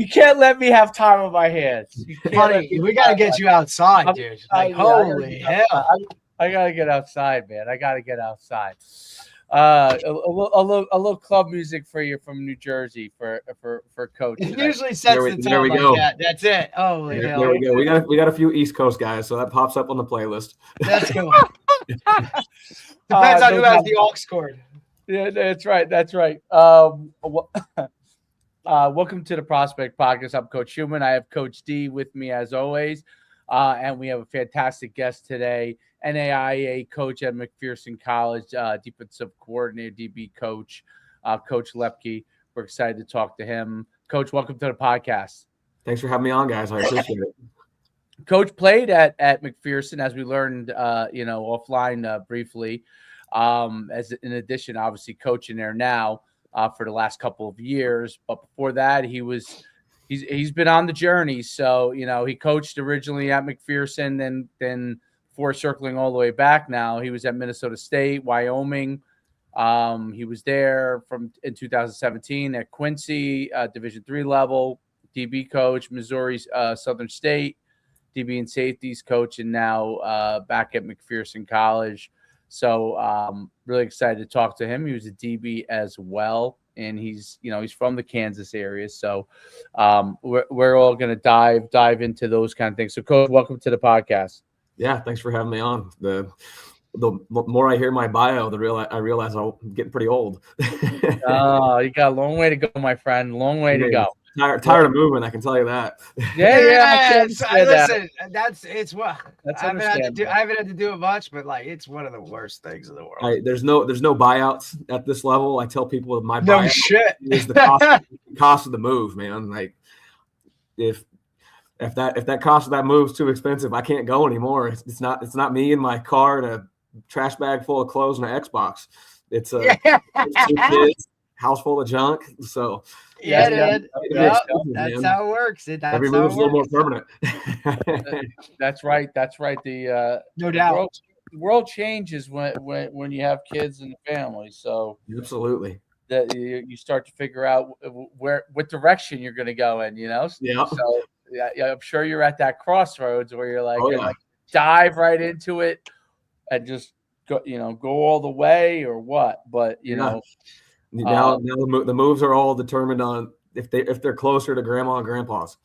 You can't let me have time on my hands. Buddy, we got to get you outside, dude. Like, holy hell. I got to get outside, man. I got to get outside. A little club music for you from New Jersey for Coach. It usually sets the tone like that. That's it. Holy hell. There we go. We got a few East Coast guys, so that pops up on the playlist. That's cool. Depends on who has the aux cord. Yeah, that's right. That's right. Welcome to the Prospect Podcast. I'm Coach Schumann. I have Coach D with me as always, and we have a fantastic guest today. NAIA coach at McPherson College, defensive coordinator, DB coach, Coach Leppke. We're excited to talk to him. Coach, welcome to the podcast. Thanks for having me on, guys. I appreciate it. Coach played at McPherson, as we learned, offline briefly. As in addition, obviously coaching there now for the last couple of years. But before that, he's been on the journey. So he coached originally at McPherson, then before circling all the way back. Now he was at Minnesota State, Wyoming. He was there in 2017 at Quincy, Division III level, DB coach, Missouri Southern State, DB and safeties coach, and now back at McPherson College. So really excited to talk to him. He was a DB as well, and he's from the Kansas area. So we're all going to dive into those kind of things. So, Coach, welcome to the podcast. Yeah, thanks for having me on. The more I hear my bio, I realize I'm getting pretty old. Oh, you got a long way to go, my friend. Long way to go. Tired of moving, I can tell you that. Yeah. Listen, I haven't had to do it much, but it's one of the worst things in the world. There's no buyouts at this level. I tell people my buyout is the cost of the move, man. Like if that cost of that move is too expensive, I can't go anymore. It's not me in my car and a trash bag full of clothes and an Xbox. It's two kids, house full of junk. So dude. That's how it works. Every move's a little more permanent. That's right. The no doubt. The world changes when you have kids in the family. So absolutely. That you start to figure out what direction you're going to go in. Yeah. So I'm sure you're at that crossroads where you're like, dive right into it and just go all the way or what. But Now the moves are all determined on if they're closer to grandma and grandpa's.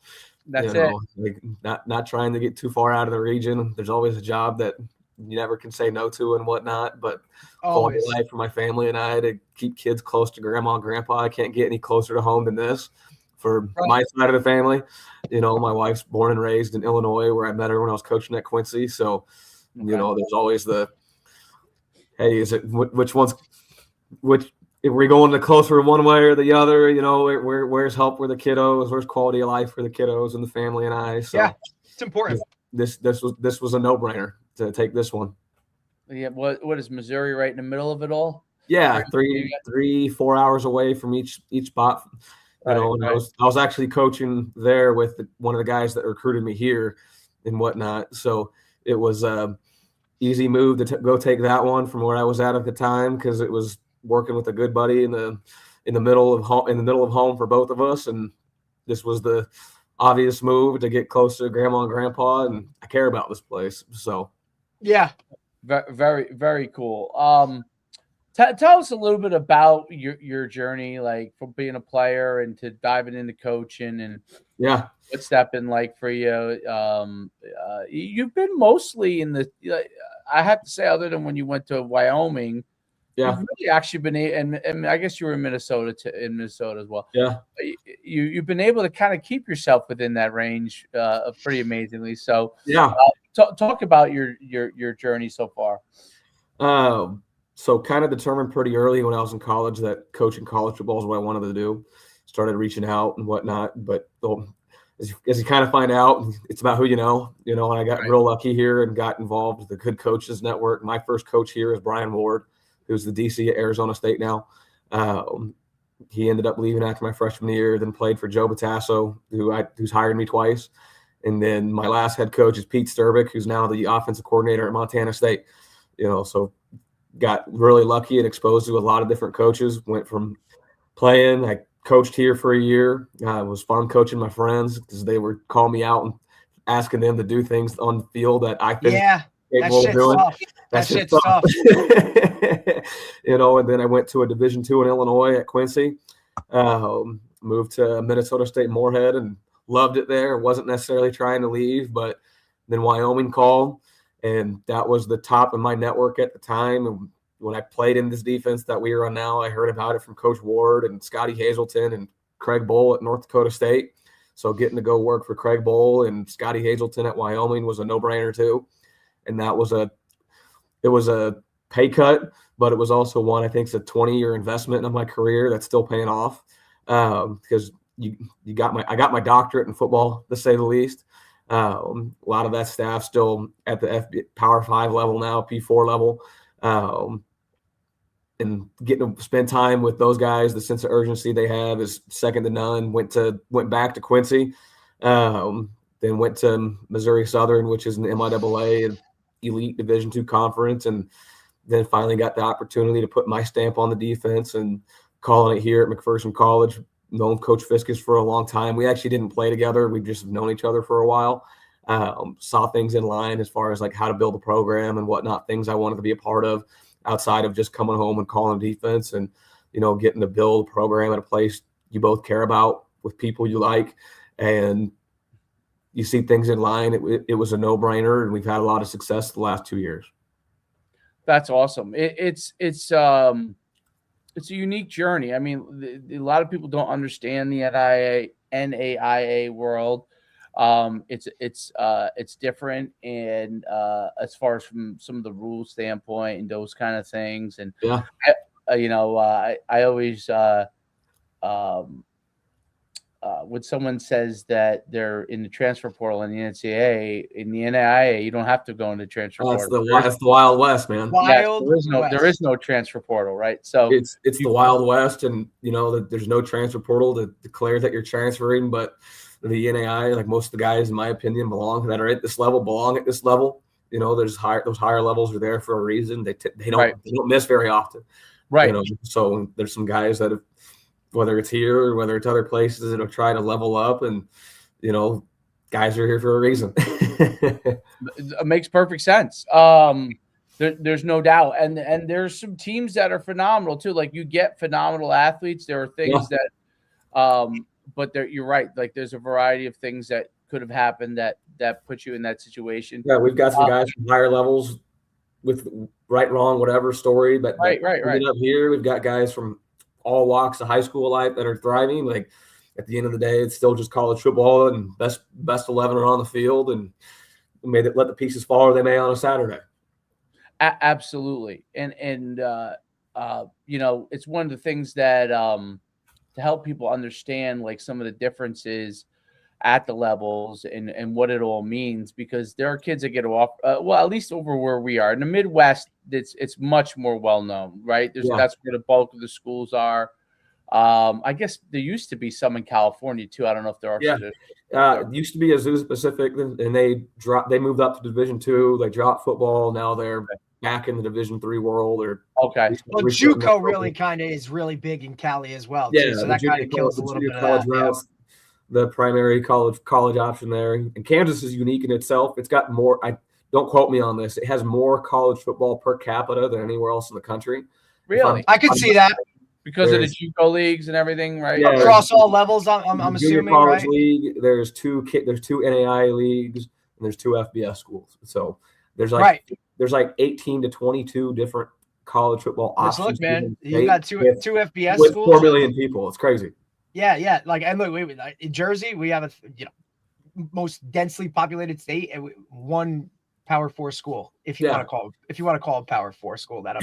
That's it. Like not trying to get too far out of the region. There's always a job that you never can say no to and whatnot. But quality of life for my family and I to keep kids close to grandma and grandpa. I can't get any closer to home than this. For my side of the family, my wife's born and raised in Illinois, where I met her when I was coaching at Quincy. So, there's always hey, is it which if we're going to closer one way or the other, where's help for the kiddos, where's quality of life for the kiddos and the family and I. So it's important. This was a no-brainer to take this one. Yeah, what is Missouri right in the middle of it all? Yeah, 4 hours away from each spot. I was actually coaching there with one of the guys that recruited me here and whatnot. So it was a easy move to go take that one from where I was at the time, because it was working with a good buddy in the middle of home for both of us, and this was the obvious move to get close to grandma and grandpa, and I care about this place. So yeah, very, very cool. Tell us a little bit about your journey, like from being a player and to diving into coaching, and what's that been like for you? You've been mostly in I have to say, other than when you went to Wyoming, you've really actually been, and I guess you were in Minnesota as well. Yeah, you've been able to kind of keep yourself within that range pretty amazingly. So talk about your journey so far. So kind of determined pretty early when I was in college that coaching college football is what I wanted to do. Started reaching out and whatnot, but as you kind of find out, it's about who you know. And I got real lucky here and got involved with the Good Coaches Network. My first coach here is Brian Ward, who's the DC at Arizona State now. He ended up leaving after my freshman year, then played for Joe Batasso, who's hired me twice. And then my last head coach is Pete Sturbick, who's now the offensive coordinator at Montana State. So got really lucky and exposed to a lot of different coaches. Went from playing, I coached here for a year. It was fun coaching my friends because they were calling me out and asking them to do things on the field that I think that shit's tough. That shit's tough. And then I went to a Division II in Illinois at Quincy. Moved to Minnesota State Moorhead and loved it there. Wasn't necessarily trying to leave, but then Wyoming called, and that was the top of my network at the time. And when I played in this defense that we are on now, I heard about it from Coach Ward and Scotty Hazelton and Craig Bowl at North Dakota State. So getting to go work for Craig Bowl and Scotty Hazelton at Wyoming was a no-brainer too. And it was a pay cut, but it was also one, I think it's a 20-year investment in my career that's still paying off. Because I got my doctorate in football, to say the least. A lot of that staff still at the Power 5 level now, P4 level. And getting to spend time with those guys, the sense of urgency they have is second to none. Went back to Quincy, then went to Missouri Southern, which is an MIAA, an elite Division II conference, and then finally got the opportunity to put my stamp on the defense and calling it here at McPherson College. Known Coach Fiskus for a long time. We actually didn't play together. We've just known each other for a while. Saw things in line as far as like how to build a program and whatnot, things I wanted to be a part of outside of just coming home and calling defense and, getting to build a program at a place you both care about with people you like. And you see things in line. It was a no-brainer, and we've had a lot of success the last 2 years. That's awesome. It's a unique journey. I mean, a lot of people don't understand the NAIA world. It's different, and as far as from some of the rules standpoint and those kind of things. And I always when someone says that they're in the transfer portal in the NCAA, in the NAIA, you don't have to go in the transfer portal. That's the Wild West, man. There is no transfer portal, right? So it's the Wild West, and there's no transfer portal to declare that you're transferring, but the NAIA, like most of the guys, in my opinion, belong at this level. Those higher levels are there for a reason. They don't miss very often, right? So there's some guys that have, whether it's here or whether it's other places, that have tried to level up, and guys are here for a reason. It makes perfect sense. There's no doubt, and there's some teams that are phenomenal too. Like, you get phenomenal athletes. There are things that, but you're right. Like, there's a variety of things that could have happened that put you in that situation. Yeah, we've got some guys from higher levels with right, wrong, whatever story. But right. Up here, we've got guys from all walks of high school life that are thriving. Like, at the end of the day, it's still just college football, and best 11 are on the field, and let the pieces fall where they may on a Saturday. Absolutely, and it's one of the things that to help people understand, like, some of the differences at the levels and what it all means, because there are kids that get off, at least over where we are in the Midwest, it's much more well known, right? That's where the bulk of the schools are. I guess there used to be some in California too. I don't know if there are. Yeah, it used to be Azusa Pacific, and they moved up to Division II. They dropped football. Now they're back in the Division III world. Okay. Well, JUCO really kind of is really big in Cali as well. Yeah, too, so that kind of kills a little bit of that. The primary college option there. And Kansas is unique in itself. It's got more, don't quote me on this, it has more college football per capita than anywhere else in the country. Really? I could see that. Because of the JUCO leagues and everything, right? Yeah, across all levels, I'm assuming, college right? League, there's two NAIA leagues, and there's 2 FBS schools. So there's like 18 to 22 different college football options. Look, man, you got two FBS with schools, 4 million people. It's crazy. Yeah. Like, and look, in Jersey, we have most densely populated state, and one Power 4 school, if you want to call it Power 4 school. That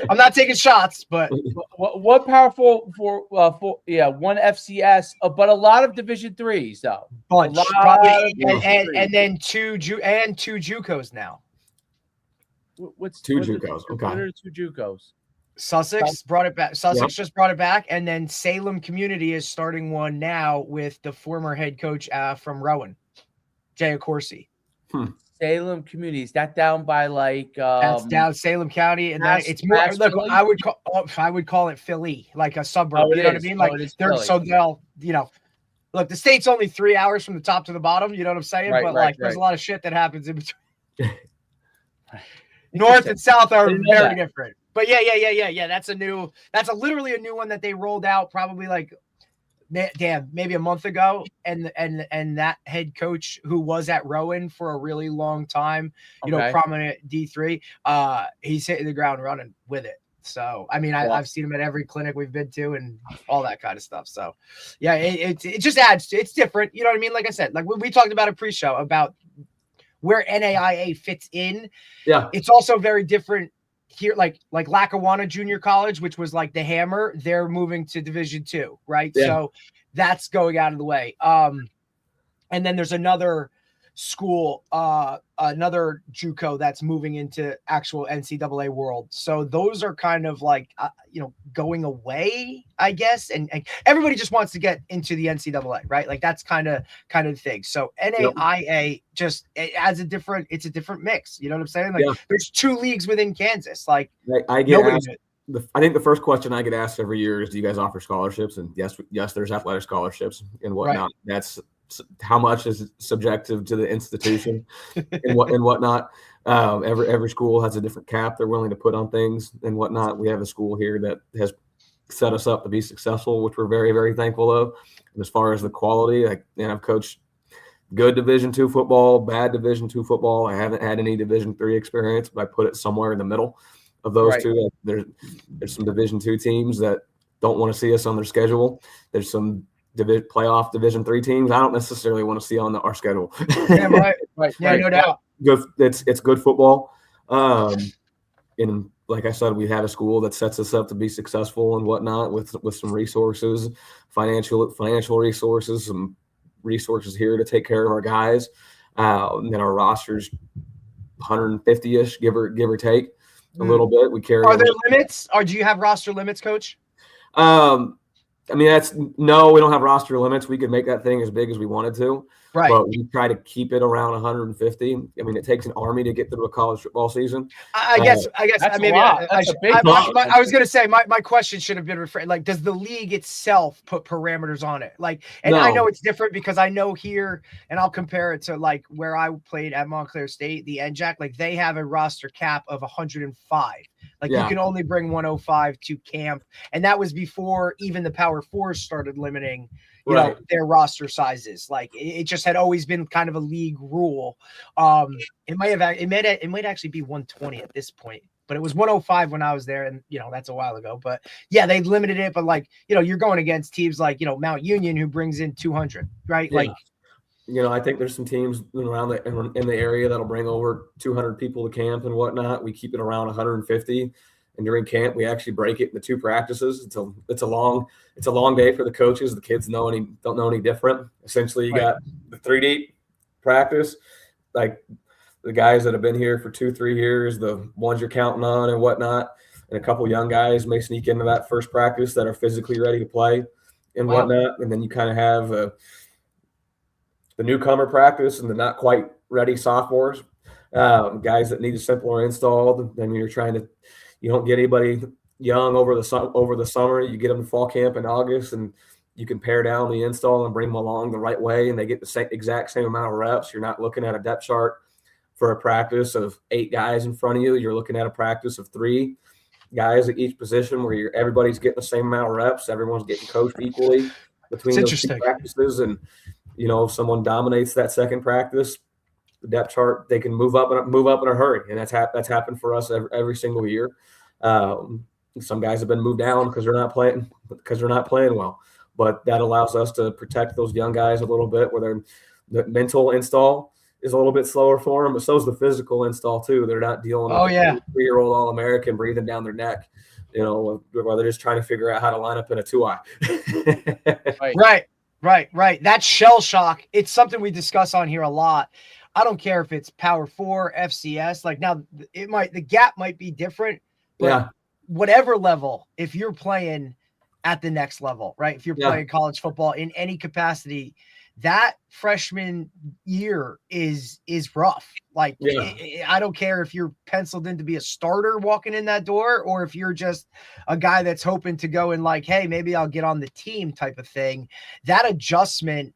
I'm not taking shots, but what Power 4 one FCS, but a lot of Division IIIs though. Bunch, probably, and then two JUCOs now. What's two JUCOs? Okay. What are 2 JUCOs? Sussex brought it back. Just brought it back, and then Salem Community is starting one now with the former head coach from Rowan, Jay Accorsi. Salem Community. Is that down by like That's down Salem County, and then it's more look. Philly? I would call it Philly, like a suburb. Oh, you know what I mean? Like they're Philly. so they'll look. The state's only 3 hours from the top to the bottom. You know what I'm saying? Right, but right, there's a right. lot of shit that happens in between. North and south are very different. But yeah. That's literally a new one that they rolled out probably like maybe a month ago. And that head coach who was at Rowan for a really long time, prominent D3, he's hitting the ground running with it. So, I mean, I've seen him at every clinic we've been to and all that kind of stuff. So, yeah, it just adds to, it's different. You know what I mean? Like I said, like we talked about a pre-show about where NAIA fits in. Yeah. It's also very different here. Like Lackawanna Junior College, which was like the hammer, they're moving to Division II, right? Yeah. So that's going out of the way. And then there's another school, another JUCO that's moving into actual NCAA world. So those are kind of like, going away, I guess. And everybody just wants to get into the NCAA, right? Like that's kind of the thing. So NAIA just it's a different mix. You know what I'm saying? Like there's 2 leagues within Kansas. Like I get asked, I think the first question I get asked every year is, do you guys offer scholarships? And yes, there's athletic scholarships and whatnot. Right. That's how much is subjective to the institution and whatnot. Every school has a different cap they're willing to put on things and whatnot. We have a school here that has set us up to be successful, which we're very, very thankful of. And as far as the quality, I've coached good Division II football, bad Division II football. I haven't had any Division III experience, but I put it somewhere in the middle of those two. There's some Division II teams that don't want to see us on their schedule. There's some playoff Division III teams I don't necessarily want to see on our schedule. Yeah, right. Yeah, no doubt. Good. It's good football. And like I said, we have a school that sets us up to be successful and whatnot with some resources, financial resources, some resources here to take care of our guys. And then our roster's 150-ish, give or take a little bit. We carry. Are there limits, or do you have roster limits, Coach? I mean, no, we don't have roster limits. We could make that thing as big as we wanted to, right? But we try to keep it around 150. I mean, it takes an army to get through a college football season. I guess maybe I was going to say my question should have been like, does the league itself put parameters on it? Like, and no. I know it's different because I know here, and I'll compare it to like where I played at Montclair State, the NJAC, like they have a roster cap of 105. Like you can only bring 105 to camp. And that was before even the Power Fours started limiting, you know, their roster sizes. Like it just had always been kind of a league rule. It might actually be 120 at this point, but it was 105 when I was there. And, that's a while ago, but yeah, they limited it. But like, you're going against teams like, Mount Union, who brings in 200, right? Yeah. Like, I think there's some teams around in the area that'll bring over 200 people to camp and whatnot. We keep it around 150, and during camp we actually break it into 2 practices. It's a long day for the coaches. The kids don't know any different. Essentially, you got the 3 deep practice, like the guys that have been here for 2-3 years, the ones you're counting on and whatnot, and a couple young guys may sneak into that first practice that are physically ready to play and whatnot, and then you kind of have the newcomer practice and the not quite ready sophomores, guys that need a simpler install. I mean, you don't get anybody young over the summer. You get them to fall camp in August, and you can pare down the install and bring them along the right way, and they get the exact same amount of reps. You're not looking at a depth chart for a practice of 8 guys in front of you. You're looking at a practice of 3 guys at each position where everybody's getting the same amount of reps. Everyone's getting coached equally between those 2 practices. And if someone dominates that second practice, the depth chart, they can move up in a hurry, and that's happened for us every single year. Some guys have been moved down because they're not playing well, but that allows us to protect those young guys a little bit, where the mental install is a little bit slower for them, but so is the physical install too. They're not dealing with a 3-year-old All-American breathing down their neck, while they're just trying to figure out how to line up in a 2-eye. Right. That shell shock, it's something we discuss on here a lot. I don't care if it's Power 4, FCS. Like now, the gap might be different, but whatever level, if you're playing at the next level, right? If you're playing college football in any capacity, that freshman year is rough. Like, I don't care if you're penciled in to be a starter walking in that door, or if you're just a guy that's hoping to go in like, hey, maybe I'll get on the team type of thing. That adjustment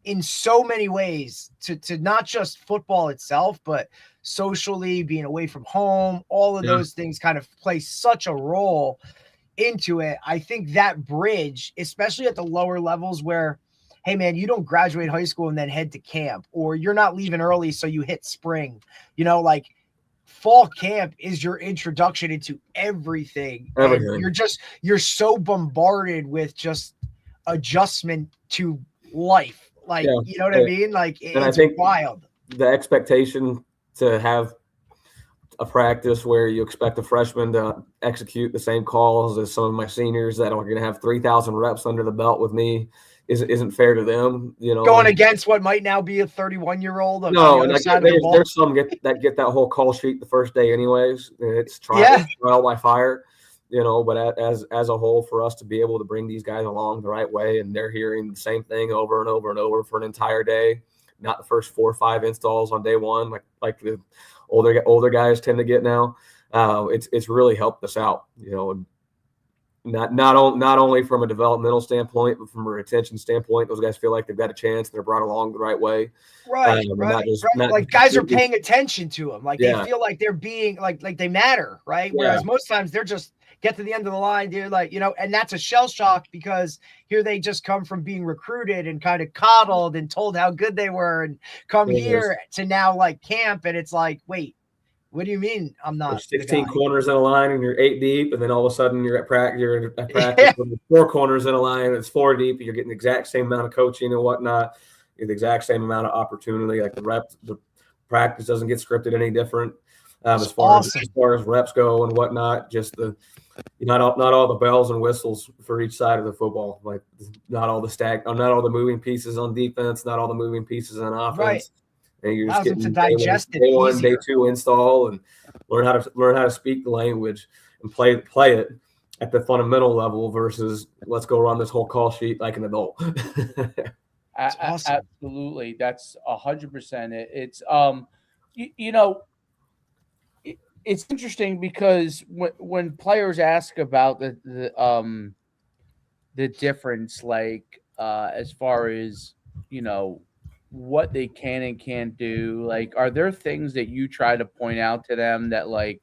in so many ways to not just football itself, but socially, being away from home, all of those things kind of play such a role into it. I think that bridge, especially at the lower levels where, hey man, you don't graduate high school and then head to camp, or you're not leaving early so you hit spring, like fall camp is your introduction into everything. You're so bombarded with just adjustment to life. Like, you know what I mean? Like, it's wild. The expectation to have a practice where you expect a freshman to execute the same calls as some of my seniors that are going to have 3,000 reps under the belt with me isn't fair to them, Going against what might now be a 31-year-old. No, and there's some that get that whole call sheet the first day anyways. It's trial by fire, but as a whole, for us to be able to bring these guys along the right way, and they're hearing the same thing over and over and over for an entire day, not the first 4 or 5 installs on day one, like the older guys tend to get now. It's really helped us out, not only from a developmental standpoint, but from a retention standpoint. Those guys feel like they've got a chance. They're brought along the right way. Right. Like guys are paying attention to them. Like they feel like they're being like they matter. Right. Whereas most times they're just get to the end of the line. They're like, and that's a shell shock because here they just come from being recruited and kind of coddled and told how good they were and come here to now like camp. And it's like, wait, what do you mean I'm not? There's 16 corners in a line and you're 8 deep, and then all of a sudden you're at practice with 4 corners in a line and it's 4 deep, and you're getting the exact same amount of coaching and whatnot, the exact same amount of opportunity. Like the practice doesn't get scripted any different as far as reps go and whatnot. Just not all the bells and whistles for each side of the football. Like not all the moving pieces on defense, not all the moving pieces on offense. Right. And you're just getting to digest day one, day 2 install, and learn how to speak the language and play it at the fundamental level versus let's go run this whole call sheet like an adult. That's awesome. Absolutely, that's 100%. It's it's interesting because when players ask about the difference, like as far as what they can and can't do, like are there things that you try to point out to them that like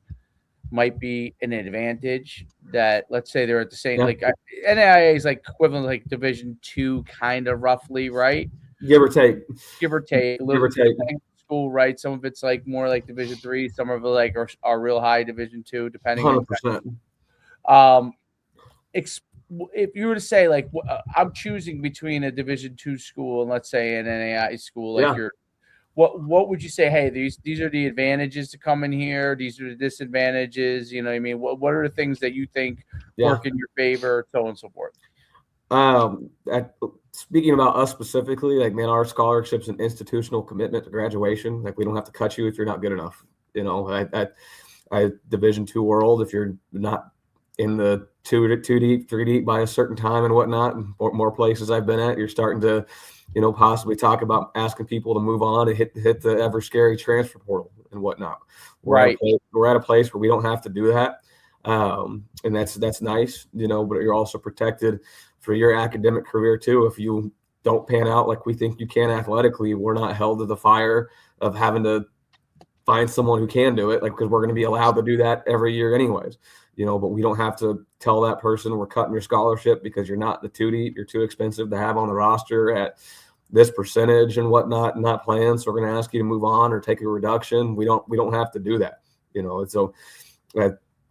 might be an advantage that, let's say they're at the same like NAIA is like equivalent like Division II kind of roughly, right? Give or take A little bit school, right? Some of it's like more like Division III, some of it like are real high Division II, depending 100%. If you were to say like I'm choosing between a Division II school and let's say an NAIA school, like what would you say? Hey, these are the advantages to come in here. These are the disadvantages. You know what I mean? What are the things that you think work in your favor, so on and so forth? Speaking about us specifically, like man, our scholarship's an institutional commitment to graduation. Like we don't have to cut you if you're not good enough. I Division II world, if you're not in the 2 deep, 3 deep by a certain time and whatnot, more places I've been at, you're starting to, possibly talk about asking people to move on and hit the ever scary transfer portal and whatnot. We're at a place where we don't have to do that. And that's nice, but you're also protected for your academic career too. If you don't pan out like we think you can athletically, we're not held to the fire of having to find someone who can do it, like, because we're going to be allowed to do that every year anyways, but we don't have to tell that person we're cutting your scholarship because you're not the 2 deep, you're too expensive to have on the roster at this percentage and whatnot, and not playing. So we're going to ask you to move on or take a reduction. We don't have to do that, And so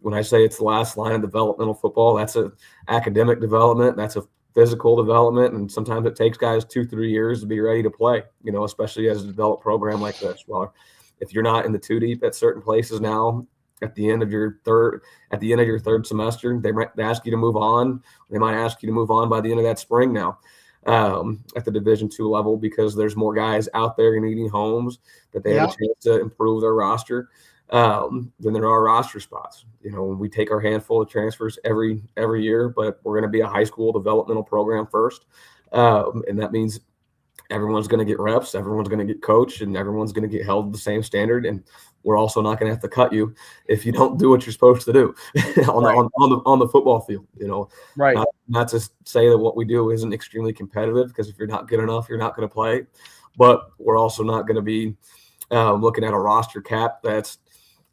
when I say it's the last line of developmental football, that's a academic development, that's a physical development, and sometimes it takes guys 2-3 years to be ready to play, especially as a developed program like this. Well, if you're not in the 2 deep at certain places now, at the end of your third semester, they ask you to move on. They might ask you to move on by the end of that spring now at the Division II level, because there's more guys out there needing homes that they have a chance to improve their roster than there are roster spots. We take our handful of transfers every year, but we're going to be a high school developmental program first. And that means everyone's going to get reps, everyone's going to get coached, and everyone's going to get held to the same standard. And we're also not going to have to cut you if you don't do what you're supposed to do on the football field. Right. Not to say that what we do isn't extremely competitive, because if you're not good enough, you're not going to play. But we're also not going to be looking at a roster cap that's,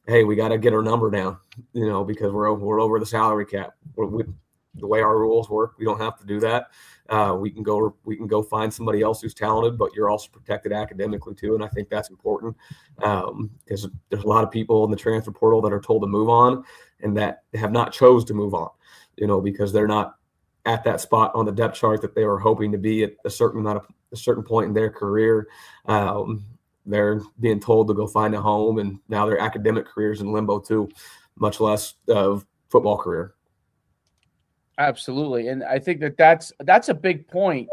hey, we got to get our number down, because we're over the salary cap. The way our rules work, we don't have to do that. We can go find somebody else who's talented, but you're also protected academically too. And I think that's important, because there's a lot of people in the transfer portal that are told to move on and that have not chose to move on, because they're not at that spot on the depth chart that they were hoping to be at a certain point in their career. They're being told to go find a home, and now their academic careers in limbo too, much less of football career. Absolutely. And I think that's a big point,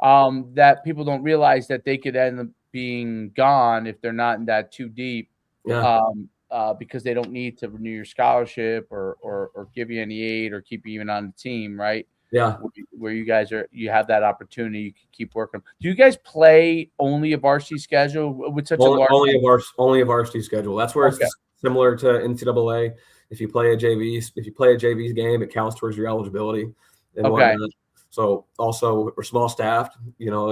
that people don't realize, that they could end up being gone if they're not in that too deep, because they don't need to renew your scholarship or give you any aid or keep you even on the team, right? Yeah. Where you have that opportunity, you can keep working. Do you guys play only a varsity schedule with such only a varsity schedule? That's where it's similar to NCAA. If you play a JV game, it counts towards your eligibility and whatnot. So also, we're small staffed. I don't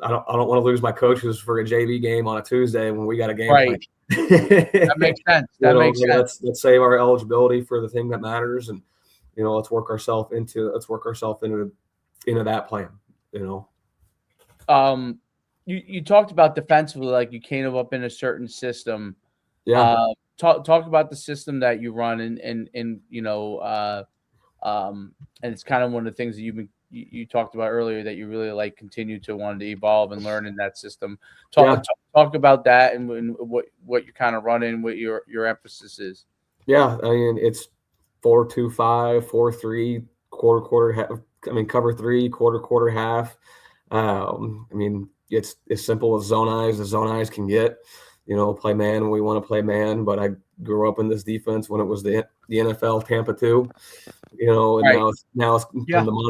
want to lose my coaches for a JV game on a Tuesday when we got a game. Right. That makes sense. Makes sense. Let's save our eligibility for the thing that matters, and let's work ourselves into that plan. You talked about defensively, like you came up in a certain system. Yeah. Talk about the system that you run, and it's kind of one of the things that you talked about earlier, that you really continue to want to evolve and learn in that system. Talk about that and what you're kind of running, what your emphasis is. Yeah, I mean, it's 4-2-5, 4-3, quarter half. I mean, cover 3, quarter half. I mean, it's as simple as zone eyes can get. Play man when we want to play man. But I grew up in this defense when it was the NFL Tampa 2, and right. now it's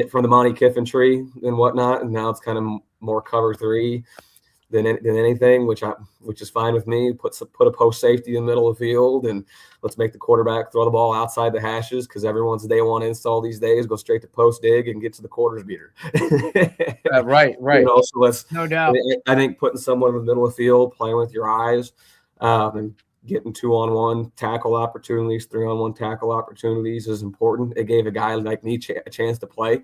from the Monty Kiffin tree and whatnot, and now it's kind of more cover 3 than anything, which is fine with me. Put a post safety in the middle of the field, and let's make the quarterback throw the ball outside the hashes, because everyone's day one install these days, go straight to post dig and get to the quarters beater. Right. So let's, no doubt. I think putting someone in the middle of the field, playing with your eyes, and getting 2-on-1 tackle opportunities, 3-on-1 tackle opportunities is important. It gave a guy like me a chance to play,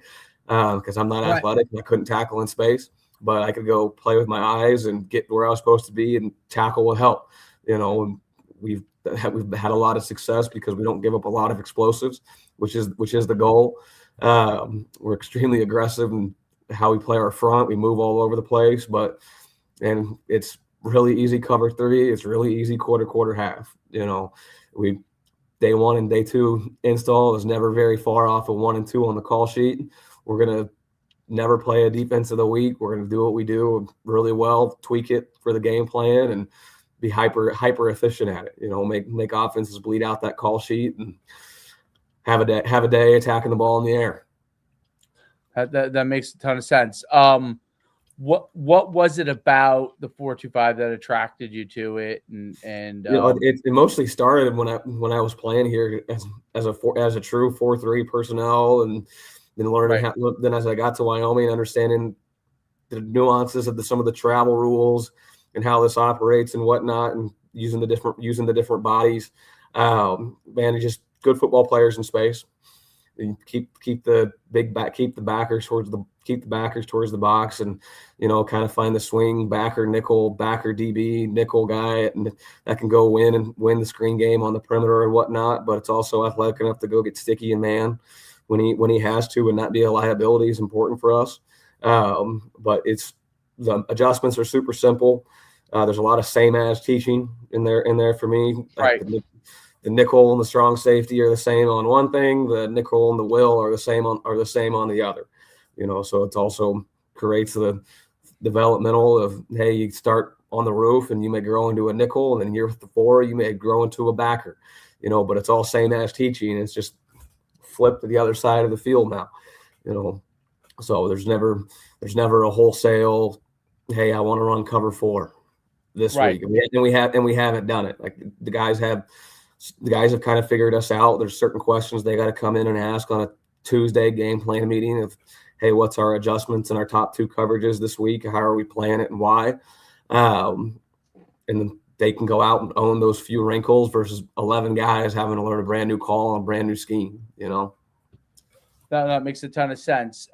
because I'm not athletic and I couldn't tackle in space. But I could go play with my eyes and get where I was supposed to be, and tackle with help. And we've had a lot of success because we don't give up a lot of explosives, which is the goal. We're extremely aggressive in how we play our front. We move all over the place, and it's really easy cover 3. It's really easy quarter half. We day 1 and day 2 install is never very far off of 1 and 2 on the call sheet. We're gonna never play a defense of the week. We're going to do what we do really well, tweak it for the game plan, and be hyper efficient at it. Make offenses bleed out that call sheet, and have a day attacking the ball in the air. That makes a ton of sense. What was it about the 4-2-5 that attracted you to it? And it mostly started when I was playing here as a true 4-3 personnel, and then learning then as I got to Wyoming, understanding the nuances of some of the travel rules and how this operates and whatnot, and using the different bodies. Man, just good football players in space. And keep the backers towards the box, and kind of find the swing backer, nickel, backer DB, nickel guy, and that can go win the screen game on the perimeter and whatnot. But it's also athletic enough to go get sticky and man when he has to, and not be a liability is important for us. But the adjustments are super simple. There's a lot of same as teaching in there for me. Right. The nickel and the strong safety are the same on one thing. The nickel and the will are the same on the other. So it's also creates the developmental of, hey, you start on the roof and you may grow into a nickel, and then year 4 you may grow into a backer. But it's all same as teaching. It's just flip to the other side of the field now. So there's never a wholesale hey, I want to run cover 4 this Right. week, and we haven't done it. Like the guys have kind of figured us out. There's certain questions they got to come in and ask on a Tuesday game plan meeting of, hey, what's our adjustments in our top 2 coverages this week? How are we playing it and why? And then they can go out and own those few wrinkles versus 11 guys having to learn a brand new call and a brand new scheme, That makes a ton of sense.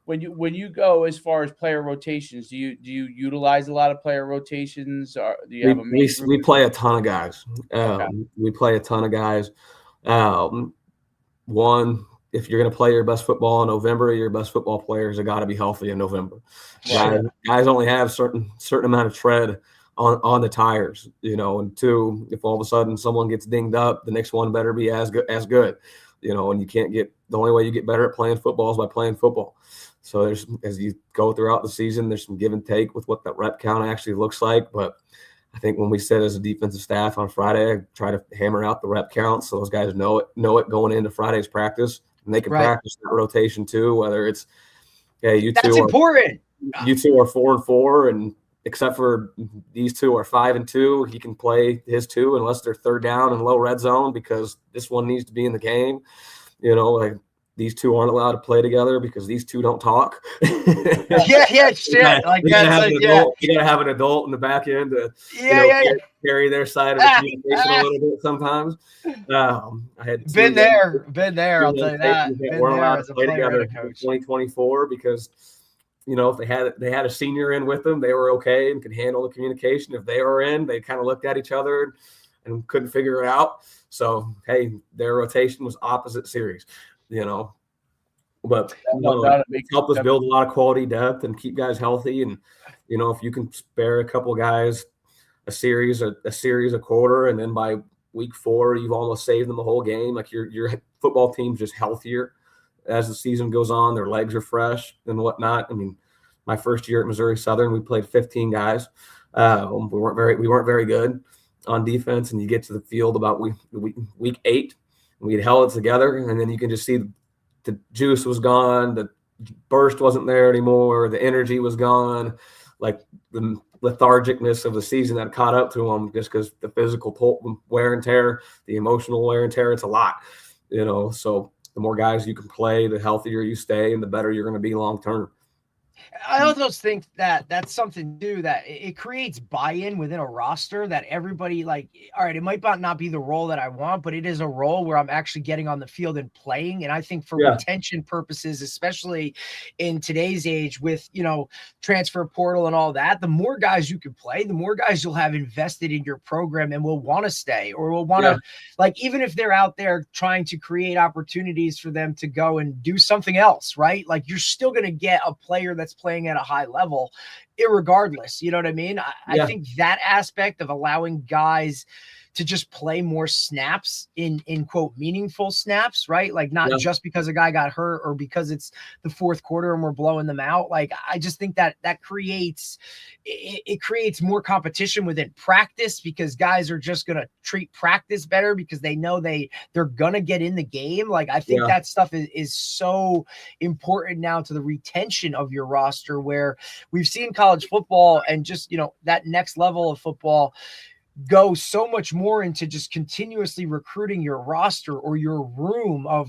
When you go as far as player rotations, do you utilize a lot of player rotations, or do you have a main group? We play a ton of guys. Okay. We play a ton of guys. One, if you're going to play your best football in November, your best football players have got to be healthy in November. Right. Guys only have certain amount of tread on the tires, and 2, if all of a sudden someone gets dinged up, the next one better be as good, and you can't get, the only way you get better at playing football is by playing football. So as you go throughout the season, there's some give and take with what that rep count actually looks like. But I think when we said as a defensive staff on Friday, I try to hammer out the rep count so those guys know it going into Friday's practice, and they can practice that rotation too. Whether it's, hey, that's important. You 2 are 4-4, and except for these 2 are 5-2, he can play his 2 unless they're third down and low red zone because this one needs to be in the game. Like these 2 aren't allowed to play together because these 2 don't talk. Shit. Like you gotta have an adult in the back end to carry their side of the communication a little bit sometimes. I had been there. I'll tell you that. Been weren't allowed to play together in 2024 because if they had a senior in with them, they were okay and could handle the communication. If they were in, they kind of looked at each other and couldn't figure it out. So hey, their rotation was opposite series. But help us build a lot of quality depth and keep guys healthy. And if you can spare a couple guys a series a quarter, and then by week 4 you've almost saved them the whole game. Like your football team's just healthier as the season goes on. Their legs are fresh and whatnot. I mean, my first year at Missouri Southern, we played 15 guys. We weren't very good on defense, and you get to the field about week 8. We had held it together, and then you can just see the juice was gone, the burst wasn't there anymore, the energy was gone, like the lethargicness of the season that caught up to them just because the physical wear and tear, the emotional wear and tear, it's a lot, So the more guys you can play, the healthier you stay and the better you're going to be long term. I also think that that's something too, that it creates buy-in within a roster that everybody like, all right, it might not be the role that I want, but it is a role where I'm actually getting on the field and playing. And I think for retention purposes, especially in today's age with, transfer portal and all that, the more guys you can play, the more guys you'll have invested in your program and will want to stay or will want to like, even if they're out there trying to create opportunities for them to go and do something else, right? Like you're still going to get a player that's playing at a high level irregardless. You know what I mean? I think that aspect of allowing guys to just play more snaps in quote meaningful snaps, right? Like not just because a guy got hurt or because it's the 4th quarter and we're blowing them out. Like I just think that creates more competition within practice because guys are just going to treat practice better because they know they're going to get in the game. Like I think that stuff is so important now to the retention of your roster, where we've seen college football and just, that next level of football go so much more into just continuously recruiting your roster or your room of,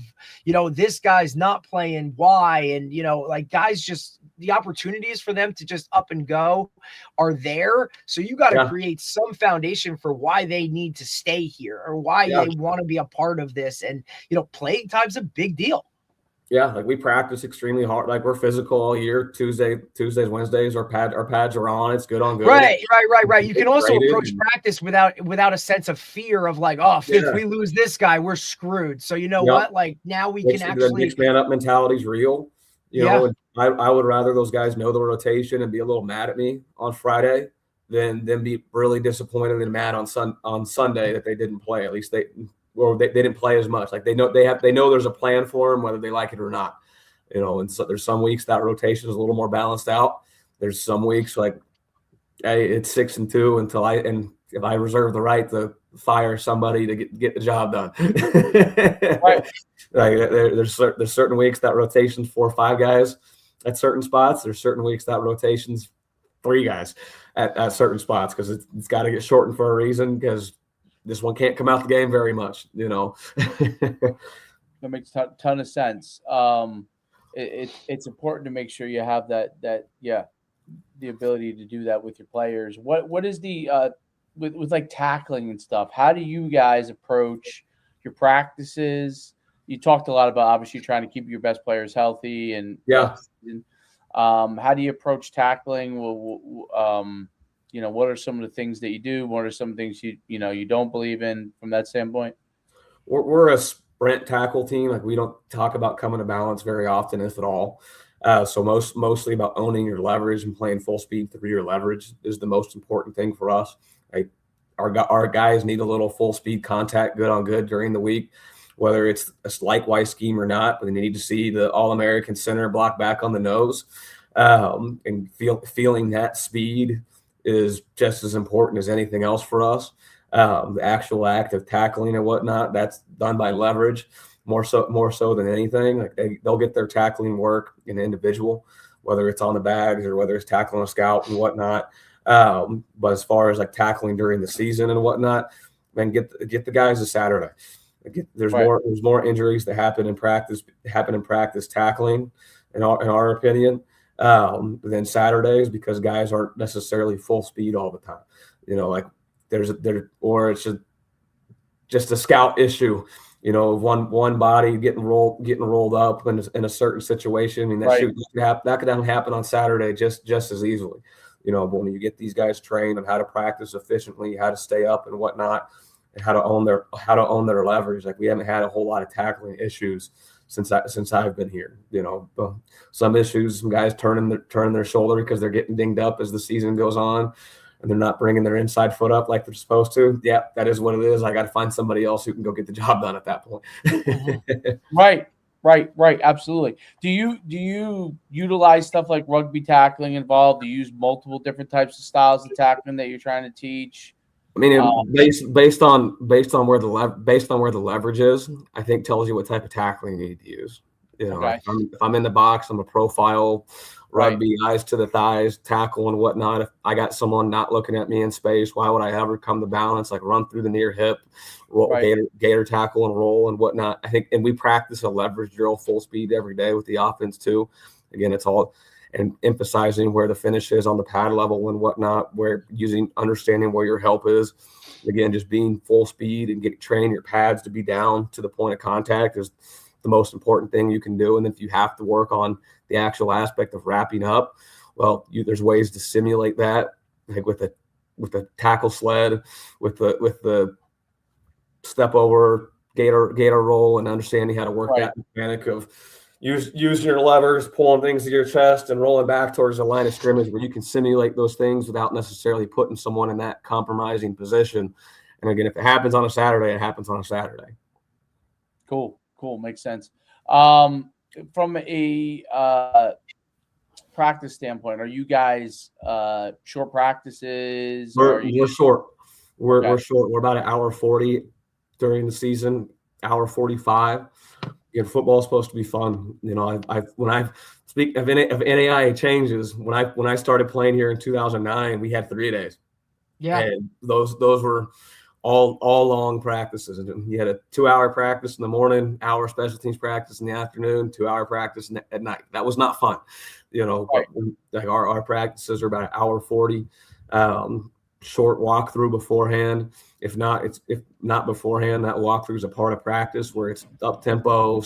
this guy's not playing why. And, like guys, just the opportunities for them to just up and go are there. So you got to create some foundation for why they need to stay here or why they want to be a part of this. And, playing time's a big deal. Yeah, like we practice extremely hard. Like we're physical all year. Tuesdays, Wednesdays, our pads are on. It's good on good. Right. You can also approach practice without a sense of fear of like, if we lose this guy, we're screwed. So you know what? Like now we can actually. The next man up mentality is real. You know, and I would rather those guys know the rotation and be a little mad at me on Friday than be really disappointed and mad on Sunday that they didn't play. At least they didn't play as much. Like they know there's a plan for them, whether they like it or not. And so there's some weeks that rotation is a little more balanced out. There's some weeks like, hey, it's 6-2 if I reserve the right to fire somebody to get the job done. Right. Like there's certain weeks that rotation's 4 or 5 guys at certain spots. There's certain weeks that rotation's 3 guys at certain spots because it's got to get shortened for a reason because this one can't come out the game very much, That makes a ton of sense. It's important to make sure you have that the ability to do that with your players. What is the with like tackling and stuff? How do you guys approach your practices? You talked a lot about obviously trying to keep your best players healthy and how do you approach tackling? What are some of the things that you do? What are some things you don't believe in from that standpoint? We're a sprint tackle team. Like we don't talk about coming to balance very often, if at all. So mostly about owning your leverage and playing full speed through your leverage is the most important thing for us. Like our guys need a little full speed contact, good on good during the week, whether it's a likewise scheme or not. But they need to see the All-American center block back on the nose, and feeling that speed is just as important as anything else for us. The actual act of tackling and whatnot, that's done by leverage more so than anything. Like they'll get their tackling work in individual, whether it's on the bags or whether it's tackling a scout and whatnot. But as far as like tackling during the season and whatnot, man, get the guys to Saturday. There's more injuries that happen in practice tackling in our opinion than Saturdays because guys aren't necessarily full speed all the time. Like or it's just a scout issue. One body getting rolled up in a certain situation. I mean, that could happen on Saturday just as easily. But when you get these guys trained on how to practice efficiently, how to stay up and whatnot, and how to own their leverage, like we haven't had a whole lot of tackling issues since I've been here. Some issues, some guys turning their shoulder because they're getting dinged up as the season goes on. And they're not bringing their inside foot up like they're supposed to. Yeah, that is what it is. I got to find somebody else who can go get the job done at that point. Right. Absolutely. Do you utilize stuff like rugby tackling involved? Do you use multiple different types of styles of tackling that you're trying to teach? I mean, based on where the leverage is, I think tells you what type of tackling you need to use. If I'm in the box, I'm a profile rugby, eyes to the thighs, tackle and whatnot. If I got someone not looking at me in space, why would I ever come to balance? Like run through the near hip, roll, gator tackle and roll and whatnot. I think, and we practice a leverage drill full speed every day with the offense too. Again, it's all and emphasizing where the finish is on the pad level and whatnot, understanding where your help is. Again, just being full speed and training your pads to be down to the point of contact is the most important thing you can do. And if you have to work on the actual aspect of wrapping up, well, there's ways to simulate that, like with the tackle sled, with the step over gator roll, and understanding how to work that mechanic of using your levers, pulling things to your chest, and rolling back towards the line of scrimmage, where you can simulate those things without necessarily putting someone in that compromising position. And again, if it happens on a Saturday, it happens on a Saturday. Cool. Makes sense. From a practice standpoint, are you guys short practices? We're short. We're short. We're about an hour 40 during the season, hour 45. Football is supposed to be fun. When I speak of NAIA changes, when I started playing here in 2009, we had 3 days. Yeah, and those were all long practices. And you had a 2-hour practice in the morning, hour special teams practice in the afternoon, 2-hour practice at night. That was not fun, But like our practices are about an hour 40. Short walkthrough beforehand. If not beforehand, that walkthrough is a part of practice where it's up tempo,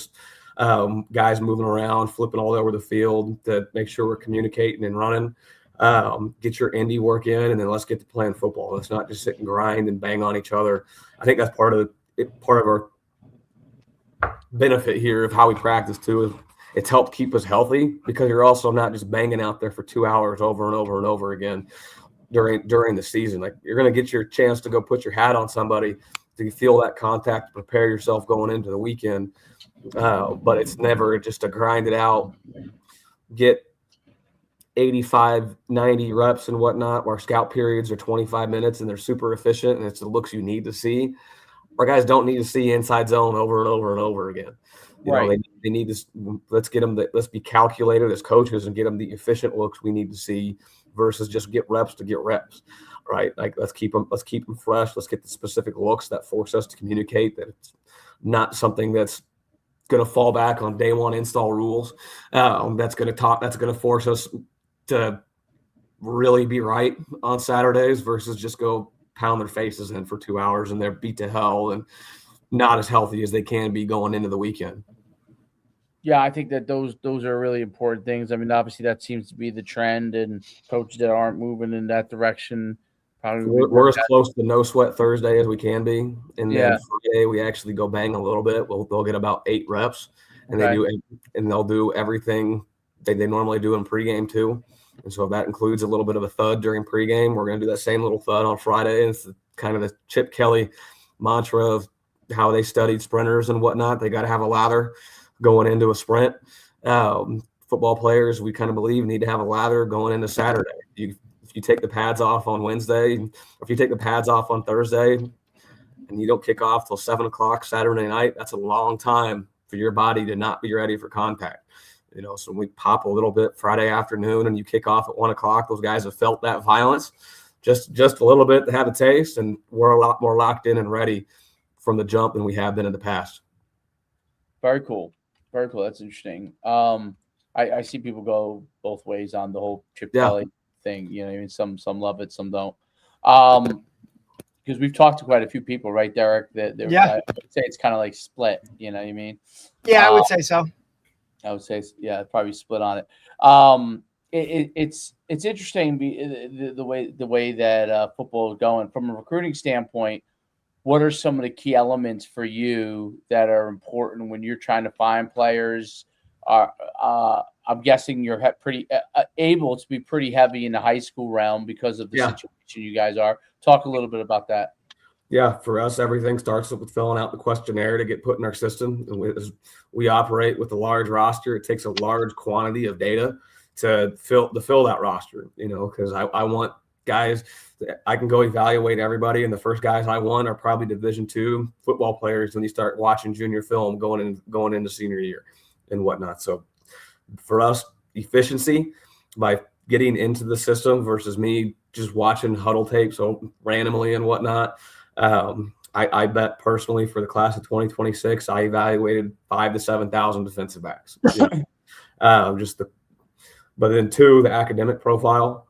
guys moving around, flipping all over the field to make sure we're communicating and running. Get your indie work in, and then let's get to playing football. Let's not just sit and grind and bang on each other. I think that's part of our benefit here of how we practice too. Is it's helped keep us healthy because you're also not just banging out there for 2 hours over and over and over again during the season. Like you're going to get your chance to go put your hat on somebody to feel that contact, to prepare yourself going into the weekend. But it's never just to grind it out, get 85, 90 reps and whatnot, where scout periods are 25 minutes and they're super efficient and it's the looks you need to see. Our guys don't need to see inside zone over and over and over again. They need to, let's be calculated as coaches and get them the efficient looks we need to see versus just get reps to get reps, right? Like let's keep them fresh. Let's get the specific looks that force us to communicate that it's not something that's going to fall back on day one install rules. That's going to force us to really be right on Saturdays versus just go pound their faces in for 2 hours and they're beat to hell and not as healthy as they can be going into the weekend. Yeah, I think that those are really important things. I mean, obviously that seems to be the trend, and coaches that aren't moving in that direction probably we're as close to no sweat Thursday as we can be, and then Friday we actually go bang a little bit. They'll get about 8 reps, and they'll do everything they normally do in pregame too. And so if that includes a little bit of a thud during pregame, we're going to do that same little thud on Friday. And it's kind of the Chip Kelly mantra of how they studied sprinters and whatnot. They got to have a lather going into a sprint. Football players, we kind of believe, need to have a lather going into Saturday. If you take the pads off on Wednesday, or if you take the pads off on Thursday and you don't kick off till 7 o'clock Saturday night, that's a long time for your body to not be ready for contact. So we pop a little bit Friday afternoon and you kick off at 1 o'clock. Those guys have felt that violence just a little bit to have a taste, and we're a lot more locked in and ready from the jump than we have been in the past. Very cool. Very cool. That's interesting. I see people go both ways on the whole Chip Kelly thing. I mean, some love it, some don't. Because we've talked to quite a few people, right, Derek? That I would say it's kind of like split. You know what I mean? Yeah, I would say so. I would say, probably split on it. It's interesting the way that football is going from a recruiting standpoint. What are some of the key elements for you that are important when you're trying to find players? I'm guessing you're pretty able to be pretty heavy in the high school realm because of the situation you guys are. Talk a little bit about that. Yeah, for us, everything starts with filling out the questionnaire to get put in our system. And we operate with a large roster. It takes a large quantity of data to fill that roster, because I want guys – I can go evaluate everybody, and the first guys I want are probably Division II football players when you start watching junior film going into senior year and whatnot. So for us, efficiency by getting into the system versus me just watching huddle tapes randomly and whatnot. I bet personally for the class of 2026, I evaluated 5,000 to 7,000 defensive backs. But then 2, the academic profile.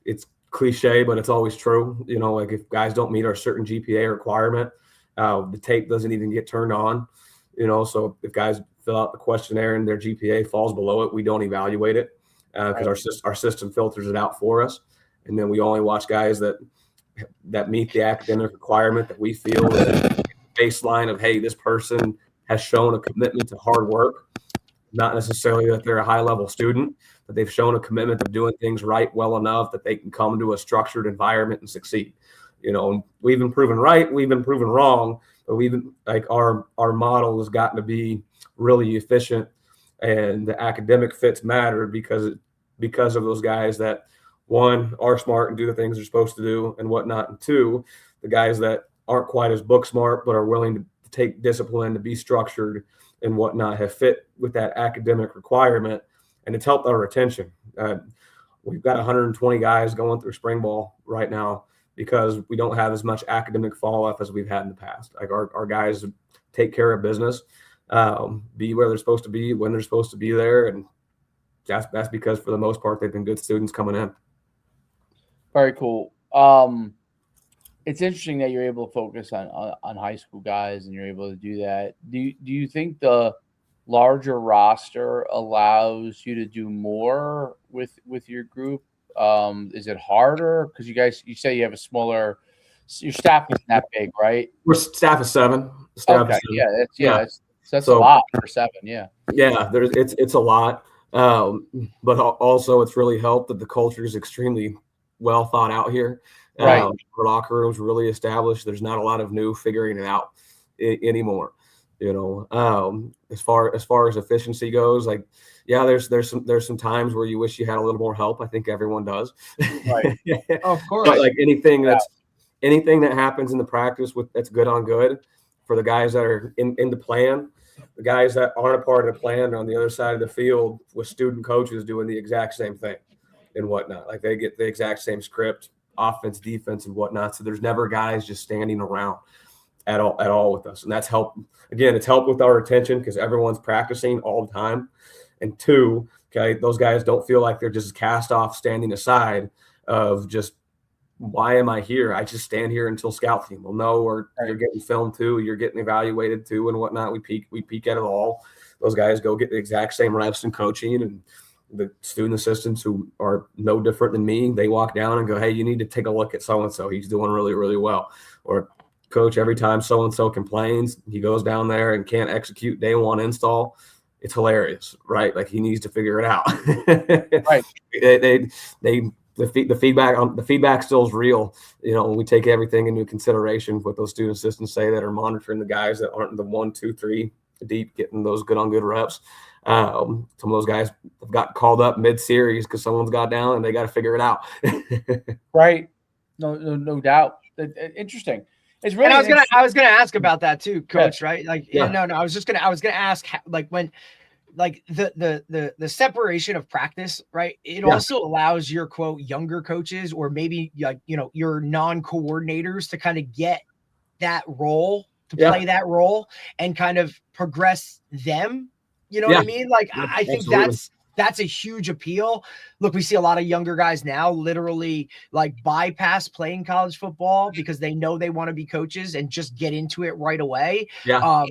It's cliche, but it's always true. Like if guys don't meet our certain GPA requirement, the tape doesn't even get turned on. So if guys fill out the questionnaire and their GPA falls below it, we don't evaluate it because our system filters it out for us. And then we only watch guys that meet the academic requirement that we feel is a baseline of, hey, this person has shown a commitment to hard work, not necessarily that they're a high-level student, but they've shown a commitment of doing things right well enough that they can come to a structured environment and succeed. We've been proven right, we've been proven wrong, but our model has gotten to be really efficient, and the academic fits matter because of those guys that, 1, are smart and do the things they're supposed to do and whatnot, and 2, the guys that aren't quite as book smart but are willing to take discipline to be structured and whatnot have fit with that academic requirement, and it's helped our retention. We've got 120 guys going through spring ball right now because we don't have as much academic follow-up as we've had in the past. Like our guys take care of business, be where they're supposed to be, when they're supposed to be there, and that's because for the most part they've been good students coming in. Very cool. It's interesting that you're able to focus on high school guys and you're able to do that. Do you think the larger roster allows you to do more with your group? Is it harder because you say you have a smaller, your staff isn't that big, right? We're staff of 7. That's a lot for 7. Yeah, it's a lot, but also it's really helped that the culture is extremely well thought out here. Right. Our locker room's really established. There's not a lot of new figuring it out anymore. As far as efficiency goes, there's some times where you wish you had a little more help. I think everyone does. Right. Of course. But anything that happens in the practice that's good on good for the guys that are in the plan, the guys that aren't a part of the plan are on the other side of the field with student coaches doing the exact same thing. and whatnot. Like they get the exact same script, offense, defense, and whatnot. So there's never guys just standing around at all with us. And that's helped. Again, it's helped with our retention because everyone's practicing all the time. And two, okay, those guys don't feel like they're just cast off standing aside of just, why am I here? I just stand here until scout team. Well, no, or you're getting filmed too, you're getting evaluated too, and whatnot. We peek at it all. Those guys go get the exact same reps in coaching, and the student assistants who are no different than me, they walk down and go, hey, you need to take a look at so-and-so. He's doing really, really well. Or coach, every time so-and-so complains, he goes down there and can't execute day one install. It's hilarious, right? Like he needs to figure it out. Right. The feedback still is real. When we take everything into consideration, what those student assistants say that are monitoring the guys that aren't the 1, 2, 3 deep, getting those good on good reps. Some of those guys have got called up mid-series because someone's got down and they got to figure it out. Right. No doubt. Interesting. It's really. And I was gonna ask about that too, Coach. Yeah. Right? Like, yeah. No. I was gonna ask, like, when, like the separation of practice, right? It also allows your quote younger coaches, or maybe like your non-coordinators, to kind of get that role, to play that role, and kind of progress them. You know what I mean? Like, I think that's a huge appeal. Look, we see a lot of younger guys now literally like bypass playing college football because they know they want to be coaches and just get into it right away. Yeah.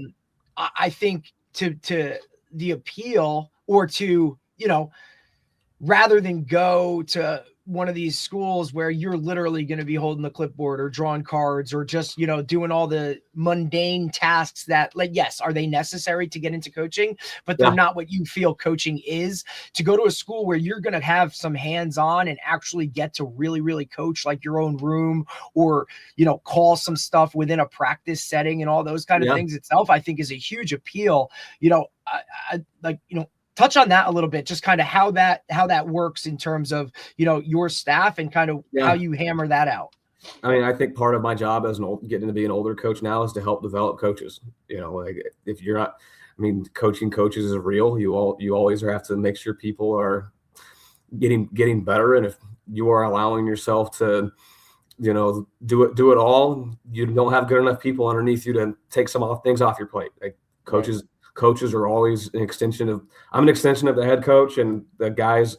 I think to the appeal, or to, rather than go to one of these schools where you're literally going to be holding the clipboard or drawing cards or just, doing all the mundane tasks that, like, yes, are they necessary to get into coaching, but they're not what you feel coaching is. To go to a school where you're going to have some hands-on and actually get to really, really coach like your own room, or, call some stuff within a practice setting and all those kind of things itself, I think is a huge appeal. Touch on that a little bit, just kind of how that works in terms of, your staff and kind of how you hammer that out. I mean, I think part of my job as getting to be an older coach now is to help develop coaches. Like if you're not, coaching coaches is real. You always have to make sure people are getting better. And if you are allowing yourself to, do it all, you don't have good enough people underneath you to take some things off your plate. Like coaches. Right. Coaches are always I'm an extension of the head coach, and the guys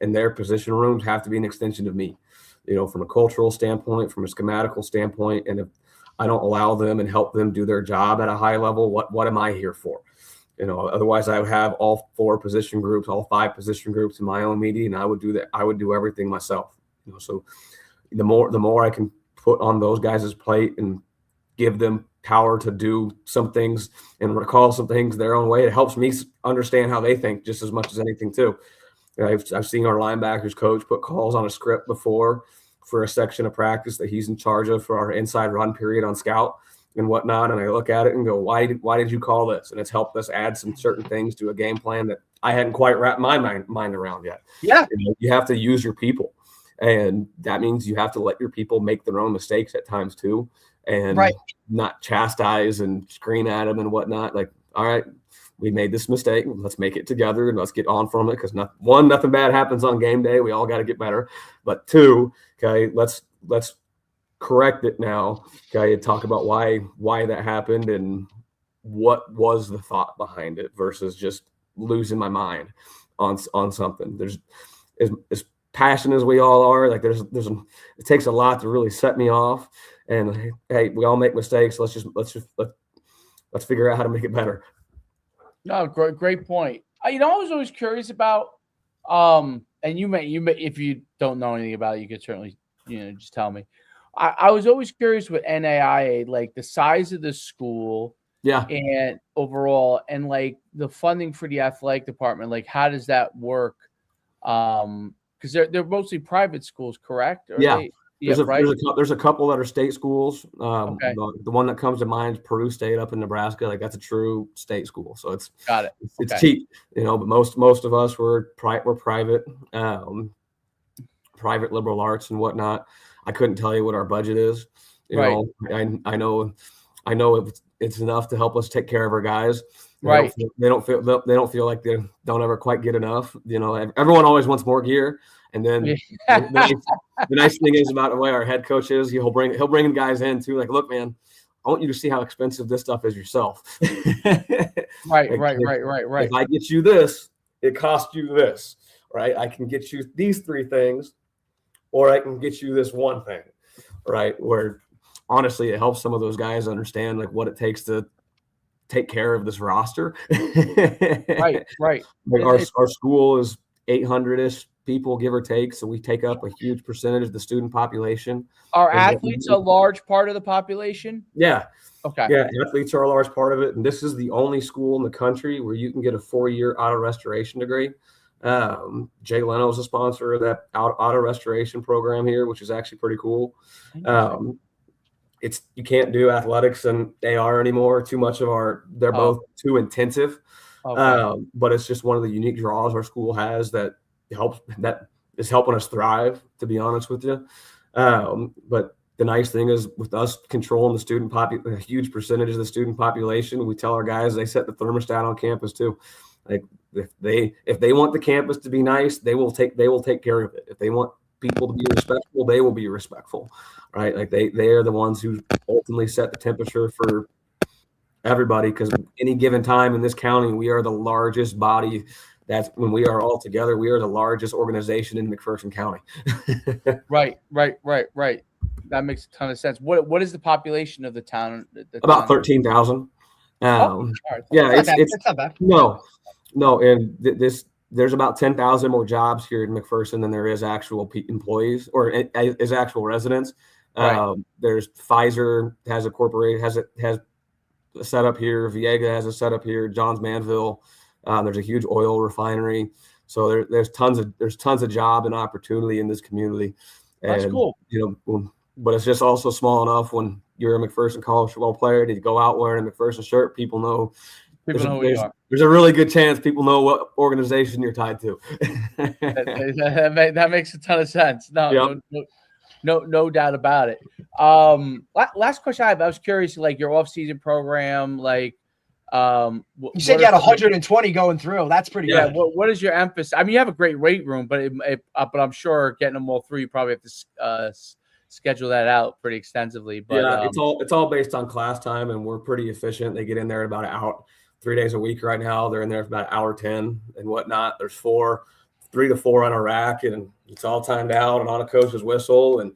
in their position rooms have to be an extension of me, from a cultural standpoint, from a schematical standpoint. And if I don't allow them and help them do their job at a high level, what am I here for? Otherwise I would have all 4 position groups, all 5 position groups in my own meeting, and I would do that. I would do everything myself. So the more I can put on those guys' plate and give them power to do some things and recall some things their own way, it helps me understand how they think just as much as anything too. I've seen our linebackers coach put calls on a script before for a section of practice that he's in charge of for our inside run period on scout and whatnot. And I look at it and go, why did you call this? And it's helped us add some certain things to a game plan that I hadn't quite wrapped my mind around yet. Yeah. You have to use your people. And that means you have to let your people make their own mistakes at times too. And not chastise and scream at them and whatnot. Like, all right, we made this mistake. Let's make it together and let's get on from it. Because nothing bad happens on game day. We all got to get better. But 2, okay, let's correct it now. Okay, talk about why that happened and what was the thought behind it versus just losing my mind on something. There's as passionate as we all are. Like it takes a lot to really set me off. And hey, we all make mistakes. Let's figure out how to make it better. No, great point. I was always curious about, and you may, if you don't know anything about it, you could certainly, just tell me. I was always curious with NAIA, like the size of the school, and overall, and like the funding for the athletic department. Like, how does that work? Because they're mostly private schools, correct? There's a couple that are state schools. The one that comes to mind is Peru State up in Nebraska. Like that's a true state school, so it's it's cheap, But most of us we're private, private liberal arts and whatnot. I couldn't tell you what our budget is. I know it's enough to help us take care of our guys. Right. They don't feel like they don't ever quite get enough. Everyone always wants more gear. And then the nice thing is about the way our head coach is, he'll bring guys in too. Like, look, man, I want you to see how expensive this stuff is yourself. Right. If I get you this, it costs you this, right? I can get you these 3 things, or I can get you this one thing, right? Where honestly, it helps some of those guys understand like what it takes to take care of this roster. Right. Like our school is 800-ish people, give or take. So we take up a huge percentage of the student population. Are athletes a large part of the population? Yeah. Okay. Yeah, athletes are a large part of it. And this is the only school in the country where you can get a 4-year auto restoration degree. Jay Leno is a sponsor of that auto restoration program here, which is actually pretty cool. You can't do athletics and AR anymore. Too much of they're both too intensive. Okay. But it's just one of the unique draws our school has that is helping us thrive, to be honest with you. But the nice thing is, with us controlling a huge percentage of the student population, we tell our guys they set the thermostat on campus too. Like if they want the campus to be nice, they will take care of it. If they want people to be respectful, they will be respectful, right? Like they are the ones who ultimately set the temperature for everybody, because any given time in this county, we are the largest body. That's when we are all together, we are the largest organization in McPherson County. Right. That makes a ton of sense. What is the population of the town? About 13,000. Yeah, it's not bad. No, and there's about 10,000 more jobs here in McPherson than there is actual employees or is actual residents. Right. There's Pfizer has a setup here. Viega has a setup here. Johns Manville. There's a huge oil refinery. So there's tons of job and opportunity in this community. That's cool. But it's just also small enough when you're a McPherson college football player to go out wearing a McPherson shirt. People know who you are. There's a really good chance people know what organization you're tied to. that makes a ton of sense. No doubt about it. Last question I have. I was curious, like your off-season program, like you said you had 120 going through. That's pretty good. What is your emphasis? I mean, you have a great weight room, but I'm sure getting them all through, you probably have to schedule that out pretty extensively. But it's all based on class time, and we're pretty efficient. They get in there about an hour, 3 days a week right now. They're in there for about 1:10 and whatnot. There's 3 to 4 on a rack, and it's all timed out and on a coach's whistle. And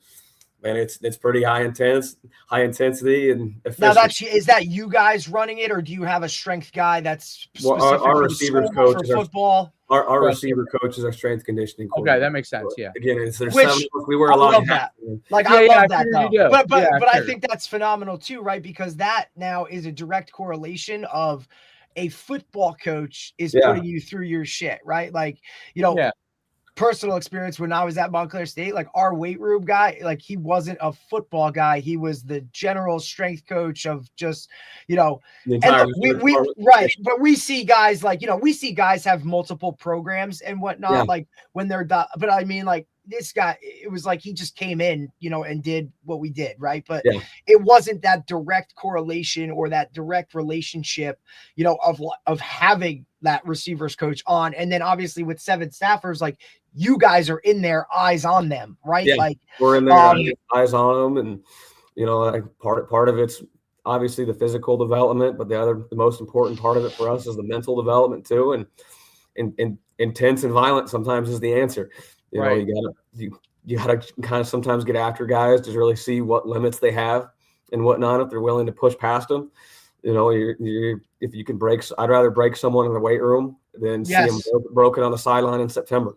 man, it's pretty high intensity and efficient. Now is that you guys running it, or do you have a strength guy that's specific our receivers coach for football? Our receiver coach is our strength conditioning coordinator. Okay, that makes sense. Yeah. Again, there's 7 of us. We wear a lot of hats. I love that though. But I think that's phenomenal too, right? Because that now is a direct correlation of a football coach is putting you through your shit, right? Like, personal experience when I was at Montclair State, like our weight room guy, like he wasn't a football guy. He was the general strength coach of just, but we see guys like, we see guys have multiple programs and whatnot, like when they're done. But I mean, like this guy, it was like he just came in, and did what we did, right? But it wasn't that direct correlation or that direct relationship, of having that receivers coach on. And then obviously with 7 staffers, like you guys are in there, eyes on them, right? Yeah, like we're in there, eyes on them. And, like part of it's obviously the physical development, but the most important part of it for us is the mental development too. And intense and violent sometimes is the answer. You gotta kind of sometimes get after guys to really see what limits they have and whatnot, if they're willing to push past them. If you can I'd rather break someone in the weight room than see them broken on the sideline in September.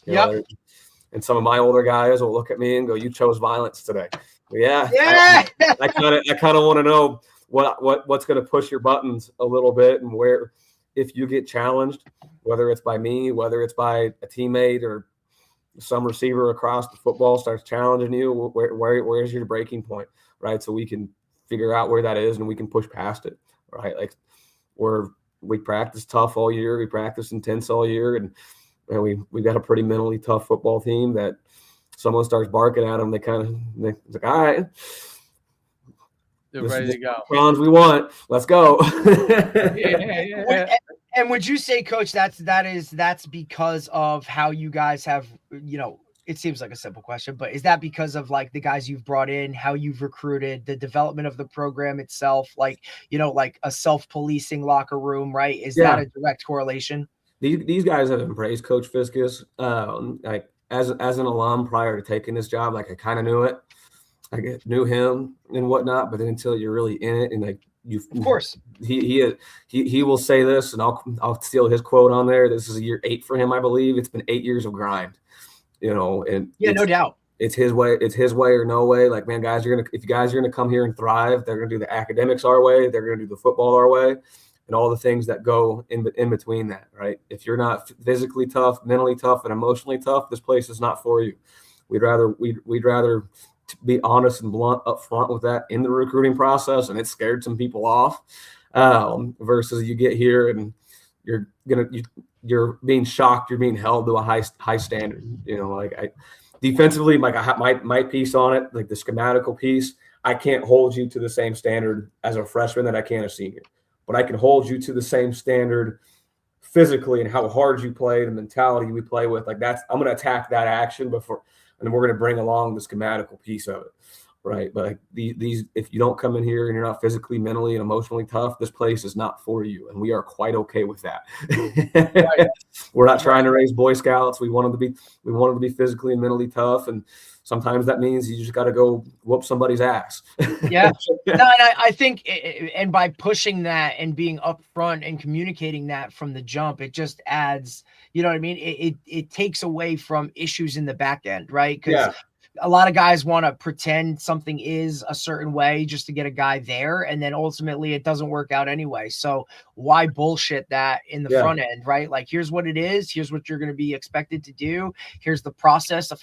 And some of my older guys will look at me and go, "You chose violence today." I kind of want to know what's going to push your buttons a little bit, and where, if you get challenged, whether it's by me, whether it's by a teammate, or some receiver across the football starts challenging you, where's your breaking point, right? So we can figure out where that is and we can push past it, right? Like we practice tough all year, we practice intense all year, and we've got a pretty mentally tough football team that someone starts barking at them, it's like, all right. They're ready to go. Bronze we want. Let's go. And would you say, Coach, that's because of how you guys have, it seems like a simple question, but is that because of like the guys you've brought in, how you've recruited, the development of the program itself, like, like a self-policing locker room, right? Is that a direct correlation? These guys have embraced Coach Fiskus. Like as an alum prior to taking this job, like I kind of knew it. I knew him and whatnot, but then until you're really in it, and like of course, he will say this, and I'll steal his quote on there. This is year 8 for him, I believe. It's been 8 years of grind, and no doubt. It's his way. It's his way or no way. Like, man, if you guys are gonna come here and thrive, they're gonna do the academics our way. They're gonna do the football our way, and all the things that go in between that. Right? If you're not physically tough, mentally tough, and emotionally tough, this place is not for you. We'd rather be honest and blunt up front with that in the recruiting process, and it scared some people off. Versus you get here and you're being shocked, you're being held to a high standard. Defensively, like I have my piece on it, like the schematical piece. I can't hold you to the same standard as a freshman that I can a senior, but I can hold you to the same standard physically and how hard you play, the mentality we play with. Like I'm going to attack that action before. And we're going to bring along the schematical piece of it, right? But like these, if you don't come in here and you're not physically, mentally, and emotionally tough, this place is not for you, and we are quite okay with that. Right. We're not trying to raise Boy Scouts. We want them to be physically and mentally tough, and sometimes that means you just got to go whoop somebody's ass. Yeah. No, and I think, and by pushing that and being upfront and communicating that from the jump, it just adds, you know what I mean? It takes away from issues in the back end, right? Because a lot of guys want to pretend something is a certain way just to get a guy there, and then ultimately it doesn't work out anyway. So why bullshit that in the front end, right? Like, here's what it is. Here's what you're going to be expected to do. Here's the process of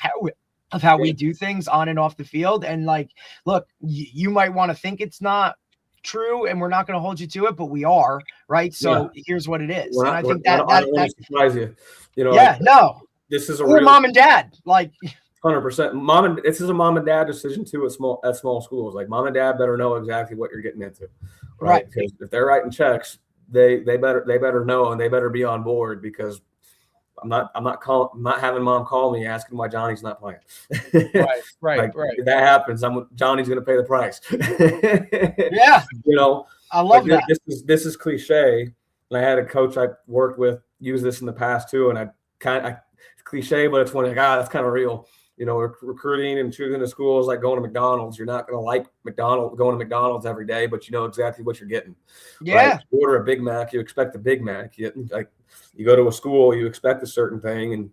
how we do things on and off the field. And like, look, you might want to think it's not true and we're not going to hold you to it, but we are, right? So here's what it is. And I think that surprise you. This is real mom and dad, like 100%. This is a mom and dad decision too at small schools. Like, mom and dad better know exactly what you're getting into, right? Because if they're writing checks, they better know, and they better be on board, because I'm not having mom call me asking why Johnny's not playing. Right. If that happens, Johnny's going to pay the price. I love that. This is cliche. And I had a coach I worked with use this in the past too, and it's cliche, but it's one that's kind of real. Recruiting and choosing a school is like going to McDonald's. You're not going to like going to McDonald's every day, but you know exactly what you're getting. Yeah. Right? You order a Big Mac, you expect a Big Mac. You go to a school, you expect a certain thing, and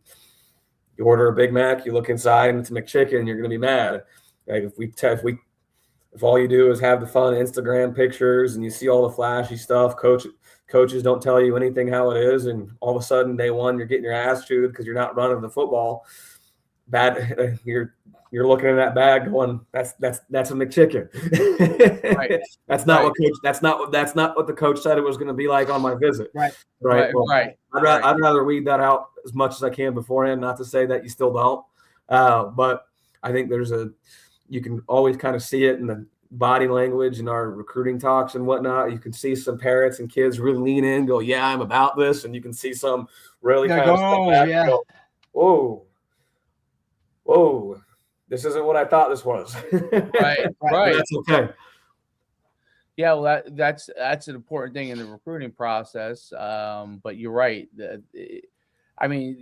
you order a Big Mac, you look inside and it's a McChicken, you're going to be mad. Like, if all you do is have the fun Instagram pictures and you see all the flashy stuff, coaches don't tell you anything how it is, and all of a sudden day one you're getting your ass chewed because you're not running the football. You're looking in that bag going, that's a McChicken. Right. That's not what the coach said it was going to be like on my visit. Right. I'd rather weed that out as much as I can beforehand. Not to say that you still don't, but I think you can always kind of see it in the body language in our recruiting talks and whatnot. You can see some parents and kids really lean in, go, yeah, I'm about this, and you can see some really kind of step back and go, whoa, this isn't what I thought this was. Right. That's okay. Yeah, well, that's an important thing in the recruiting process. But you're right. I mean,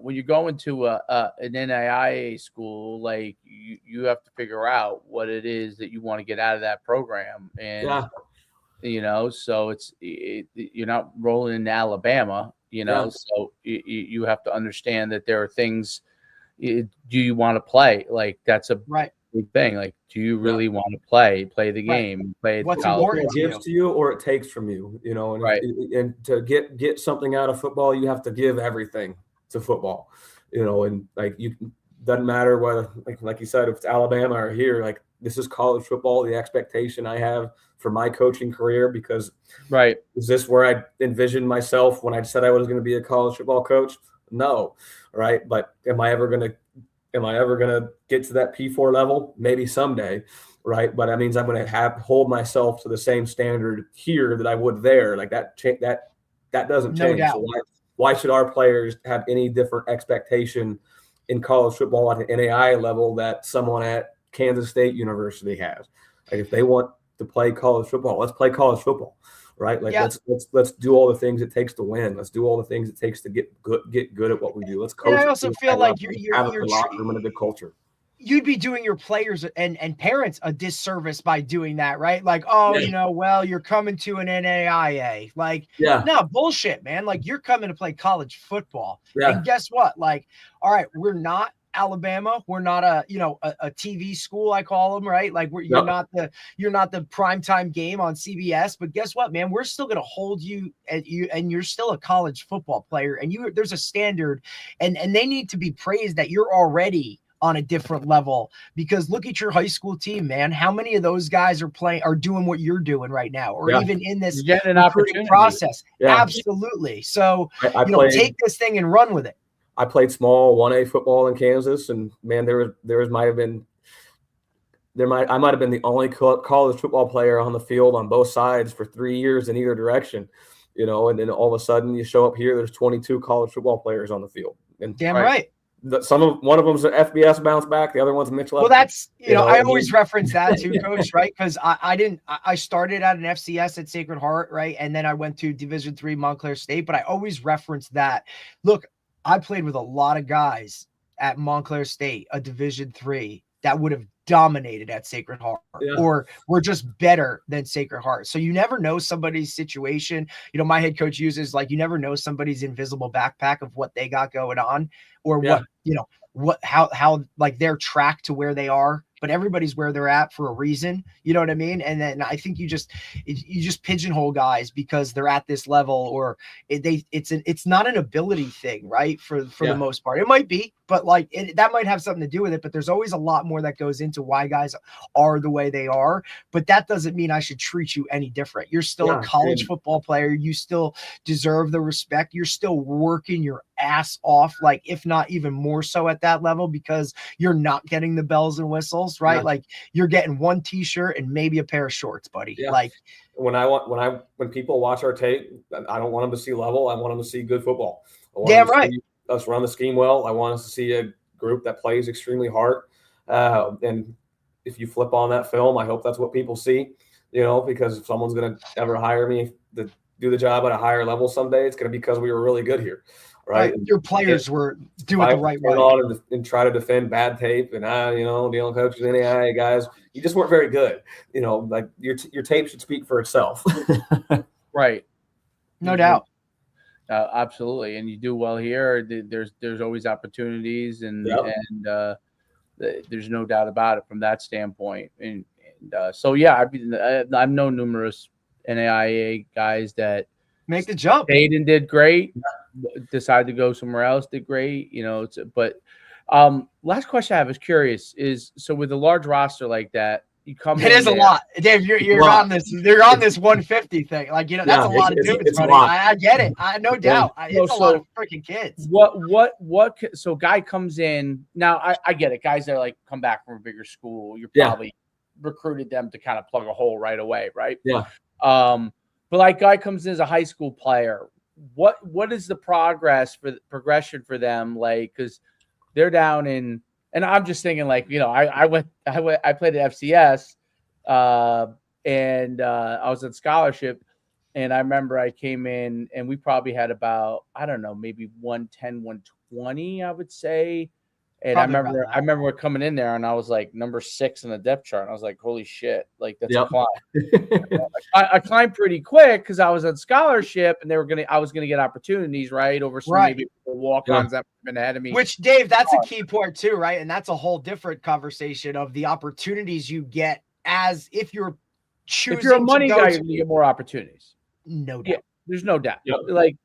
when you're going to an NAIA school, like you have to figure out what it is that you want to get out of that program, and so you're not rolling into Alabama, so you have to understand that there are things. Do you want to play? Like, that's a big thing. Like, do you really want to play the game, play what's the important it gives to you or it takes from you, and, and to get something out of football, you have to give everything to football, and like, doesn't matter whether, like you said, if it's Alabama or here, like, this is college football. The expectation I have for my coaching career, because is this where I envisioned myself when I said I was going to be a college football coach? No. Right. But am I ever going Am I ever going to get to that P4 level? Maybe someday, right? But that means I'm going to hold myself to the same standard here that I would there. Like that doesn't No change. doubt. So why should our players have any different expectation in college football at an NAI level that someone at Kansas State University has? Like if they want to play college football, let's play college football, right? Like let's do all the things it takes to win. Let's do all the things it takes to get good at what we do. Let's coach. And I also feel like you're have a good locker room and a good culture. You'd be doing your players and parents a disservice by doing that, right? Like, you're coming to an NAIA. Like, no, bullshit, man. Like, you're coming to play college football. Yeah. And guess what? Like, all right, we're not Alabama. We're not a TV school, I call them, right? Like you're not the primetime game on CBS, but guess what, man? We're still going to hold you and you're still a college football player, and there's a standard, and they need to be praised that you're already on a different level, because look at your high school team, man. How many of those guys are doing what you're doing right now, or even in this recruiting process? Yeah. Absolutely. So take this thing and run with it. I played small 1A football in Kansas, and man, I might have been the only college football player on the field on both sides for 3 years in either direction, and then all of a sudden you show up here, there's 22 college football players on the field. And damn right. One of them's an FBS bounce back, the other one's Mitch Leppke. Well, that's I always reference that too, Coach, right? Because I started at an FCS at Sacred Heart, right, and then I went to Division III Montclair State, but I always reference that. Look, I played with a lot of guys at Montclair State, a Division III, that would have dominated at Sacred Heart, or were just better than Sacred Heart. So you never know somebody's situation. My head coach uses, like, you never know somebody's invisible backpack of what they got going on, or how like their track to where they are. But everybody's where they're at for a reason. You know what I mean? And then I think you just pigeonhole guys because they're at this level, or it's not an ability thing, right? For the most part, it might be, but like that might have something to do with it. But there's always a lot more that goes into why guys are the way they are. But that doesn't mean I should treat you any different. You're still a college football player. You still deserve the respect. You're still working your ass off, like if not even more so at that level, because you're not getting the bells and whistles, right? Like you're getting one t-shirt and maybe a pair of shorts, buddy. Like when people watch our tape, I don't want them to see level. I want them to see good football. Damn right. Us run the scheme well. I want us to see a group that plays extremely hard. And if you flip on that film, I hope that's what people see, because if someone's going to ever hire me to do the job at a higher level someday, it's going to be because we were really good here. Right. Your players were doing the right way. And try to defend bad tape and dealing coaches, NAIA guys, you just weren't very good. Like your tape should speak for itself. Right. No doubt. Absolutely. And you do well here. There's always opportunities, and there's no doubt about it from that standpoint. And I've known numerous NAIA guys that make the jump. Stayed and did great. Decided to go somewhere else, did great. Last question I have is curious is, so with a large roster like that, you come. It is a lot, Dave. You're on this. They're on this 150 thing. Like that's a lot of dudes, buddy. I get it. I no doubt. It's a lot of freaking kids. What? So guy comes in now. I get it. Guys that like come back from a bigger school, you're probably recruited them to kind of plug a hole right away, right? Yeah. But like guy comes in as a high school player. What is the progression for them? Like, because they're down in, and I'm just thinking like, I played at FCS, and I was on scholarship, and I remember I came in and we probably had about, I don't know, maybe 110, 120, I would say. And probably I remember coming in there and I was like number 6 in the depth chart. And I was like, holy shit, like that's a climb. I climbed pretty quick because I was on scholarship and I was gonna get opportunities, right? Over some maybe walk-ons that have been ahead of me. Which, Dave, that's a key point too, right? And that's a whole different conversation of the opportunities you get as if you're choosing. If you're a money guy, you get more opportunities. No doubt. Yeah, there's no doubt. Yep. Like,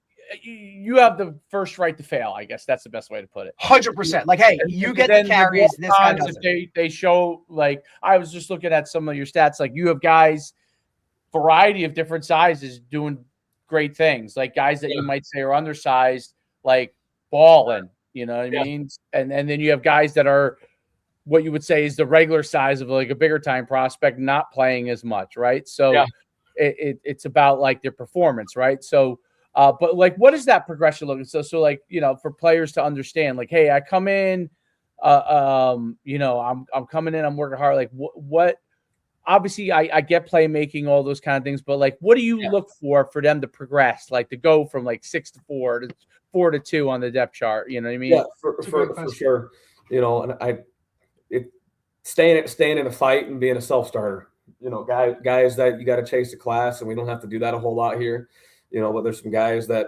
you have the first right to fail. I guess that's the best way to put it. 100%. Like, hey, you get the carries. This guy doesn't. They show, like, I was just looking at some of your stats. Like, you have guys, variety of different sizes, doing great things. Like guys that you might say are undersized, like balling. You know what I mean? And then you have guys that are what you would say is the regular size of like a bigger time prospect, not playing as much, right? So it's about like their performance, right? So, but like, what is that progression looking? So like, you know, for players to understand, like, hey, I come in, you know, I'm coming in, I'm working hard. Like, what? Obviously, I get playmaking, all those kind of things, but like, what do you look for them to progress, like to go from like 6 to 4 to 4 to 2 on the depth chart? You know what I mean? Yeah, for sure. You know, and staying in a fight and being a self-starter. You know, guys that you got to chase the class, and we don't have to do that a whole lot here. You know, but there's some guys that,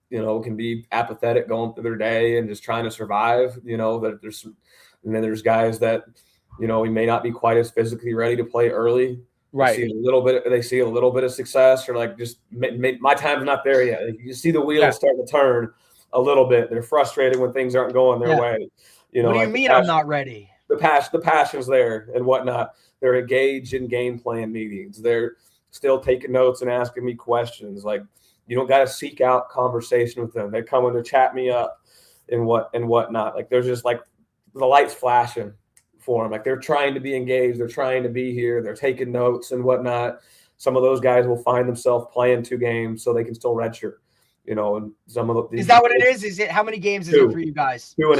you know, can be apathetic going through their day and just trying to survive. You know, that and then there's guys that, you know, we may not be quite as physically ready to play early. Right. They see a little bit of success, or like just my time's not there yet. Like, you see the wheels starting to turn a little bit. They're frustrated when things aren't going their way. You know, what do you mean I'm not ready? The passion's there and whatnot. They're engaged in game plan meetings. They're still taking notes and asking me questions. Like, you don't got to seek out conversation with them. They come in to chat me up and whatnot. Like, there's just like the lights flashing for them. Like, they're trying to be engaged. They're trying to be here. They're taking notes and whatnot. Some of those guys will find themselves playing 2 games so they can still redshirt. You know, and some of the is that what it is? Is it how many games is it for you guys? 2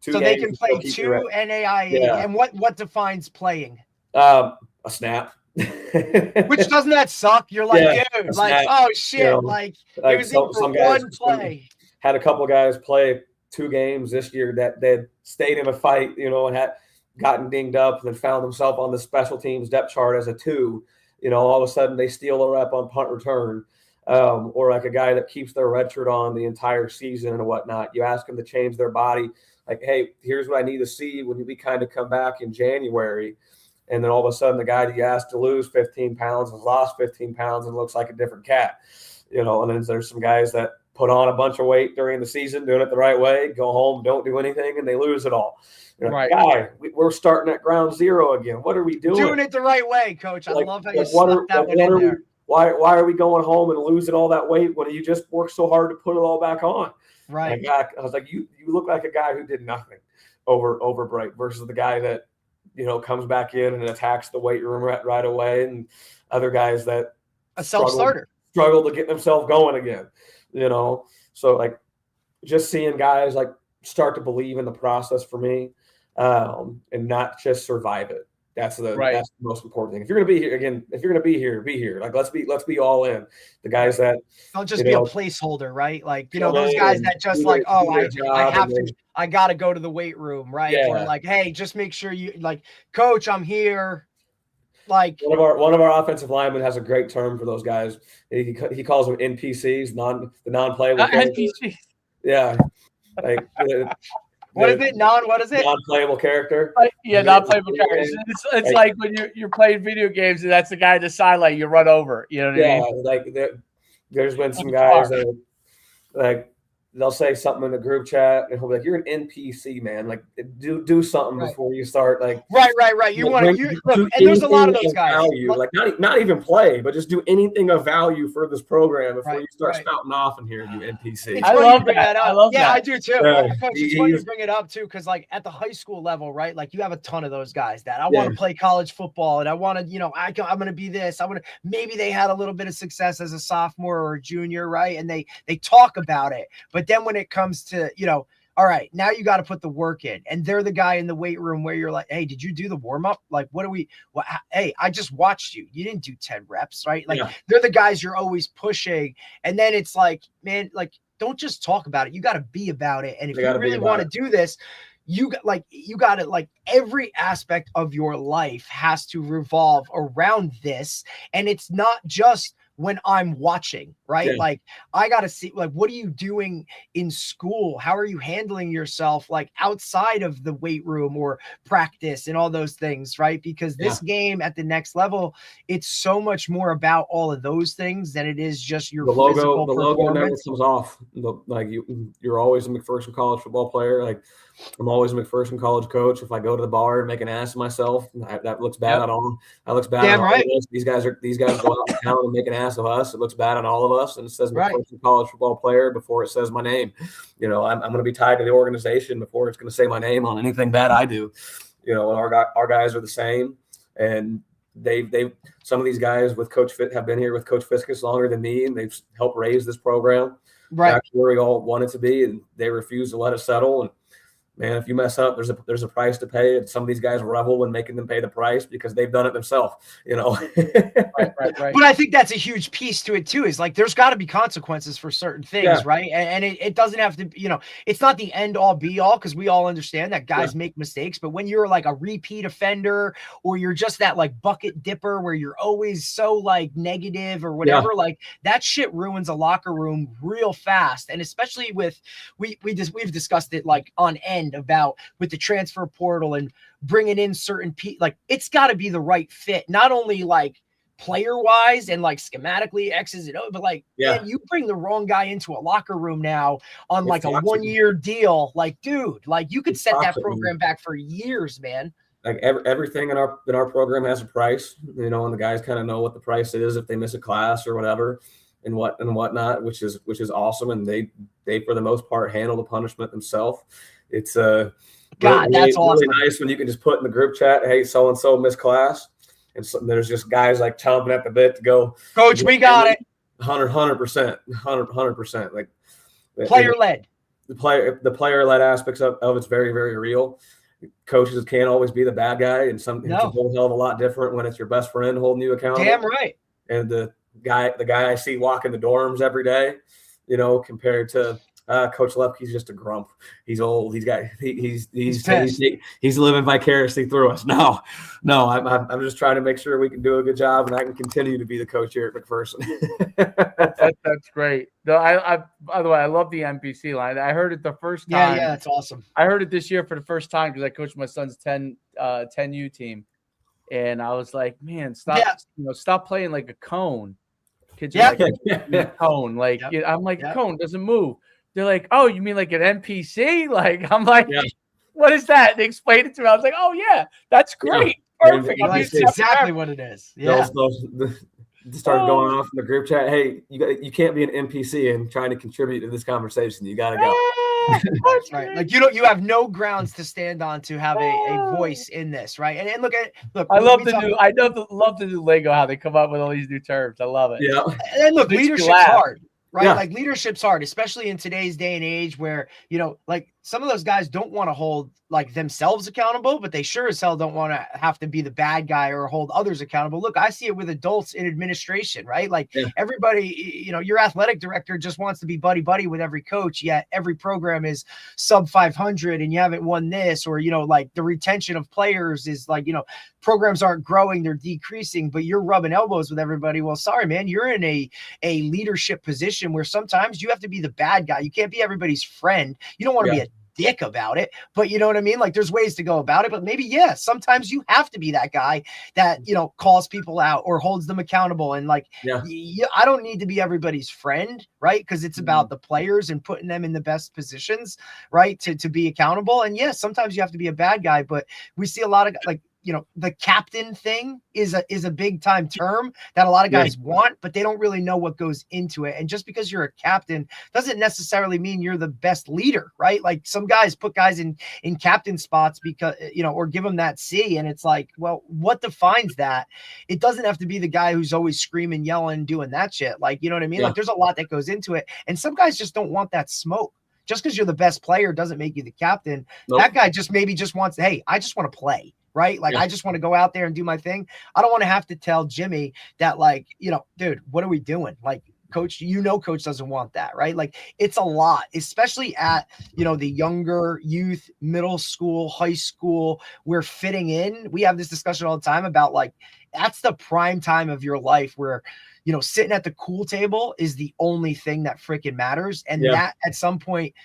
so they can play 2 NAIA. Yeah. And what defines playing? A snap. Which doesn't that suck? You're like, dude, like, oh shit, you know, like it was some guys, one play. Had a couple guys play 2 games this year that they stayed in a fight, you know, and had gotten dinged up and then found themselves on the special teams depth chart as a 2. You know, all of a sudden they steal a rep on punt return. Or like a guy that keeps their red shirt on the entire season and whatnot. You ask them to change their body. Like, hey, here's what I need to see when we kind of come back in January. And then all of a sudden the guy that you asked to lose 15 pounds has lost 15 pounds and looks like a different cat. You know, and then there's some guys that put on a bunch of weight during the season, doing it the right way, go home, don't do anything, and they lose it all. You're like, guy, we're starting at ground zero again. What are we doing? Doing it the right way, Coach. I love how you snuck that one in there. Why are we going home and losing all that weight when you just worked so hard to put it all back on? Right. I was like, you look like a guy who did nothing over break versus the guy that, you know, comes back in and attacks the weight room right away, and other guys that self-starter struggle to get themselves going again, you know. So like just seeing guys like start to believe in the process for me, and not just survive it. That's the most important thing. If you're going to be here again, be here. Like, let's be all in. The guys that don't just be a placeholder, right? Like, you know, those guys that just like, I got to go to the weight room, right? Yeah. Or like, hey, just make sure you like, Coach, I'm here. Like one of our offensive linemen has a great term for those guys. He calls them NPCs, non-playable NPCs. Yeah, like. What is it? Non-playable character. Non-playable characters. It's like when you're playing video games and that's the guy in the sideline you run over. You know what I mean? Like there's been some guys that like they'll say something in the group chat and he'll be like, "You're an NPC, man. Like do something before you start." Like right. You want to look, and there's a lot of those guys. Value. Like not even play, but just do anything of value for this program before you start spouting off in here, you NPC. I love that. I love that. I do too. Coach, it's funny you bring it up too, because like at the high school level, right? Like you have a ton of those guys that I want to play college football and I want to, you know, I'm going to be this. Maybe they had a little bit of success as a sophomore or a junior, right? And they talk about it, but then when it comes to, you know, all right, now you got to put the work in, and they're the guy in the weight room where you're like, hey, did you do the warm up? Like, hey, I just watched you. You didn't do 10 reps, right? Like they're the guys you're always pushing. And then it's like, man, like, don't just talk about it. You got to be about it. And if you really want to do this, you got to like every aspect of your life has to revolve around this. And it's not just when I'm watching, right? Yeah. Like I got to see, like, what are you doing in school? How are you handling yourself like outside of the weight room or practice and all those things, right? Because this game at the next level, it's so much more about all of those things than it is just your physical performance. The logo never comes off. Like you're always a McPherson college football player. Like I'm always a McPherson college coach. If I go to the bar and make an ass of myself, that looks bad at all. That looks bad. Damn right. These guys go out in town and make an ass ass of us. It looks bad on all of us. And it says McPherson college football player before it says my name. I'm going to be tied to the organization before it's going to say my name on anything bad I do. And our guys are the same. And some of these guys with Coach Fit have been here with Coach Fiskus longer than me, and they've helped raise this program back to where we all want it to be, and they refuse to let it settle. And man, if you mess up, there's a price to pay, and some of these guys revel in making them pay the price because they've done it themselves. Right. But I think that's a huge piece to it too. Is like there's got to be consequences for certain things, right? And it doesn't have to, it's not the end all be all, because we all understand that guys make mistakes. But when you're like a repeat offender, or you're just that like bucket dipper where you're always so like negative or whatever, like that shit ruins a locker room real fast. And especially with we've discussed it like on end about with the transfer portal and bringing in certain people, like it's got to be the right fit, not only like player wise and like schematically X's and O's, but like man, you bring the wrong guy into a locker room now on like a 1-year deal, like dude, like you could set that program back for years, man. Like everything in our program has a price, and the guys kind of know what the price is if they miss a class or whatever and whatnot, which is awesome. And they for the most part handle the punishment themselves. It's God, that's awesome. Really nice when you can just put in the group chat, hey, so and so missed class, and there's just guys like chomping at the bit to go, Coach, we got it. 100%. Like player led. The player led aspects of it's very, very real. Coaches can't always be the bad guy, and it's a whole hell of a lot different when it's your best friend holding you accountable. Damn right. And the guy I see walking the dorms every day, compared to Coach Leppke's just a grump. He's old. He's living vicariously through us. No, I'm just trying to make sure we can do a good job, and I can continue to be the coach here at McPherson. That's great. By the way, I love the NPC line. I heard it the first time. Yeah, that's awesome. I heard it this year for the first time because I coached my son's 10U team, and I was like, man, stop playing like a cone. Kids are like a cone. Like I'm like, the cone doesn't move. They're like, oh, you mean like an NPC? Like, I'm like, what is that? They explained it to me. I was like, oh, yeah, that's great. Perfect. That's exactly what it is. Yeah. Start going off in the group chat. Hey, you can't be an NPC and trying to contribute to this conversation. You got to go. That's right. Like you have no grounds to stand on to have a voice in this, right? And look. I love the new Lego, how they come up with all these new terms. I love it. Yeah. And look, leadership's hard. Right. Yeah. Like leadership's hard, especially in today's day and age where, like some of those guys don't want to hold like themselves accountable, but they sure as hell don't want to have to be the bad guy or hold others accountable. Look, I see it with adults in administration, right? Like everybody, your athletic director just wants to be buddy with every coach, yet every program is sub 500 and you haven't won this, or, like the retention of players is like, programs aren't growing, they're decreasing, but you're rubbing elbows with everybody. Well, sorry, man, you're in a leadership position where sometimes you have to be the bad guy. You can't be everybody's friend. You don't want to be a dick about it, but you know what I mean? Like there's ways to go about it, but maybe, sometimes you have to be that guy that, calls people out or holds them accountable. And like, I don't need to be everybody's friend, right? Because it's about the players and putting them in the best positions, right? To be accountable. And sometimes you have to be a bad guy, but we see a lot of like, the captain thing is a big time term that a lot of guys want, but they don't really know what goes into it. And just because you're a captain doesn't necessarily mean you're the best leader, right? Like some guys put guys in captain spots because, or give them that C. And it's like, well, what defines that? It doesn't have to be the guy who's always screaming, yelling, doing that shit. Like, you know what I mean? Like there's a lot that goes into it. And some guys just don't want that smoke. Just because you're the best player doesn't make you the captain. Nope. That guy just wants, hey, I just want to play. Right. Like, I just want to go out there and do my thing. I don't want to have to tell Jimmy that, like, dude, what are we doing? Like, coach, coach doesn't want that. Right. Like, it's a lot, especially at, the younger youth, middle school, high school, we're fitting in. We have this discussion all the time about like, that's the prime time of your life where, sitting at the cool table is the only thing that freaking matters. And that at some point,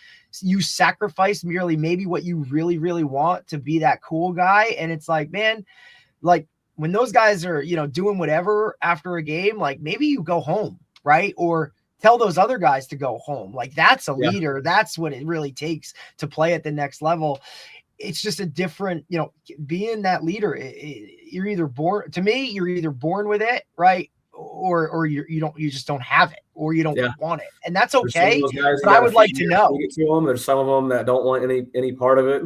you sacrifice merely maybe what you really, really want to be that cool guy. And it's like, man, like when those guys are, doing whatever after a game, like maybe you go home, right? Or tell those other guys to go home. Like that's a leader. That's what it really takes to play at the next level. It's just a different, being that leader, you're either born with it, right? or you just don't have it, or you don't want it, and that's There's some of okay. those guys But I would like to know. Get to them. There's some of them that don't want any part of it.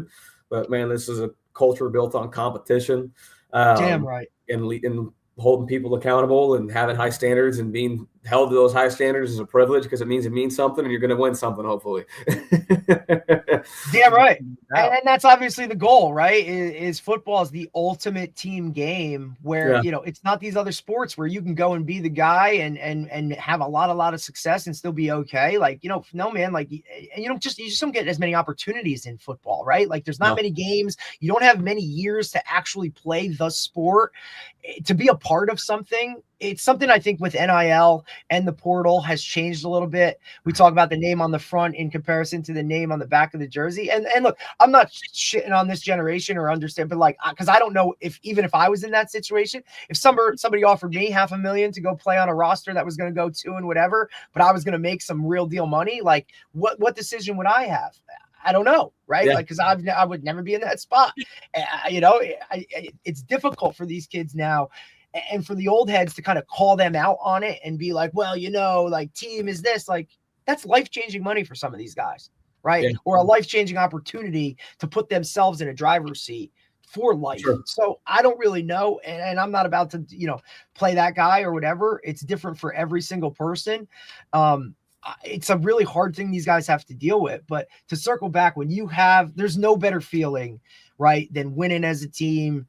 But man, this is a culture built on competition. Damn right. And holding people accountable and having high standards and being held to those high standards is a privilege, because it means something and you're going to win something, hopefully. Damn right. And that's obviously the goal, right? Is football is the ultimate team game where, it's not these other sports where you can go and be the guy and have a lot of success and still be okay. Like, no, man, like, and you just don't get as many opportunities in football, right? Like there's not many games. You don't have many years to actually play the sport, to be a part of something. It's something I think with NIL and the portal has changed a little bit. We talk about the name on the front in comparison to the name on the back of the jersey. And look, I'm not shitting on this generation or understand, but like, because I don't know even if I was in that situation, if somebody offered me $500,000 to go play on a roster that was going to go 2 and whatever, but I was going to make some real deal money, like what decision would I have? I don't know, right? Yeah. Like, because I would never be in that spot. It's difficult for these kids now, and for the old heads to kind of call them out on it and be like, well, like team is this, like that's life-changing money for some of these guys, right? Yeah. Or a life-changing opportunity to put themselves in a driver's seat for life. Sure. So I don't really know, and I'm not about to, play that guy or whatever. It's different for every single person. It's a really hard thing these guys have to deal with. But to circle back, there's no better feeling, right, than winning as a team.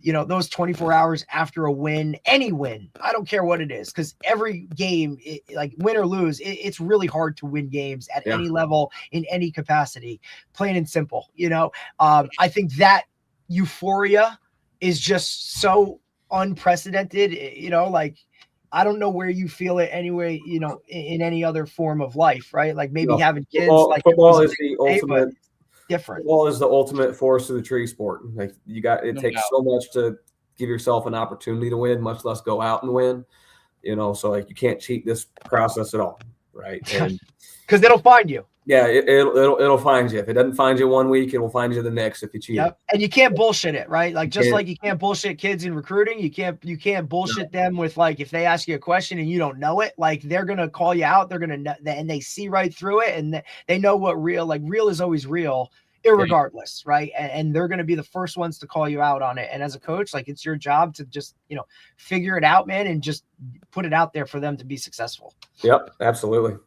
Those 24 hours after a win, any win, I don't care what it is, because every game, like win or lose, it's really hard to win games at any level, in any capacity, plain and simple. I think that euphoria is just so unprecedented, like, I don't know where you feel it anyway, in any other form of life, right? Like maybe having kids. Football is the ultimate. Different. Football is the ultimate force of the tree sport. Like it takes so much to give yourself an opportunity to win, much less go out and win. So like you can't cheat this process at all, right? Because it'll find you. Yeah, it'll find you. If it doesn't find you one week, it will find you the next if you cheat. Yep. And you can't bullshit it, right? Like like you can't bullshit kids in recruiting, you can't bullshit them with, like, if they ask you a question and you don't know it, like they're gonna call you out. They're gonna and they see right through it, and they know what real is always real, irregardless, right? And they're gonna be the first ones to call you out on it. And as a coach, like, it's your job to just figure it out, man, and just put it out there for them to be successful. Yep, absolutely.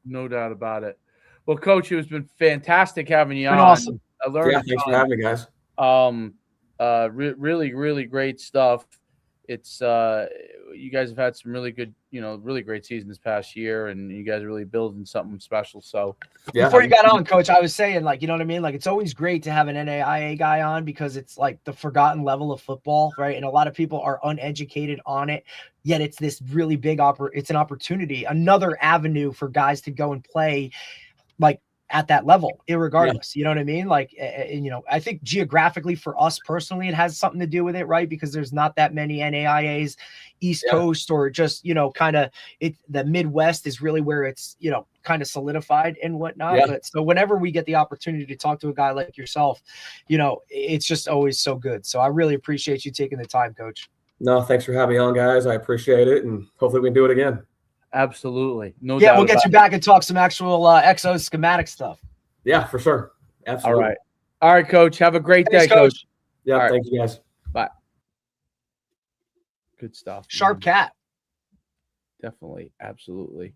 No doubt about it. Well, Coach, it's been fantastic having you on. Awesome. I learned. Yeah, thanks for having me, guys. Really, really great stuff. It's you guys have had some really good, really great season this past year, and you guys are really building something special. So before you got on, Coach, I was saying, like, you know what I mean? Like, it's always great to have an NAIA guy on, because it's like the forgotten level of football, right? And a lot of people are uneducated on it, yet it's this really big it's an opportunity, another avenue for guys to go and play, like, at that level, irregardless. You know what I mean? Like, I think geographically for us personally, it has something to do with it, right? Because there's not that many NAIAs East Coast, or just, kind of the Midwest is really where it's, kind of solidified and whatnot. Yeah. But so whenever we get the opportunity to talk to a guy like yourself, it's just always so good. So I really appreciate you taking the time, Coach. No, thanks for having me on, guys. I appreciate it. And hopefully we can do it again. Absolutely. No doubt. Yeah, we'll get you back and talk some actual exo schematic stuff. Yeah, for sure. Absolutely. All right, Coach. Have a great day, Coach. Yeah, right. Thank you, guys. Bye. Good stuff. Sharp cat. Definitely. Absolutely.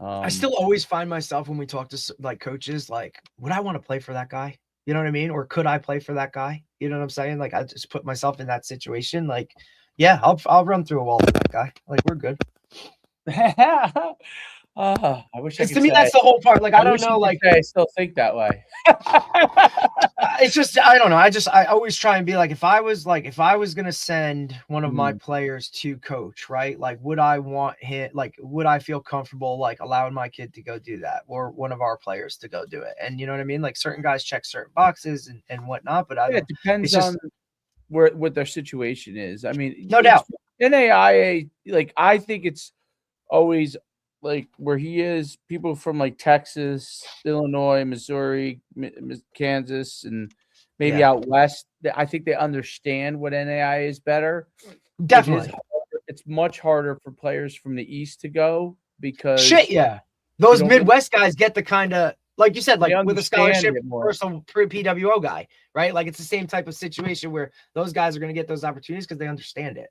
I still always find myself, when we talk to like coaches, like, would I want to play for that guy? You know what I mean? Or could I play for that guy? You know what I'm saying? Like, I just put myself in that situation. Like, yeah, I'll run through a wall with that guy. Like, we're good. I wish to me, that's the whole part. Like, I don't know. Like, I still think that way. It's just, I don't know. I always try and be like, if I was going to send one of my players to coach, right? Like, would I want him, like, would I feel comfortable, like, allowing my kid to go do that, or one of our players to go do it? And you know what I mean? Like, certain guys check certain boxes and whatnot, but it depends on what their situation is. I mean, no doubt. NAIA, like, I think it's always like where he is, people from like Texas, Illinois, Missouri, Kansas, and maybe out west, I think they understand what NAIA is better. Definitely. it's much harder for players from the East to go because those Midwest guys get the kind of, like you said, like with a scholarship, personal PWO guy, right? Like it's the same type of situation where those guys are going to get those opportunities because they understand it.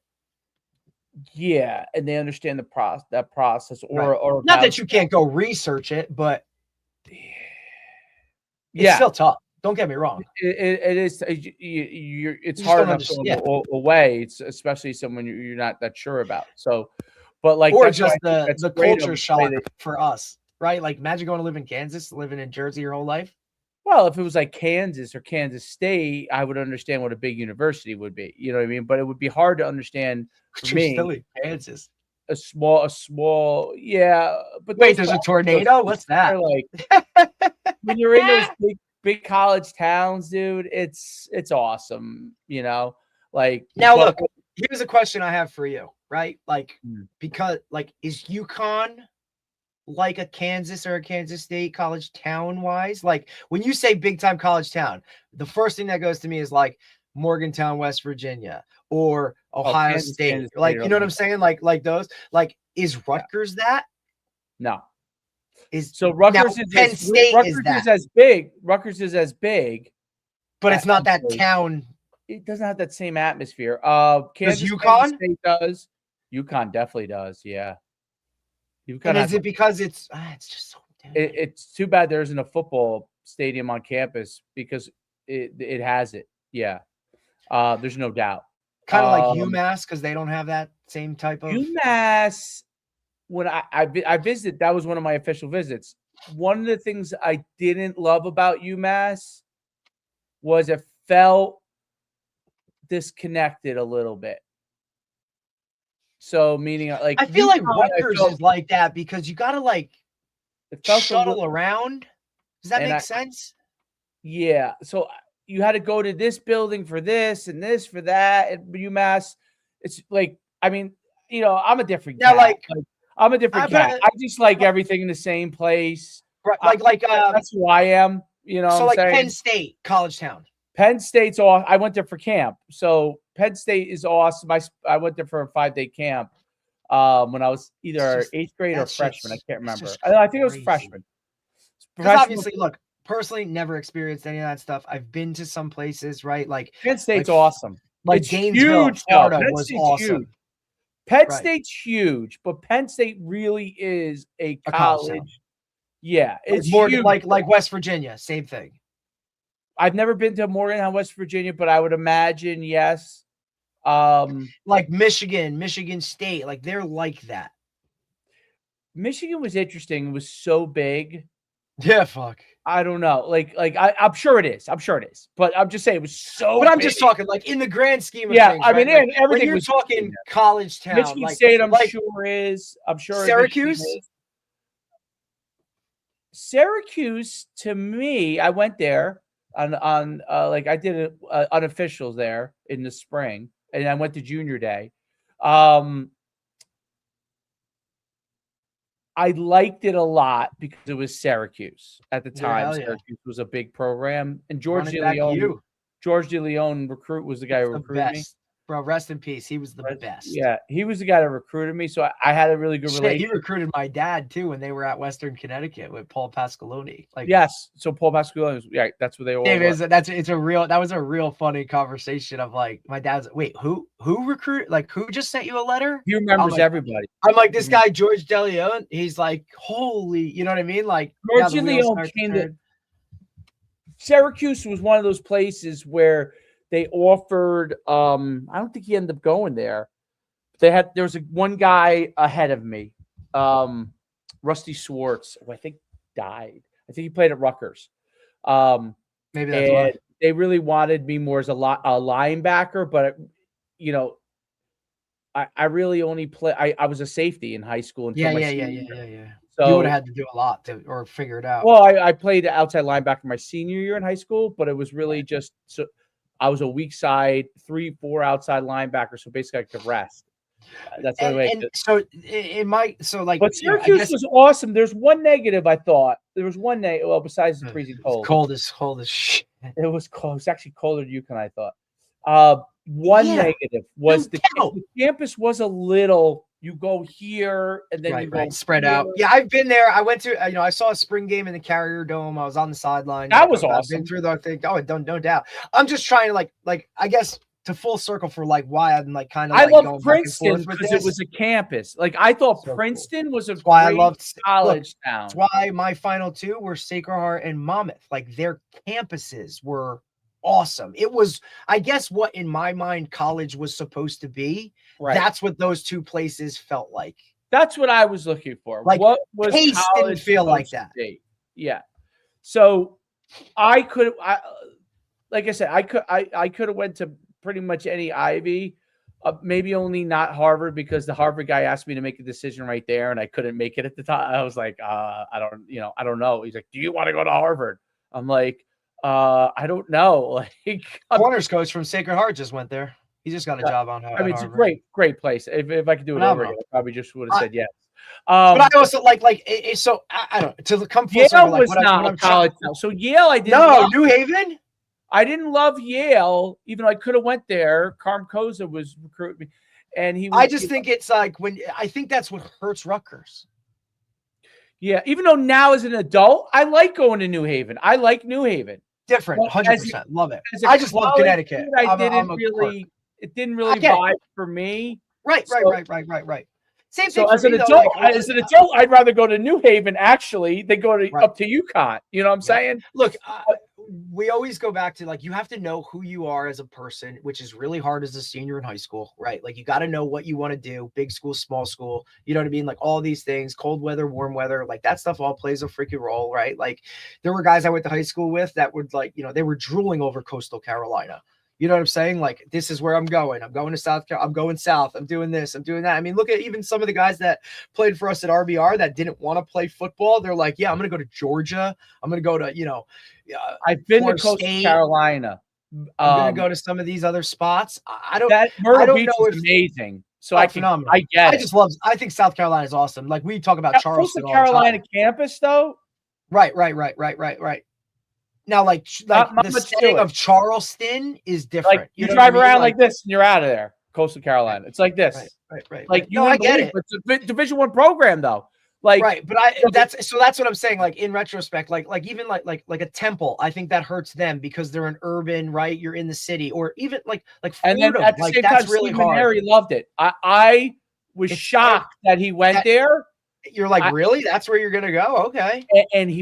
Yeah, and they understand that process, or not that you can't go research it, but it's still tough. Don't get me wrong. It is. It's hard enough to go away. It's especially someone you're not that sure about. So, but like, or just the culture shock for us, right? Like, imagine going to live in Kansas, living in Jersey your whole life. Well, if it was like Kansas or Kansas State, I would understand what a big university would be. You know what I mean? But it would be hard to understand for me. Still in Kansas. A small, yeah. But wait, there's a tornado? What's that? Like when you're in those big college towns, dude, it's awesome. You know, like now. Look, here's a question I have for you, right? Like, because like, is UConn like a Kansas or a Kansas State college town wise? Like, when you say big time college town, the first thing that goes to me is like Morgantown, West Virginia, or Ohio State. Kansas like, you know what I'm saying? Like those. Like, is Rutgers that? No. So Rutgers is as big. Rutgers is as big, but it's not that town. It doesn't have that same atmosphere. Does UConn? State does. UConn definitely does. Yeah. UConn and is it because it's just so? It's too bad there isn't a football stadium on campus because it has it. Yeah. There's no doubt. Kind of like UMass because they don't have that same type of UMass. When I visited, that was one of my official visits. One of the things I didn't love about UMass was it felt disconnected a little bit. So meaning like I feel like Rutgers is like that because you got to like shuttle around. Does that make sense? Yeah. So you had to go to this building for this and this for that. At UMass, it's like, I mean, you know, I'm a different cat. I'm a different cat. I just like everything in the same place. Right, that's who I am. You know, so what I'm saying? Penn State, college town. Penn State's awesome. I went there for camp, so Penn State is awesome. I went there for a 5-day camp when I was either 8th grade or freshman. I can't remember. I think it was freshman. Because obviously, look, personally, never experienced any of that stuff. I've been to some places, right? Like Penn State's awesome. Like it's Gainesville, huge, Florida was awesome. Huge. Penn State's huge, but Penn State really is a college. Yeah, it's more like West Virginia, same thing. I've never been to Morgantown, West Virginia, but I would imagine yes. Like Michigan State, like they're like that. Michigan was interesting. It was so big. Yeah, fuck. I don't know. I'm sure it is. But I'm just saying it was so. But I'm big. just talking like in the grand scheme of things. I mean, right? everything. When you're talking college town. Michigan State, I'm sure is. I'm sure Syracuse. Syracuse, to me, I went there on like I did unofficials there in the spring, and I went to junior day. I liked it a lot because it was Syracuse at the time. Syracuse was a big program, and George DeLeon recruit was the guy who recruited me. Bro, rest in peace. He was the best. Yeah, he was the guy that recruited me, so I had a really good relationship. He recruited my dad too when they were at Western Connecticut with Paul Pasqualoni. Like, yes, so Paul Pasqualoni, yeah, that's what they all. That was a real funny conversation of like my dad's. Wait, who recruited? Like, who just sent you a letter? He remembers everybody. I'm like, this guy George DeLeon. He's like, holy, you know what I mean? Like George DeLeon came to Syracuse was one of those places where they offered. I don't think he ended up going there. There was one guy ahead of me, Rusty Swartz, who I think died. I think he played at Rutgers. Maybe that's why. They really wanted me more as a linebacker, but you know, I really only play. I was a safety in high school. Yeah. So you would have had to do a lot or figure it out. Well, I played outside linebacker my senior year in high school, but it was really just so. I was a weak side, 3-4 outside linebacker, so basically I could rest. That's the way. But Syracuse was awesome. There's one negative I thought. There was one negative. Well, besides the freezing cold. Cold as shit. It was cold. It was actually colder than UConn, I thought. One Yeah. negative was No the doubt. campus was a little. You go here and then you go spread here. out. Yeah, I've been there. I went to I saw a spring game in the Carrier Dome. I was on the sideline. That was I've awesome. been through the thing. Oh, no doubt. I'm just trying to like I guess to full circle for like why I'm like kind of I like love going Princeton back and forth with because this. it was a campus. Like I thought So Princeton was a why I great loved college town. That's why my final two were Sacred Heart and Monmouth. Like their campuses were awesome. It was, I guess, what in my mind college was supposed to be. Right. That's what those two places felt like. That's what I was looking for. Like, what was Pace didn't feel like that. Yeah. So like I said, I could have went to pretty much any Ivy, maybe only not Harvard because the Harvard guy asked me to make a decision right there, and I couldn't make it at the time. I was like, I don't know. He's like, do you want to go to Harvard? I'm like, I don't know. Like, Corners coach from Sacred Heart just went there. He just got a job on Harvard. I mean, it's a great place. If I could do it over again, I probably just would have said yes. But I also so I don't to come full Yale circle. Like, was not a college town. So Yale, I didn't. No, New Haven. I didn't love Yale, even though I could have went there. Carm Koza was recruiting me, and he. I just think it's like I think that's what hurts Rutgers. Yeah, even though now as an adult, I like going to New Haven. I like New Haven. Different, 100%. Love it. I just love Connecticut. It didn't really vibe for me. Right. Same thing. So as an adult, I'd rather go to New Haven actually than go to up to UConn. You know what I'm saying? Look, we always go back to like you have to know who you are as a person, which is really hard as a senior in high school, right? Like you got to know what you want to do, big school, small school, you know what I mean? Like all these things, cold weather, warm weather, like that stuff all plays a freaking role, right? Like there were guys I went to high school with that would like, they were drooling over Coastal Carolina. You know what I'm saying? Like, this is where I'm going. I'm going to South Carolina. I'm going south. I'm doing this. I'm doing that. I mean, look at even some of the guys that played for us at RBR that didn't want to play football. They're like, yeah, I'm going to go to Georgia. I'm going to go to, I've been to Coastal Carolina. I'm going to go to some of these other spots. I don't know if amazing. So I get it. I think South Carolina is awesome. Like we talk about Charleston. Coastal Carolina campus though. Right. Now, like the setting of Charleston is different. Like you drive around like this and you're out of there. Coastal Carolina. It's like this. Right. Like I get it. It's a Division I program though. Like but that's what I'm saying. Like in retrospect, like even like a Temple, I think that hurts them because they're an urban, right? You're in the city, or even like and then at the same time, really hard. Loved it. I was shocked that he went there. You're like, really? That's where you're gonna go? Okay.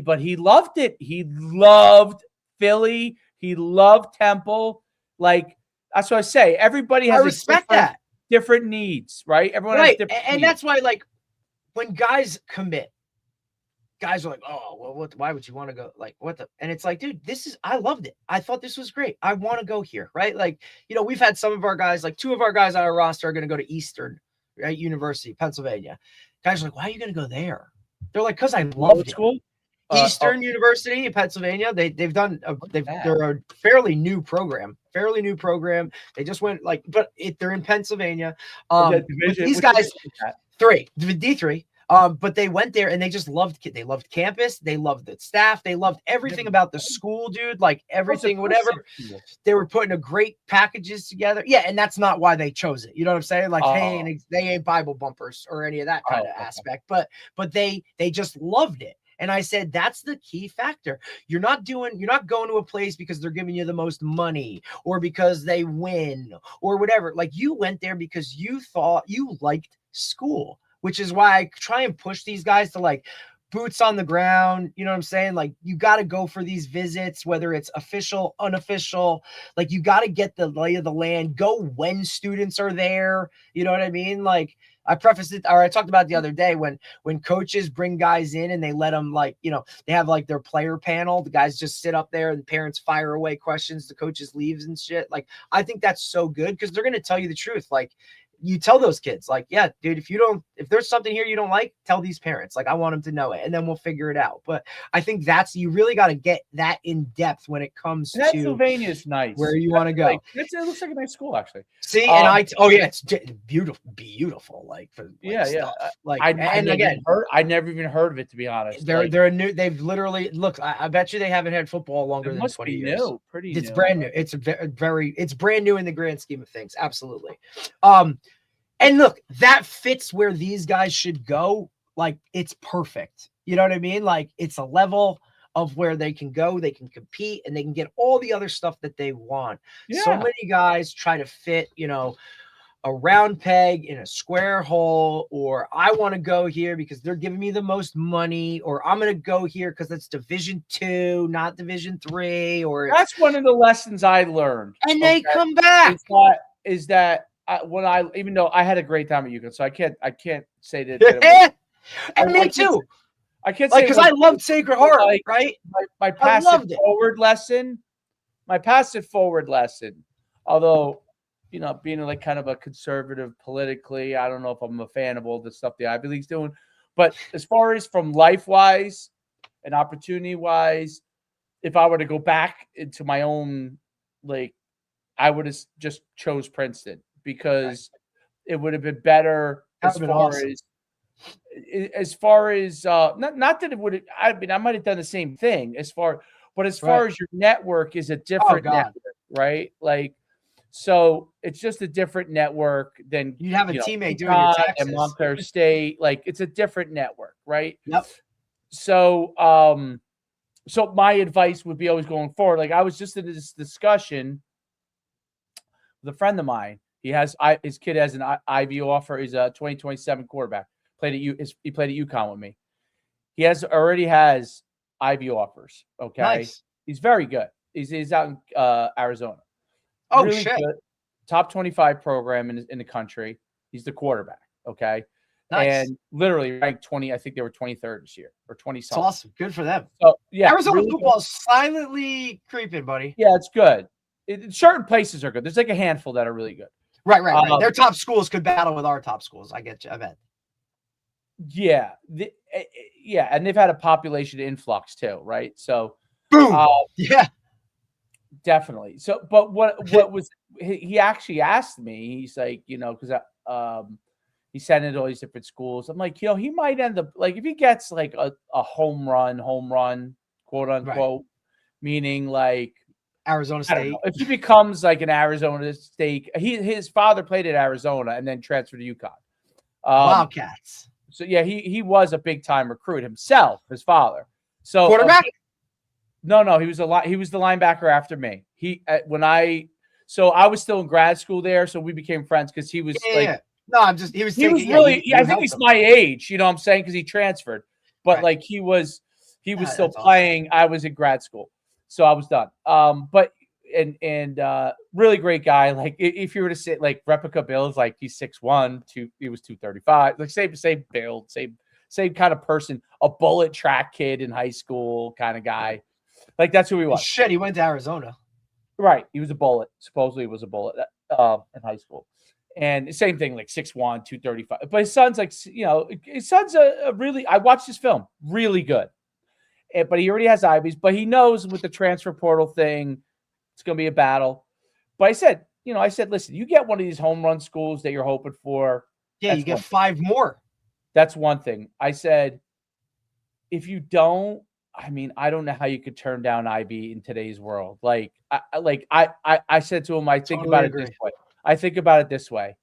But he loved it. He loved Philly. He loved Temple. Like that's what I say. Everybody has different needs, right? Everyone has different needs. That's why, like, when guys commit, guys are like, oh, well, why would you want to go? Like, what the? And it's like, dude, I loved it. I thought this was great. I want to go here, right? Like, we've had some of our guys, like 2 of our guys on our roster are going to go to Eastern, right? University, Pennsylvania. Guys are like, why are you going to go there? They're like, because I loved it. Eastern University in Pennsylvania. They're a fairly new program. They just went they're in Pennsylvania. These guys, D3. But they went there and they just loved it. They loved campus. They loved the staff. They loved everything about the school, dude. Like everything, whatever. They were putting a great packages together. Yeah, and that's not why they chose it. You know what I'm saying? Like, hey, they ain't Bible bumpers or any of that kind of aspect. But they just loved it. And I said, that's the key factor. You're not going to a place because they're giving you the most money or because they win or whatever. Like you went there because you thought you liked school, which is why I try and push these guys to like boots on the ground. You know what I'm saying? Like you got to go for these visits, whether it's official, unofficial, like you got to get the lay of the land, go when students are there. You know what I mean? Like I prefaced it, or I talked about it the other day when coaches bring guys in and they let them they have like their player panel. The guys just sit up there and the parents fire away questions. The coaches leaves and shit. Like, I think that's so good because they're going to tell you the truth. Like you tell those kids, like, yeah, dude, if there's something here you don't like, tell these parents. Like, I want them to know it, and then we'll figure it out. But I think you really got to get that in depth when it comes to Pennsylvania's nice. Where you want to go. It looks like a nice school, actually. See, and it's beautiful. Like, yeah. Like, I never even heard of it, to be honest. They're new. They've literally look. I bet you they haven't had football longer than 20 years. It's brand new. It's it's brand new in the grand scheme of things. Absolutely. And look, that fits where these guys should go. Like, it's perfect. You know what I mean? Like, it's a level of where they can go, they can compete, and they can get all the other stuff that they want. Yeah. So many guys try to fit, a round peg in a square hole, or I want to go here because they're giving me the most money, or I'm going to go here because it's Division II, not Division III. Or that's one of the lessons I learned. And they come back. Is that even though I had a great time at UConn, so I can't say that. And me too. I can't say because I loved Sacred Heart, right? My passive forward lesson, although, being like kind of a conservative politically, I don't know if I'm a fan of all the stuff the Ivy League's doing. But as far as from life-wise and opportunity-wise, if I were to go back into my own, I would have just chose Princeton because it would have been better as far as not that it would. I might have done the same thing as far as your network is a different network, right? Like, so it's just a different network than you have a teammate doing your taxes and Montclair State. Like, it's a different network, right? Yep. So, so my advice would be always going forward. Like, I was just in this discussion with a friend of mine. His kid has an Ivy offer. He's a 2027 quarterback. He played at UConn with me. He already has Ivy offers. Okay. Nice. He's very good. He's out in Arizona. Oh, really shit. Good. Top 25 program in the country. He's the quarterback. Okay. Nice. And literally ranked 20. I think they were 23rd this year or 20 something. That's awesome. Good for them. So yeah, Arizona really football is silently creeping, buddy. Yeah, it's good. Certain places are good. There's like a handful that are really good. Right. Their top schools could battle with our top schools. I get you. I bet. Yeah. And they've had a population influx too, right? So boom. Yeah. Definitely. So, but what was he actually asked me? He's like, because he sent it to all these different schools. I'm like, he might end up like if he gets like a home run, quote unquote, meaning like Arizona State. If he becomes like an Arizona State, his father played at Arizona and then transferred to UConn. Wildcats. So yeah, he was a big time recruit himself, his father. So quarterback. No, he was the linebacker after me. I was still in grad school there, so we became friends because he was he was really I think he's my age, you know what I'm saying, because he transferred. But like he was still playing. Awesome. I was in grad school. So I was done. But really great guy. Like if you were to say like replica builds, like he's 6'1", he was 235. Like same build, same kind of person, a bullet track kid in high school kind of guy. Like that's who he was. Shit, he went to Arizona. Right. He was a bullet. Supposedly he was a bullet in high school. And same thing, like 6'1", 235. But his son's like, his son's a really, I watched his film, really good. But he already has Ivies, but he knows with the transfer portal thing, it's going to be a battle. But I said, listen, you get one of these home run schools that you're hoping for. Yeah, you get 5 more. That's one thing. I said, if you don't, I don't know how you could turn down Ivy in today's world. I said to him, I think about it this way. I think about it this way.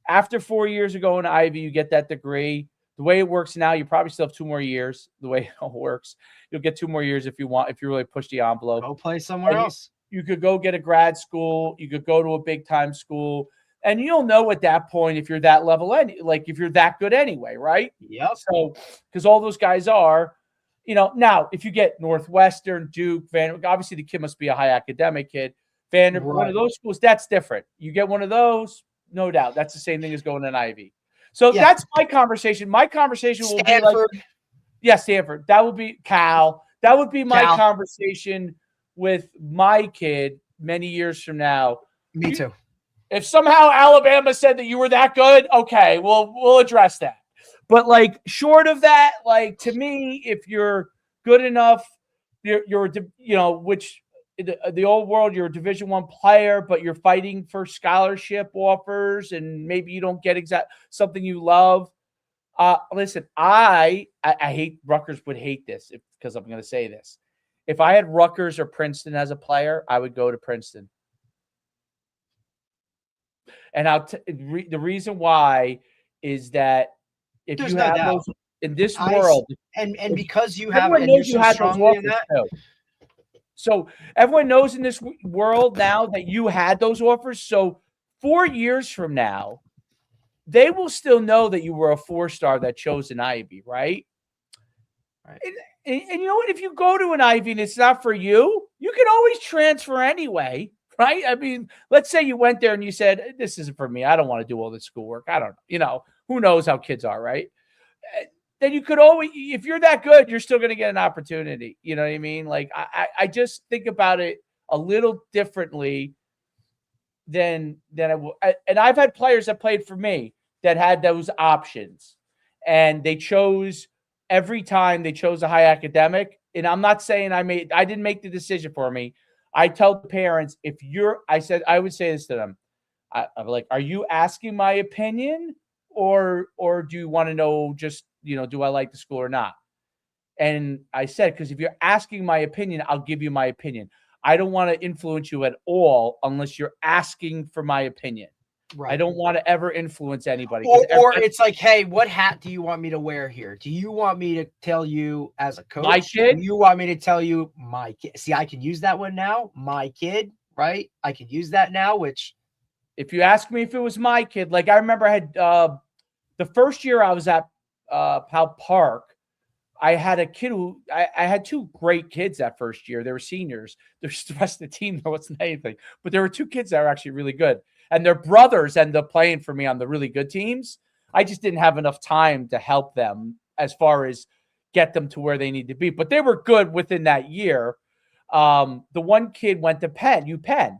After 4 years of going to Ivy, you get that degree. The way it works now, you probably still have 2 more years. The way it all works, you'll get 2 more years if you really push the envelope. Go play somewhere else. You could go get a grad school. You could go to a big time school, and you'll know at that point if you're that level, like if you're that good anyway, right? Yep. So, because all those guys are, now if you get Northwestern, Duke, obviously the kid must be a high academic kid. Vanderbilt, one of those schools, that's different. You get one of those, no doubt. That's the same thing as going to an Ivy. So that's my conversation. My conversation will be like, Stanford. That would be Cal. That would be my conversation with my kid many years from now. Me too. If somehow Alabama said that you were that good, okay, we'll address that. But like short of that, like to me, if you're good enough, you're which the old world, you're a Division I player, but you're fighting for scholarship offers, and maybe you don't get something you love. Listen, I hate Rutgers would hate this because I'm going to say this. If I had Rutgers or Princeton as a player, I would go to Princeton. And the reason why is that if There's you no have doubt. those in this world, and because you have, everyone and you're knows you so had those strongly in offers that. too. So everyone knows in this world now that you had those offers. So 4 years from now, they will still know that you were a 4-star that chose an Ivy, right? Right. And you know what? If you go to an Ivy and it's not for you, you can always transfer anyway, right? I mean, let's say you went there and you said, this isn't for me. I don't want to do all this schoolwork. I don't know. Who knows how kids are, right? Then you could always, if you're that good, you're still going to get an opportunity. You know what I mean? Like, I just think about it a little differently than I will. And I've had players that played for me that had those options, and they chose every time they chose a high academic. And I'm not saying I didn't make the decision for me. I tell the parents, I would say this to them. I'm like, are you asking my opinion, or do you want to know just, do I like the school or not? And I said, because if you're asking my opinion, I'll give you my opinion. I don't want to influence you at all unless you're asking for my opinion. Right. I don't want to ever influence anybody. Or it's like, hey, what hat do you want me to wear here? Do you want me to tell you as a coach? My kid? Do you want me to tell you my kid? See, I can use that one now. My kid, right? I can use that now, which. If you ask me if it was my kid, like I remember I had the first year I was at Powell Park, I had a kid I had 2 great kids that first year. They were seniors. The rest of the team, there wasn't anything. But there were 2 kids that were actually really good. And their brothers ended up playing for me on the really good teams. I just didn't have enough time to help them as far as get them to where they need to be. But they were good within that year. The one kid went to UPenn.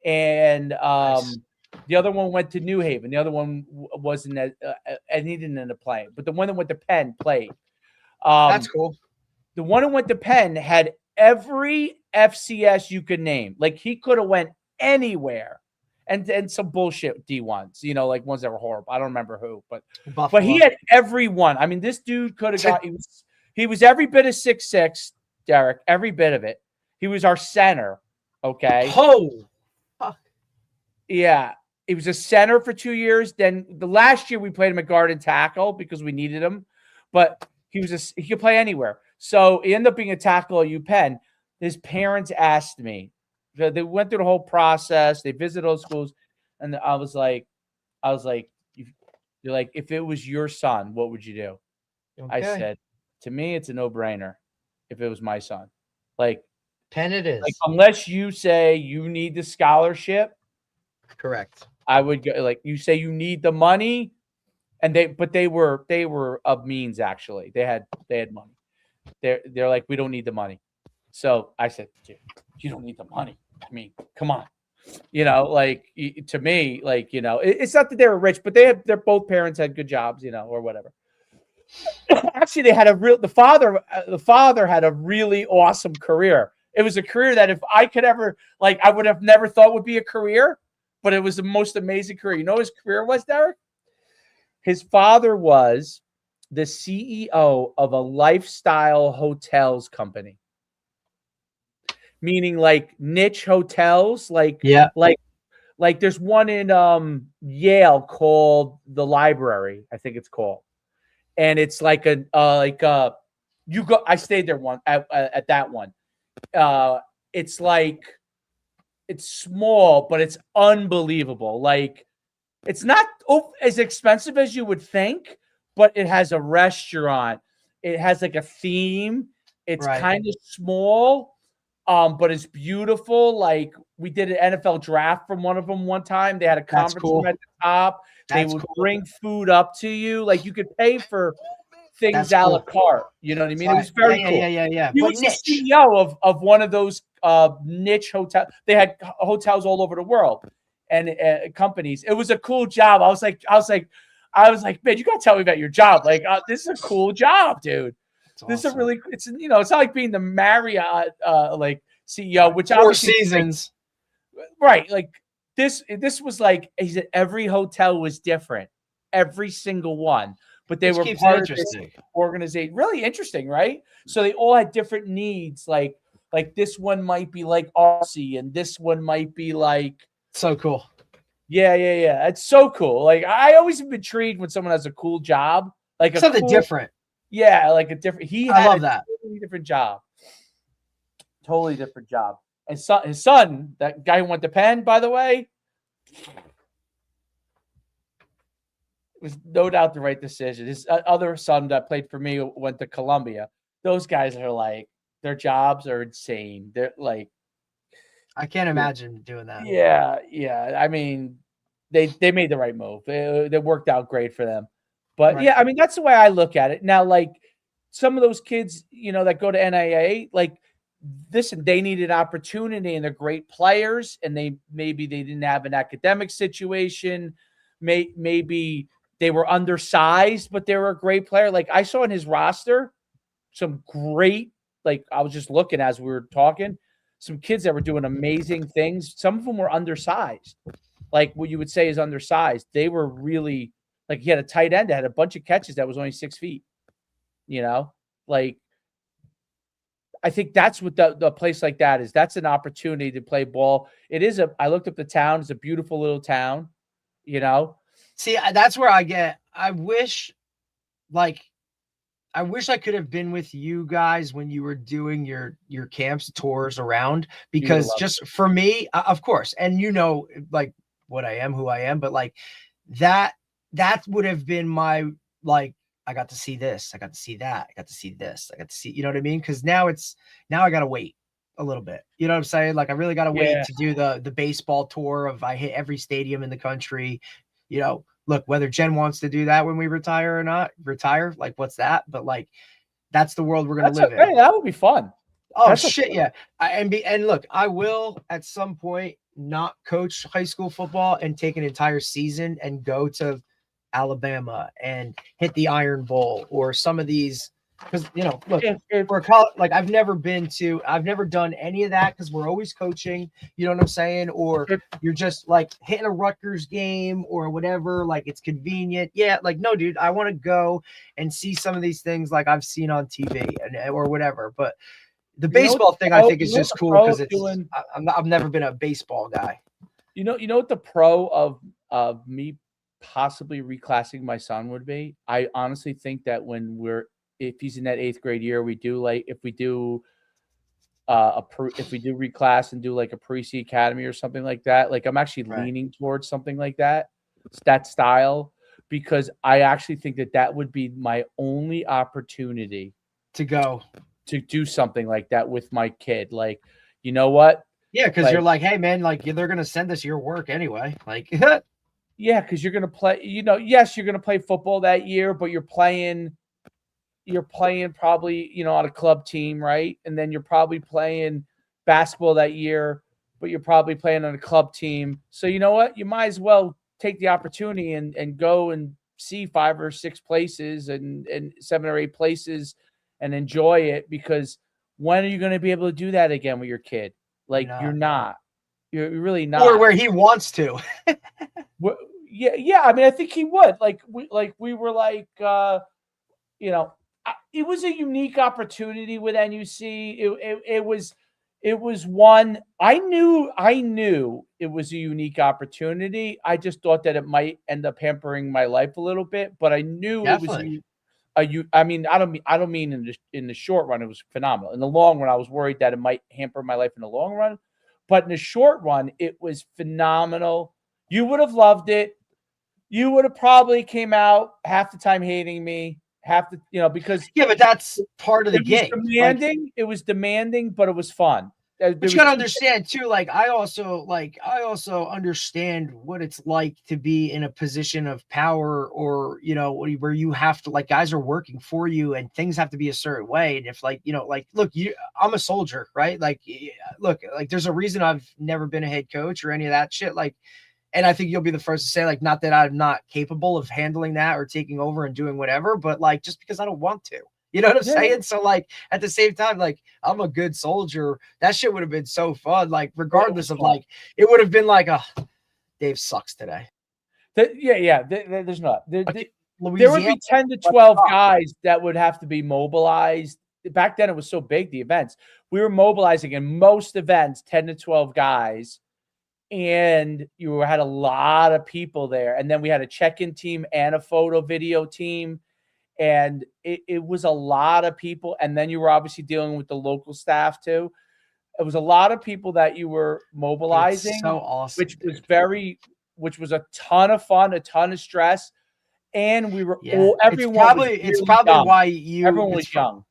And Nice. The other one went to New Haven. The other one wasn't and he didn't end up playing. But the one that went to Penn played. That's cool. The one who went to Penn had every FCS you could name. Like he could have went anywhere, and some bullshit D1s, like ones that were horrible. I don't remember who, but he had every one. I mean, this dude could have got. He was every bit of 6'6", Derek. Every bit of it. He was our center. Okay. Oh. Yeah. He was a center for 2 years. Then the last year we played him at guard and tackle because we needed him, but he could play anywhere. So he ended up being a tackle at UPenn. His parents asked me. They went through the whole process. They visited those schools, and I was like, you're like, if it was your son, what would you do? Okay. I said, to me, it's a no-brainer. If it was my son, like Penn, it is. Like unless you say you need the scholarship, correct. I would go. Like you say you need the money. And they were of means, actually. They had money. They're like, we don't need the money. So I said, dude, you don't need the money. I mean, come on. Like to me, like, it's not that they were rich, but their both parents had good jobs, or whatever. Actually, they had the father had a really awesome career. It was a career that if I could ever, like, I would have never thought would be a career, but it was the most amazing career. You know what his career was, Derek? His father was the CEO of a lifestyle hotels company, meaning like niche hotels, like there's one in Yale called the Library, I think it's called, and it's like I stayed there one at that one. It's small, but it's unbelievable. Like. It's not as expensive as you would think, but it has a restaurant. It has like a theme. It's kind of small, but it's beautiful. Like we did an NFL draft from one of them one time. They had a conference room at the top. They would bring food up to you. Like you could pay for things a la carte. You know what I mean? It was very cool. Yeah. He was the CEO of one of those niche hotels. They had hotels all over the world. and companies. It was a cool job. I was like, man, you got to tell me about your job. Like, this is a cool job, dude. That's This awesome. is it's not like being the Marriott like CEO, which 4 seasons. Right. Like this was like, he said every hotel was different, every single one, but they were part of this organization. Really interesting, right? So they all had different needs. Like this one might be like RC, and this one might be like. So cool. Yeah. It's so cool. Like I always have been intrigued when someone has a cool job, like something different. Yeah, like a different. I love that. Totally different job. Totally different job. And his son, that guy who went to Penn, by the way, was no doubt the right decision. His other son that played for me went to Columbia. Those guys are like, their jobs are insane. They're like, I can't imagine doing that. Yeah. I mean, they made the right move. They worked out great for them. But yeah, I mean, that's the way I look at it. Now, like some of those kids, that go to NIA, like, listen, they need an opportunity and they're great players, and maybe they didn't have an academic situation. Maybe they were undersized, but they were a great player. Like I saw in his roster some great, like I was just looking as we were talking, some kids that were doing amazing things. Some of them were undersized, like what you would say is undersized. They were really, like, he had a tight end that had a bunch of catches that was only 6 feet, like, I think that's what the place like that is. That's an opportunity to play ball. I looked up the town. It's a beautiful little town, See, that's where I wish I could have been with you guys when you were doing your camps, tours around, because just for me, of course, and like what I am, who I am, but like that would have been my, like, I got to see this, I got to see that, I got to see this, I got to see, you know what I mean? Because now I got to wait a little bit. You know what I'm saying? Like I really got to wait to do the baseball tour of I hit every stadium in the country. Look, whether Jen wants to do that when we retire or not, like what's that? But like, that's the world we're going to live in. That would be fun. Oh, shit, yeah. And look, I will at some point not coach high school football and take an entire season and go to Alabama and hit the Iron Bowl or some of these, because look, for college, like I've never done any of that because we're always coaching, you know what I'm saying? Or you're just like hitting a Rutgers game or whatever, like it's convenient. Yeah, like no, dude, I want to go and see some of these things like I've seen on TV or whatever. But the baseball thing I think is just cool because I've never been a baseball guy. You know what the pro of me possibly reclassing my son would be? I honestly think that if he's in that 8th grade year, if we do reclass and do like a pre-C academy or something like that, like I'm actually leaning towards something like that style, because I actually think that would be my only opportunity to do something like that with my kid. Like, you know what? Yeah, because you're like, hey man, like they're gonna send us your work anyway. Like yeah, because you're gonna play, yes, you're gonna play football that year, but you're playing probably, on a club team, right? And then you're probably playing basketball that year, but you're probably playing on a club team. So you know what? You might as well take the opportunity and go and see 5 or 6 places and 7 or 8 places and enjoy it, because when are you going to be able to do that again with your kid? Like you're not. You're really not. Or where he wants to. Yeah. I mean, I think he would. We were like, it was a unique opportunity with NUC. It was one I knew it was a unique opportunity. I just thought that it might end up hampering my life a little bit, but I knew Definitely. I don't mean in the short run it was phenomenal. In the long run, I was worried that it might hamper my life in the long run, but in the short run, it was phenomenal. You would have loved it. You would have probably came out half the time hating me. Because but that's part of the game. It was demanding, but it was fun. But you gotta understand too. Like I also understand what it's like to be in a position of power, or where you have to, like, guys are working for you and things have to be a certain way. And if look, I'm a soldier, right? Like, look, like there's a reason I've never been a head coach or any of that shit. Like, And I think you'll be the first to say, like, not that I'm not capable of handling that or taking over and doing whatever, but like, just because I don't want to, you know what I'm saying? So like, at the same time, like, I'm a good soldier. That shit would have been so fun. Like, regardless of like, it would have been like, Dave sucks today. There's not. There would be 10 to 12 guys that would have to be mobilized. Back then, it was so big, the events. We were mobilizing in most events, 10 to 12 guys. And you had a lot of people there. And then we had a check-in team and a photo video team. And it was a lot of people. And then you were obviously dealing with the local staff too. It was a lot of people that you were mobilizing, so awesome, which was a ton of fun, a ton of stress. And we were everyone it's probably young. Why everyone was young.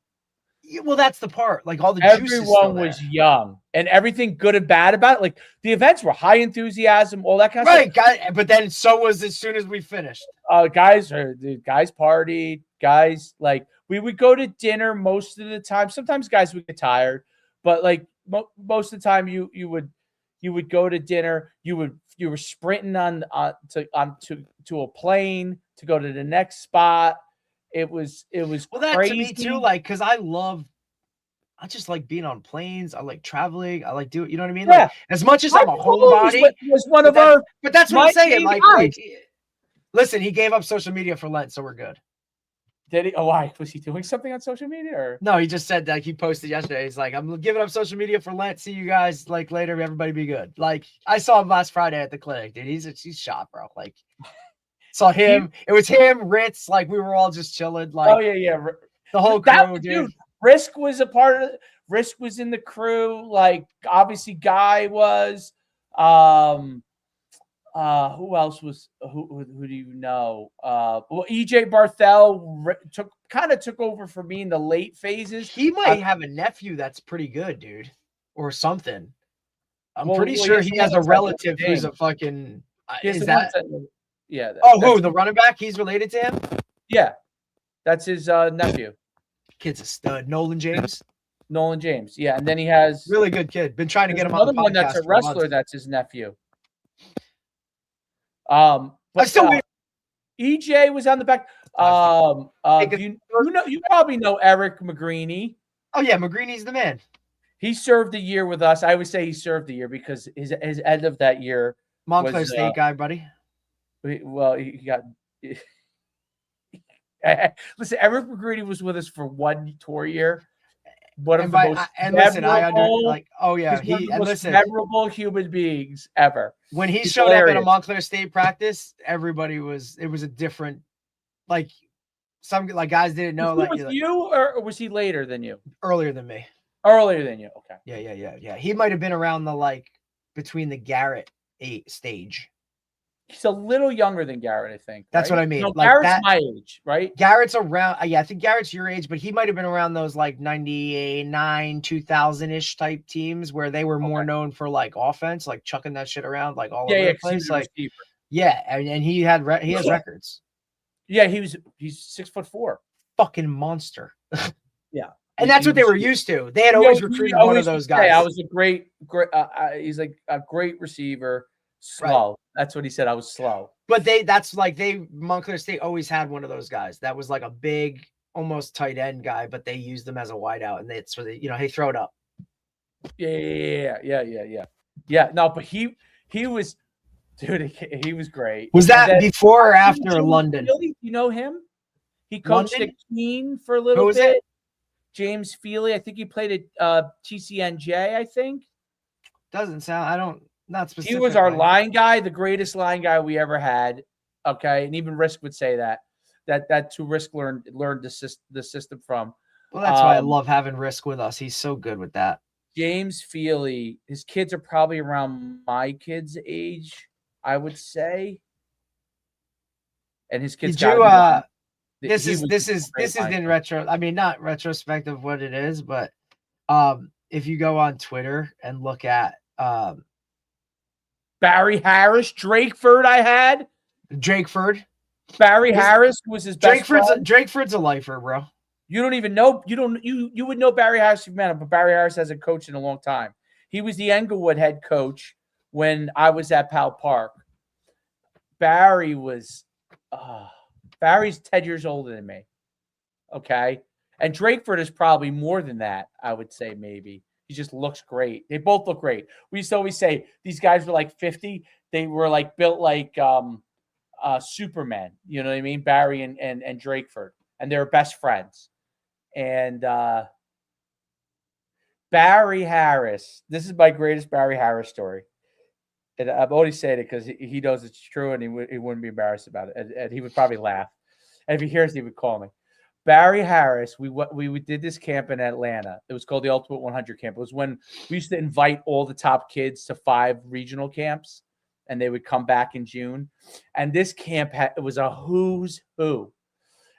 Well, that's the part. Like all the everyone was young, and everything good and bad about it. Like the events were high enthusiasm, all that kind of stuff. Right, but then so was as soon as we finished. Guys partied. Guys, like we would go to dinner most of the time. Sometimes guys would get tired, but like most of the time, you would go to dinner. You were sprinting to a plane to go to the next spot. It was well, that crazy. To me too, like, because I just like being on planes. I like traveling. I like doing, you know what I mean? Yeah. Like, as much as I'm a homebody, was one of our. But that's what I'm saying. Like, listen, he gave up social media for Lent, so we're good. Did he? Oh, why? Was he doing something on social media? Or no, he just said, like, he posted yesterday. He's like, I'm giving up social media for Lent. See you guys like later. Everybody be good. Like, I saw him last Friday at the clinic, dude. He's shot, bro. Like, saw him. It was him, Ritz. Like, we were all just chilling. Like, oh yeah. The whole crew, dude. Risk was a part of it. Risk was in the crew. Like, obviously, Guy was. Who else was? Who do you know? Well, EJ Barthel took over for me in the late phases. He might have a nephew that's pretty good, dude, or something. I'm pretty sure he has a relative who's a fucking. Is that? Yeah. Who? The running back? He's related to him? Yeah. That's his nephew. Kid's a stud. Nolan James. Yeah. And then he has. Really good kid. Been trying to get him on the podcast. Another one that's a wrestler that's his nephew. But I still EJ was on the back. You probably know Eric McGreeny. Oh, yeah. McGreany's the man. He served a year with us. I would say he served a year because his end of that year. Montclair State guy, buddy. Well, he got. Listen, Eric McGreeny was with us for one tour year. One of the most memorable human beings ever. When he showed up at a Montclair State practice, everybody was. It was a different, like, some like guys didn't know. Was he with you, or was he later than you? Earlier than me. Earlier than you. Okay. Yeah. He might have been around the between the Garrett stage. He's a little younger than Garrett, I think. That's what I mean. No, Garrett's my age, right? Garrett's around. I think Garrett's your age, but he might have been around those 99, 2000-ish type teams where they were more known for offense, like chucking that shit around all over the place. And he has records. Yeah, he's 6'4", fucking monster. Yeah, and that's what they were used to. They had always recruited one of those guys. I was a great. He's like a great receiver. Slow. Right. That's what he said. I was slow. But Montclair State always had one of those guys that was like a big, almost tight end guy, but they used them as a wideout, and it's for hey, throw it up. Yeah. No, but he was, dude. He was great. Was that before or after London? Feely, you know him? He coached at Keene for a little bit. It? James Feely. I think he played at TCNJ. I think. Doesn't sound. I don't. Not specifically. He was our line guy, the greatest line guy we ever had. Okay, and even Risk would say that to Risk learned the system from. Well, that's why I love having Risk with us. He's so good with that. James Feely, his kids are probably around my kids' age, I would say. And his kids. This is in retro. I mean, not retrospective what it is, but if you go on Twitter and look at Barry Harris, Drakeford, I had. Drakeford. Barry Harris was his best friend. Drakeford's a lifer, bro. You don't even know. You would know Barry Harris if you met him, but Barry Harris hasn't coached in a long time. He was the Englewood head coach when I was at Powell Park. Barry was Barry's 10 years older than me. Okay. And Drakeford is probably more than that, I would say maybe. He just looks great. They both look great. We used to always say these guys were like 50. They were like built like Superman. You know what I mean? Barry and Drakeford. And they were best friends. And Barry Harris. This is my greatest Barry Harris story. And I've only said it because he knows it's true and he wouldn't be embarrassed about it. And he would probably laugh. And if he hears it, he would call me. Barry Harris, we did this camp in Atlanta. It was called the Ultimate 100 Camp. It was when we used to invite all the top kids to 5 regional camps, and they would come back in June. And this camp it was a who's who.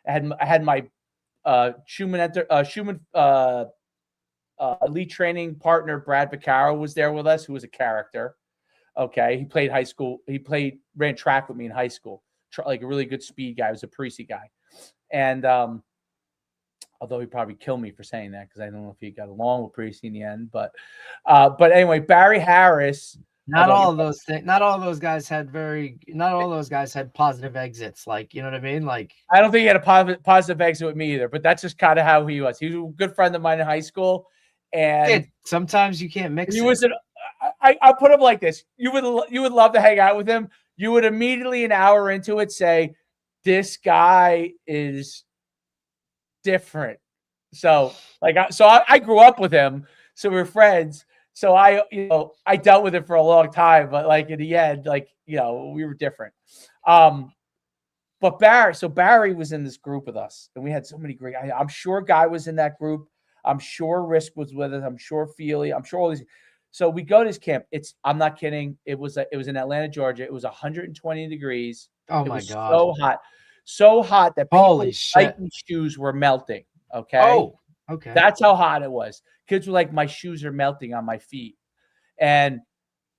I had my Schumann elite training partner Brad Vaccaro was there with us, who was a character. Okay, he played high school. Ran track with me in high school, like a really good speed guy. He was a Parisi guy, and although he probably killed me for saying that because I don't know if he got along with Parisi in the end. But anyway, Barry Harris. Not all of those guys had positive exits. Like, you know what I mean? Like, I don't think he had a positive exit with me either. But that's just kind of how he was. He was a good friend of mine in high school, and sometimes you can't mix. He was I'll put him like this. You would love to hang out with him. You would immediately, an hour into it, say, this guy is different. So I grew up with him. So we're friends. So I dealt with it for a long time, but like in the end, we were different. But Barry was in this group with us, and we had so many great. I'm sure Guy was in that group. I'm sure Risk was with us. I'm sure Feely. I'm sure all these. So we go to this camp. I'm not kidding. It was in Atlanta, Georgia. It was 120 degrees. Oh my God. So hot that people's Nike shoes were melting. Okay. Oh, okay. That's how hot it was. Kids were like, my shoes are melting on my feet. And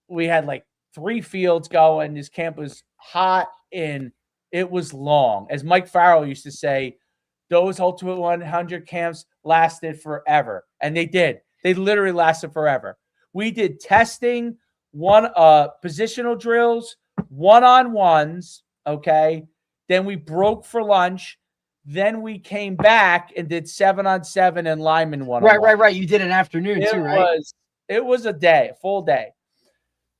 we had like 3 fields going. This camp was hot and it was long. As Mike Farrell used to say, those Ultimate 100 camps lasted forever. And they did. They literally lasted forever. We did testing, positional drills, one-on-ones, okay? Then we broke for lunch. Then we came back and did 7-on-7 and lineman one-on-one. Right. You did an afternoon too, right? It was a full day.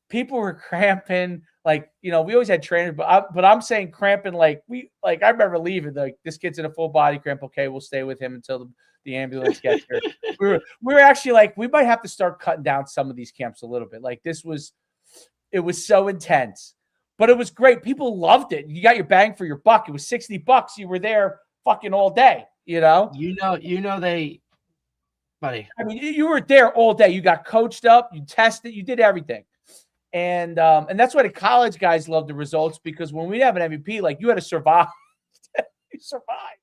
People were cramping. Like, we always had trainers, but I'm saying cramping I remember leaving, like, this kid's in a full body cramp. Okay, we'll stay with him until the ambulance gets here. we were actually like, we might have to start cutting down some of these camps a little bit. Like, it was so intense, but it was great. People loved it. You got your bang for your buck. It was $60. You were there fucking all day, buddy. I mean, you were there all day. You got coached up, you tested, you did everything. And that's why the college guys love the results, because when we have an MVP, like, you had to survive. You survive.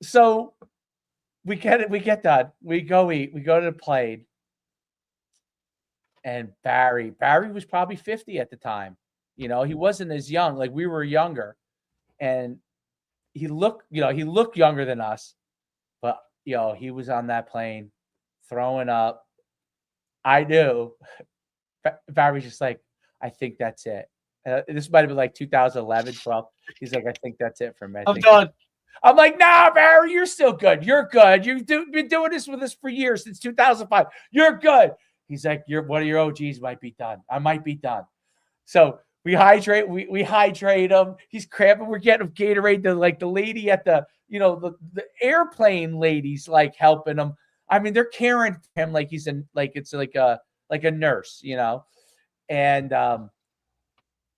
So we get done. We go eat. We go to the plane. And Barry was probably 50 at the time. He wasn't as young. Like, we were younger. And he looked younger than us. But, he was on that plane throwing up. I knew. Barry's just like, I think that's it. This might have been like 2011, 12. He's like, I think that's it for me. I'm done. I'm like, nah, Barry, you're still good. You're good. You've been doing this with us for years, since 2005. You're good. He's like, one of your OGs might be done. I might be done. So we hydrate. We hydrate him. He's cramping. We're getting him Gatorade. The lady at the airplane ladies, like, helping him. I mean, they're caring for him like it's like a nurse, and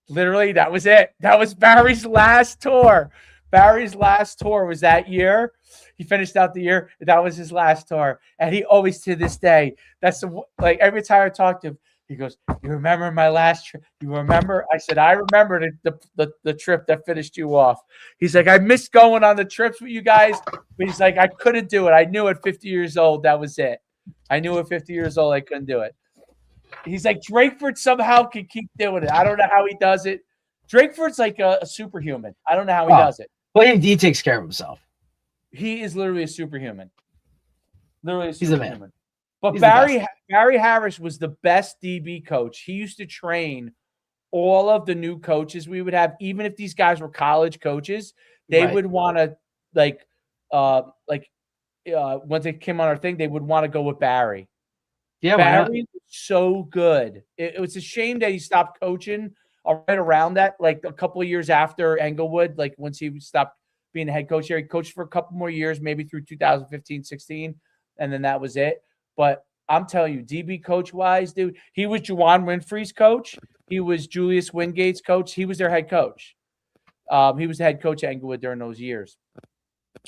literally that was it. That was Barry's last tour. Barry's last tour was that year. He finished out the year. That was his last tour. And he always, to this day, every time I talk to him, he goes, you remember my last trip? You remember? I said, I remember the trip that finished you off. He's like, I missed going on the trips with you guys. But he's like, I couldn't do it. I knew at 50 years old, that was it. I knew at 50 years old, I couldn't do it. He's like, Drakeford somehow can keep doing it. I don't know how he does it. Drakeford's like a superhuman. I don't know how he does it. Well, he takes care of himself. He is literally a superhuman. He's a man. But Barry Harris was the best DB coach. He used to train all of the new coaches we would have, even if these guys were college coaches, they would want to once they came on our thing, they would want to go with Barry. Yeah, Barry was so good. It was a shame that he stopped coaching right around that, like a couple of years after Englewood, like once he stopped being the head coach there. He coached for a couple more years, maybe through 2015, 16, and then that was it. But I'm telling you, DB coach-wise, dude, he was Juwan Winfrey's coach. He was Julius Wingate's coach. He was their head coach. He was the head coach at Englewood during those years.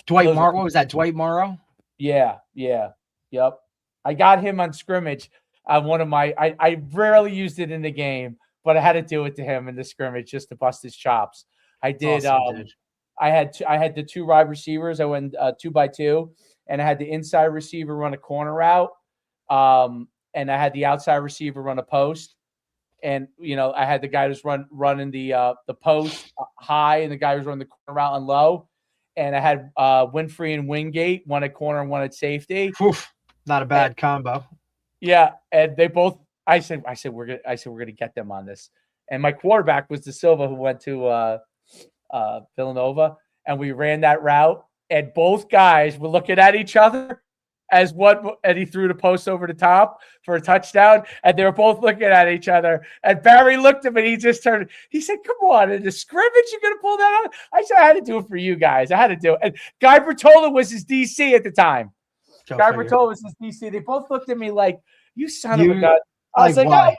Dwight Morrow. What was that? Dwight Morrow? Yeah. Yep. I got him on scrimmage on one of my I rarely used it in the game, but I had to do it to him in the scrimmage just to bust his chops. I did. Awesome, I had the two wide receivers. I went 2x2, and I had the inside receiver run a corner route. And I had the outside receiver run a post. And I had the guy who's running the post high, and the guy who's running the corner route on low. And I had Winfrey and Wingate, one at corner and one at safety. Oof, not a bad combo. Yeah, and they both. I said we're gonna get them on this. And my quarterback was De Silva, who went to Villanova, and we ran that route. And both guys were looking at each other as one, and he threw the post over the top for a touchdown, and they were both looking at each other. And Barry looked at me, and he just turned. He said, "Come on, in the scrimmage, you're gonna pull that out?" I said, "I had to do it for you guys. I had to do it." And Guy Bertola was his DC at the time. Guy Bertola was his DC. They both looked at me like, "You son of a gun." I was like, I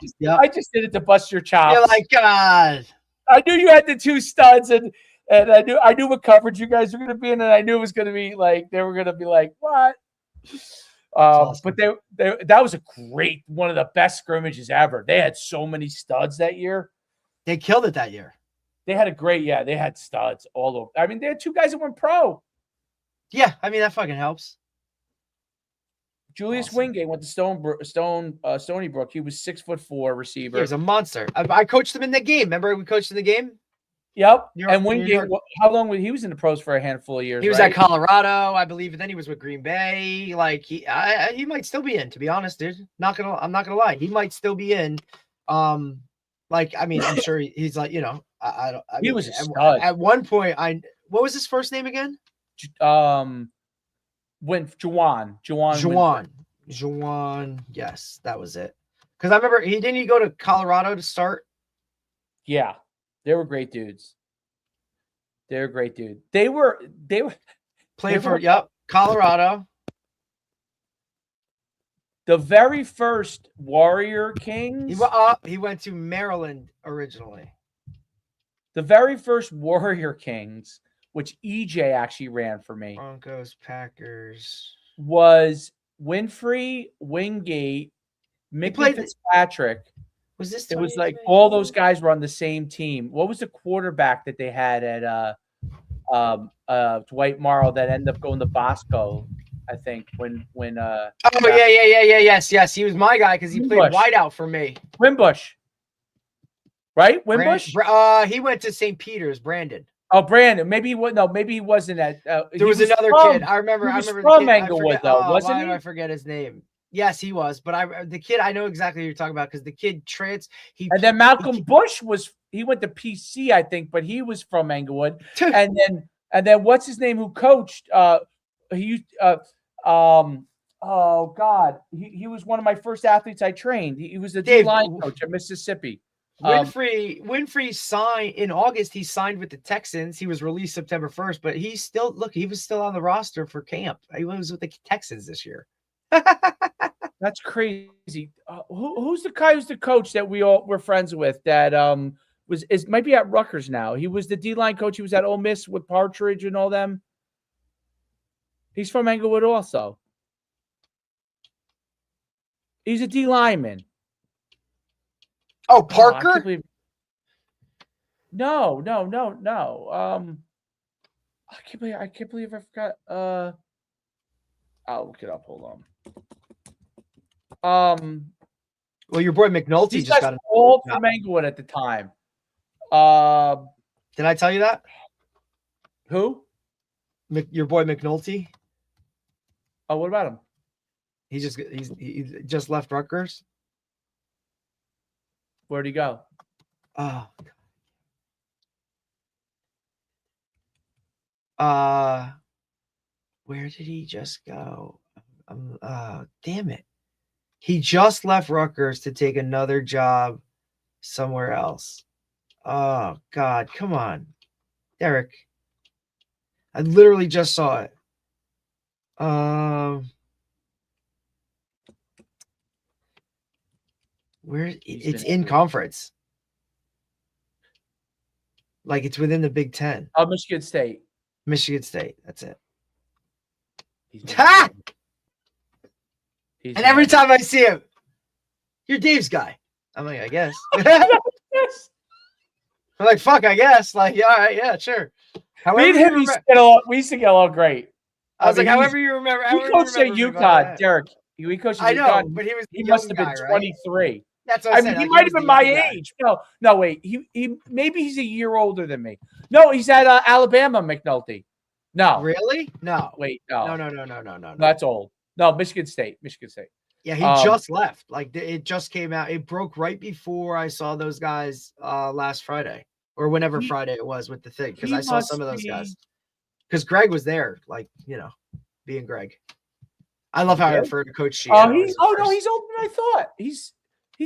just did it to bust your chops. You're like, God. I knew you had the two studs, and I knew what coverage you guys were going to be in, and I knew it was going to be like they were going to be like, what? Awesome. But that was a great, one of the best scrimmages ever. They had so many studs that year. They killed it that year. They had they had studs all over. I mean, they had two guys that went pro. Yeah, I mean that fucking helps. Julius Wingate went to Stony Brook. He was 6'4" receiver. He was a monster. I coached him in the game. Remember we coached in the game? Yep. And Wingate, how long was he was in the pros for a handful of years? He was at Colorado, I believe, and then he was with Green Bay. Like he might still be in. To be honest, dude, I'm not gonna lie. He might still be in. Like I mean, I'm sure he's like He was a stud. At one point. What was his first name again? Juwan. Yes, that was it. Because I remember he go to Colorado to start. Yeah, they were great dudes. They were played for Colorado. The very first Warrior Kings. He went to Maryland originally. The very first Warrior Kings, which EJ actually ran for me. Broncos, Packers. Was Winfrey, Wingate, Mickey Fitzpatrick. Was this? It was like all those guys were on the same team. What was the quarterback that they had at Dwight Morrow that ended up going to Bosco? I think when yes, he was my guy because he played wideout for me. Wimbush, right? Wimbush. He went to St. Peter's. Brandon. Oh, Brandon. Maybe he wasn't at. There was another kid. I remember. He was from Englewood, though, wasn't he? Why did I forget his name? Yes, he was. But the kid, I know exactly what you're talking about because the kid and then Malcolm Bush he went to PC, I think, but he was from Englewood. and then what's his name? Who coached? He oh God, he was one of my first athletes I trained. He was the D-line coach at Mississippi. Winfrey signed in August. He signed with the Texans. He was released September 1st, but he was still on the roster for camp. He was with the Texans this year. That's crazy. Who's the guy who's the coach that we're friends with that might be at Rutgers now? He was the D-line coach. He was at Ole Miss with Partridge and all them. He's from Englewood also. He's a D-lineman. Oh, Parker? No. I can't believe I forgot. I'll look it up. Hold on. Well, your boy McNulty just got all from Englewood at the time. Did I tell you that? Who? Your boy McNulty. Oh, what about him? He just left Rutgers. Where'd he go? Oh. Where did he just go? Damn it. He just left Rutgers to take another job somewhere else. Oh, God. Come on. Derek. I literally just saw it. Where it's in conference. Like it's within the Big Ten. Oh, Michigan State. Michigan State. That's it. Ha! And every time I see him, you're Dave's guy. I'm like, I guess. I'm like, fuck, I guess. Like, yeah, all right, yeah, sure. Me and him, we used to get along great. I was like, however you remember. He coached at UConn, Derek. He coached at UConn. I know, but he must have been 23. Right? That's what I said. He might have been my age. No, wait. He maybe he's a year older than me. No, he's at Alabama, McNulty. No. Really? No. Wait, no. No. That's old. No, Michigan State. Yeah, he just left. Like it just came out. It broke right before I saw those guys last Friday or whenever Friday it was with the thing because I saw some of those guys. Because Greg was there, like being Greg. I love how I refer to Coach Sheehan. No, he's older than I thought. He's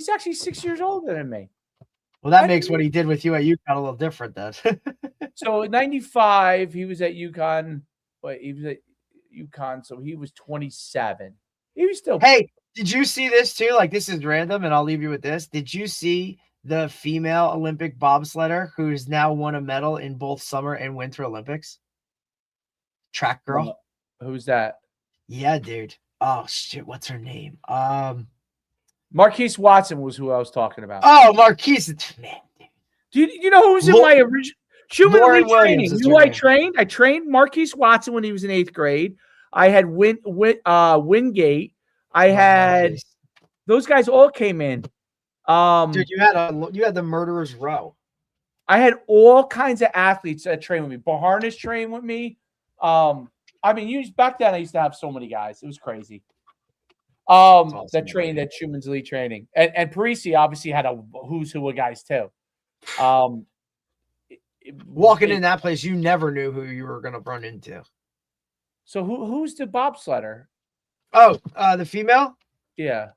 actually 6 years older than me. Well, that makes what he did with you at UConn a little different then. So in 95, he was at UConn. But he was at UConn, so he was 27. He was still. Hey, did you see this too? Like, this is random, and I'll leave you with this. Did you see the female Olympic bobsledder who's now won a medal in both summer and winter Olympics? Track girl. Who's that? Yeah, dude. Oh shit, what's her name? Marquise Watson was who I was talking about. Oh, Marquise, man. Do you know who's in my original human elite training? Who I trained? I trained Marquise Watson when he was in 8th grade. I had Wingate. I had those guys all came in. Dude, you had the murderer's row. I had all kinds of athletes that trained with me. Baharnas trained with me. I mean, back then I used to have so many guys. It was crazy. Awesome, that trained at Schuman's Elite Training. And Parisi obviously had a who's who of guys too. Walking in that place, you never knew who you were gonna run into. So who's the bobsledder? Oh, the female? Yeah.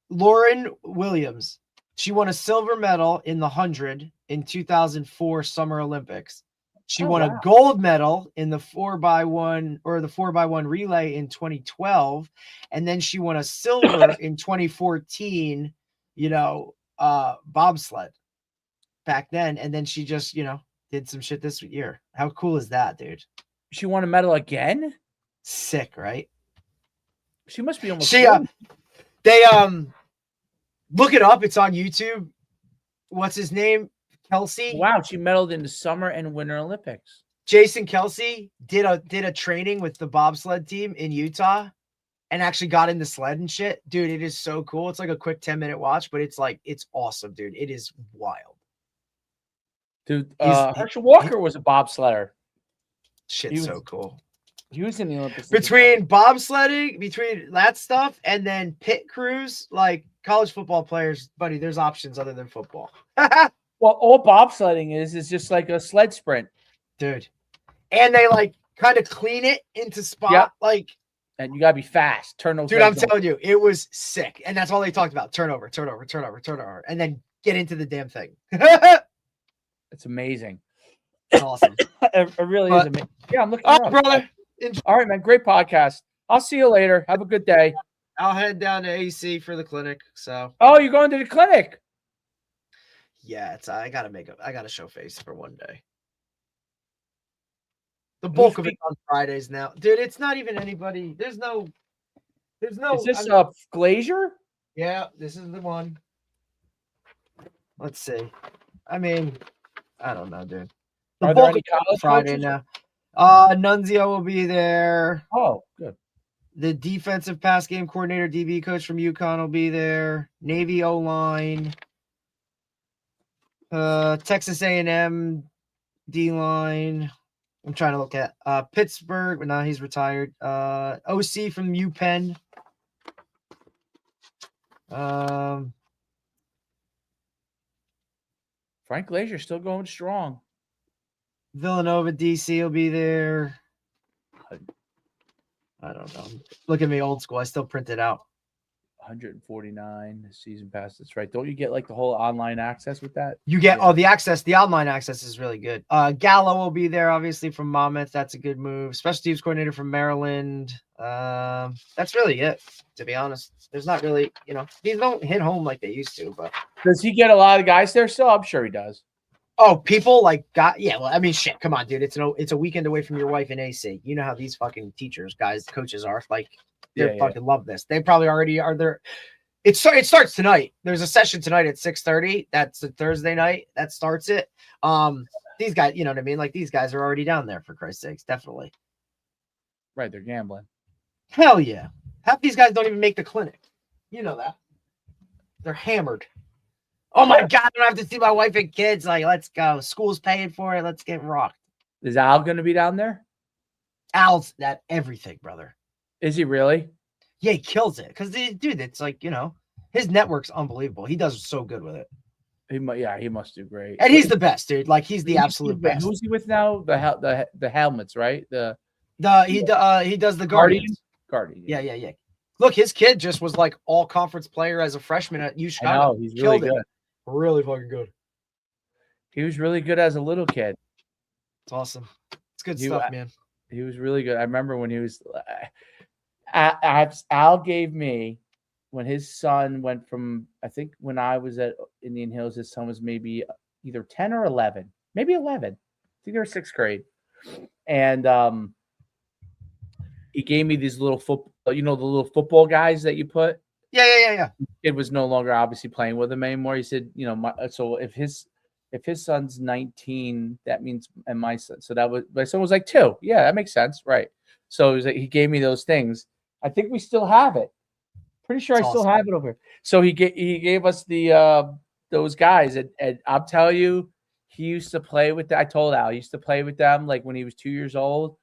Lauren Williams. She won a silver medal in the 100 in 2004 Summer Olympics. She won a gold medal in the 4x1 or the 4x1 relay in 2012. And then she won a silver in 2014, bobsled back then. And then she just, did some shit this year. How cool is that, dude? She won a medal again? Sick, right? She must be almost. They look it up. It's on YouTube. What's his name? Kelsey. Wow, she medaled in the Summer and Winter Olympics. Jason Kelsey did a training with the bobsled team in Utah and actually got in the sled and shit. Dude, it is so cool. It's like a quick 10-minute watch, but it's awesome, dude. It is wild. Dude, Herschel Walker was a bobsledder. Shit's so cool. He was in the Olympics. Between bobsledding, between that stuff, and then pit crews, like college football players, buddy, there's options other than football. Well, all bobsledding is just like a sled sprint. Dude. And they kind of clean it into spot. Yep. And you gotta be fast. Turn those. Dude, I'm telling you, it was sick. And that's all they talked about. Turnover. And then get into the damn thing. It's amazing. It's awesome. It really is amazing. Yeah, I'm looking. Oh, brother. All right, man. Great podcast. I'll see you later. Have a good day. I'll head down to AC for the clinic. So. Oh, you're going to the clinic? Yeah, I gotta show face for one day. The bulk of it on Fridays now, dude. It's not even anybody. There's no. Is this Glazier? Yeah, this is the one. Let's see. I mean, I don't know, dude. Are there any college Friday coaches? Now? Nunzio will be there. Oh, good. The defensive pass game coordinator, DB coach from UConn will be there. Navy O-line. Texas A&M D-line. I'm trying to look at Pittsburgh, but now he's retired. OC from UPenn. Frank Glazier's still going strong. Villanova, DC will be there. I don't know. Look at me, old school. I still print it out. 149 season pass. That's right. Don't you get like the whole online access with that? You get the access. The online access is really good. Gallo will be there, obviously from Monmouth. That's a good move. Special teams coordinator from Maryland. That's really it. To be honest, there's not really, these don't hit home like they used to. But does he get a lot of guys there still? I'm sure he does. Oh, people well, I mean, shit. Come on, dude. It's a weekend away from your wife in AC. You know how these fucking teachers, guys, coaches are like. They fucking love this. They probably already are there. It starts tonight. There's a session tonight at 6:30. That's a Thursday night. That starts it. These guys, you know what I mean? Like these guys are already down there for Christ's sakes. Definitely. Right. They're gambling. Hell yeah. Half these guys don't even make the clinic. You know that. They're hammered. Oh my God. I don't have to see my wife and kids. Like, let's go. School's paying for it. Let's get rocked. Is Al going to be down there? Al's that everything, brother. Is he really? Yeah, he kills it. Because, dude, it's like, his network's unbelievable. He does so good with it. He must do great. And he's the best, dude. Like, he's the absolute best. Who's he with now? The helmets, right? He does the Guardians. Guardian. Yeah. Look, his kid just was like all conference player as a freshman at U Chicago. I know, he's really good. Really fucking good. He was really good as a little kid. It's awesome. It's good stuff, man. He was really good. I remember when he was Al gave me when his son went from, I think when I was at Indian Hills, his son was maybe either 10 or 11, maybe 11. I think they were 6th grade. And he gave me these little football, the little football guys that you put. Yeah. It was no longer obviously playing with him anymore. He said, so if his son's 19, that means, and my son, so that was, my son was like 2. Yeah, that makes sense. Right. So he gave me those things. I think we still have it. Pretty sure I still have it over here. So he gave us those guys. And I'll tell you, he used to play with I told Al, he used to play with them like when he was 2 years old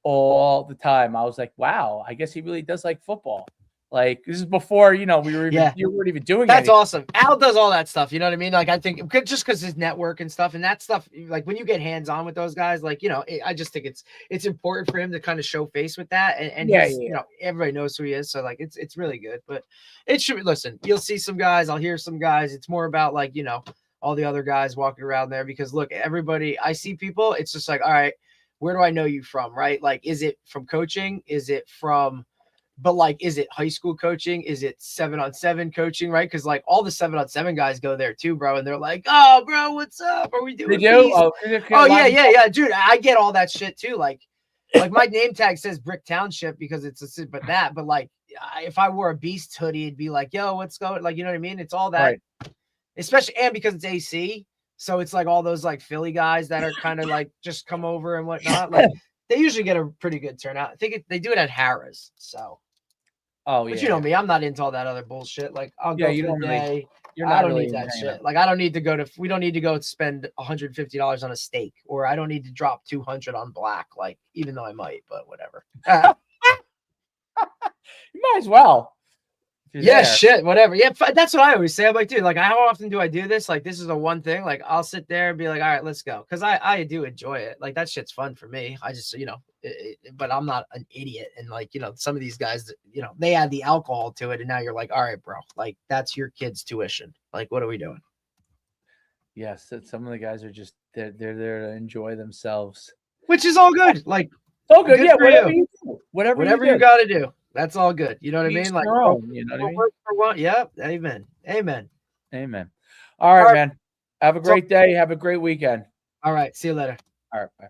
all the time. I was like, wow, I guess he really does like football. Like this is before, you weren't even doing That's anything. Awesome. Al does all that stuff. You know what I mean? Like, I think just because his network and stuff and that stuff, like when you get hands on with those guys, like, I just think it's important for him to kind of show face with that. And everybody knows who he is. So like, it's really good, but it should be, listen, you'll see some guys, I'll hear some guys. It's more about like, all the other guys walking around there because look, everybody, I see people, it's just like, all right, where do I know you from? Right? Like, is it from coaching? Is it high school coaching? Is it 7-on-7 coaching? Right? Because like all the 7-on-7 guys go there too, bro. And they're like, oh, bro, what's up? Are we doing? They do? Oh, yeah, dude. I get all that shit too. Like my name tag says Brick Township because but like if I wore a Beast hoodie, it'd be like, yo, what's going? Like, you know what I mean? It's all that, right. Especially and because it's AC, so it's like all those like Philly guys that are kind of like just come over and whatnot. Like they usually get a pretty good turnout. I think they do it at Harrah's. So, but you know me, I'm not into all that other bullshit. Like I'll go for the day. I don't need that shit. Like I don't need to we don't need to go spend $150 on a steak, or I don't need to drop $200 on black. Like even though I might, but whatever. You might as well. Yeah, shit, whatever. Yeah, that's what I always say. I'm like, dude, like, how often do I do this? Like, this is the one thing. Like, I'll sit there and be like, all right, let's go, because I do enjoy it. Like, that shit's fun for me. I just, but I'm not an idiot. And like, some of these guys, they add the alcohol to it, and now you're like, all right, bro, like that's your kid's tuition. Like, what are we doing? Yes, some of the guys are just they're there to enjoy themselves, which is all good. Like, all good. Yeah, whatever you do, whatever you got to do. That's all good. You know what I mean? Like, you know what I mean? For one. Yep. Amen. All right, man. Have a great day. Have a great weekend. All right. See you later. All right. Bye.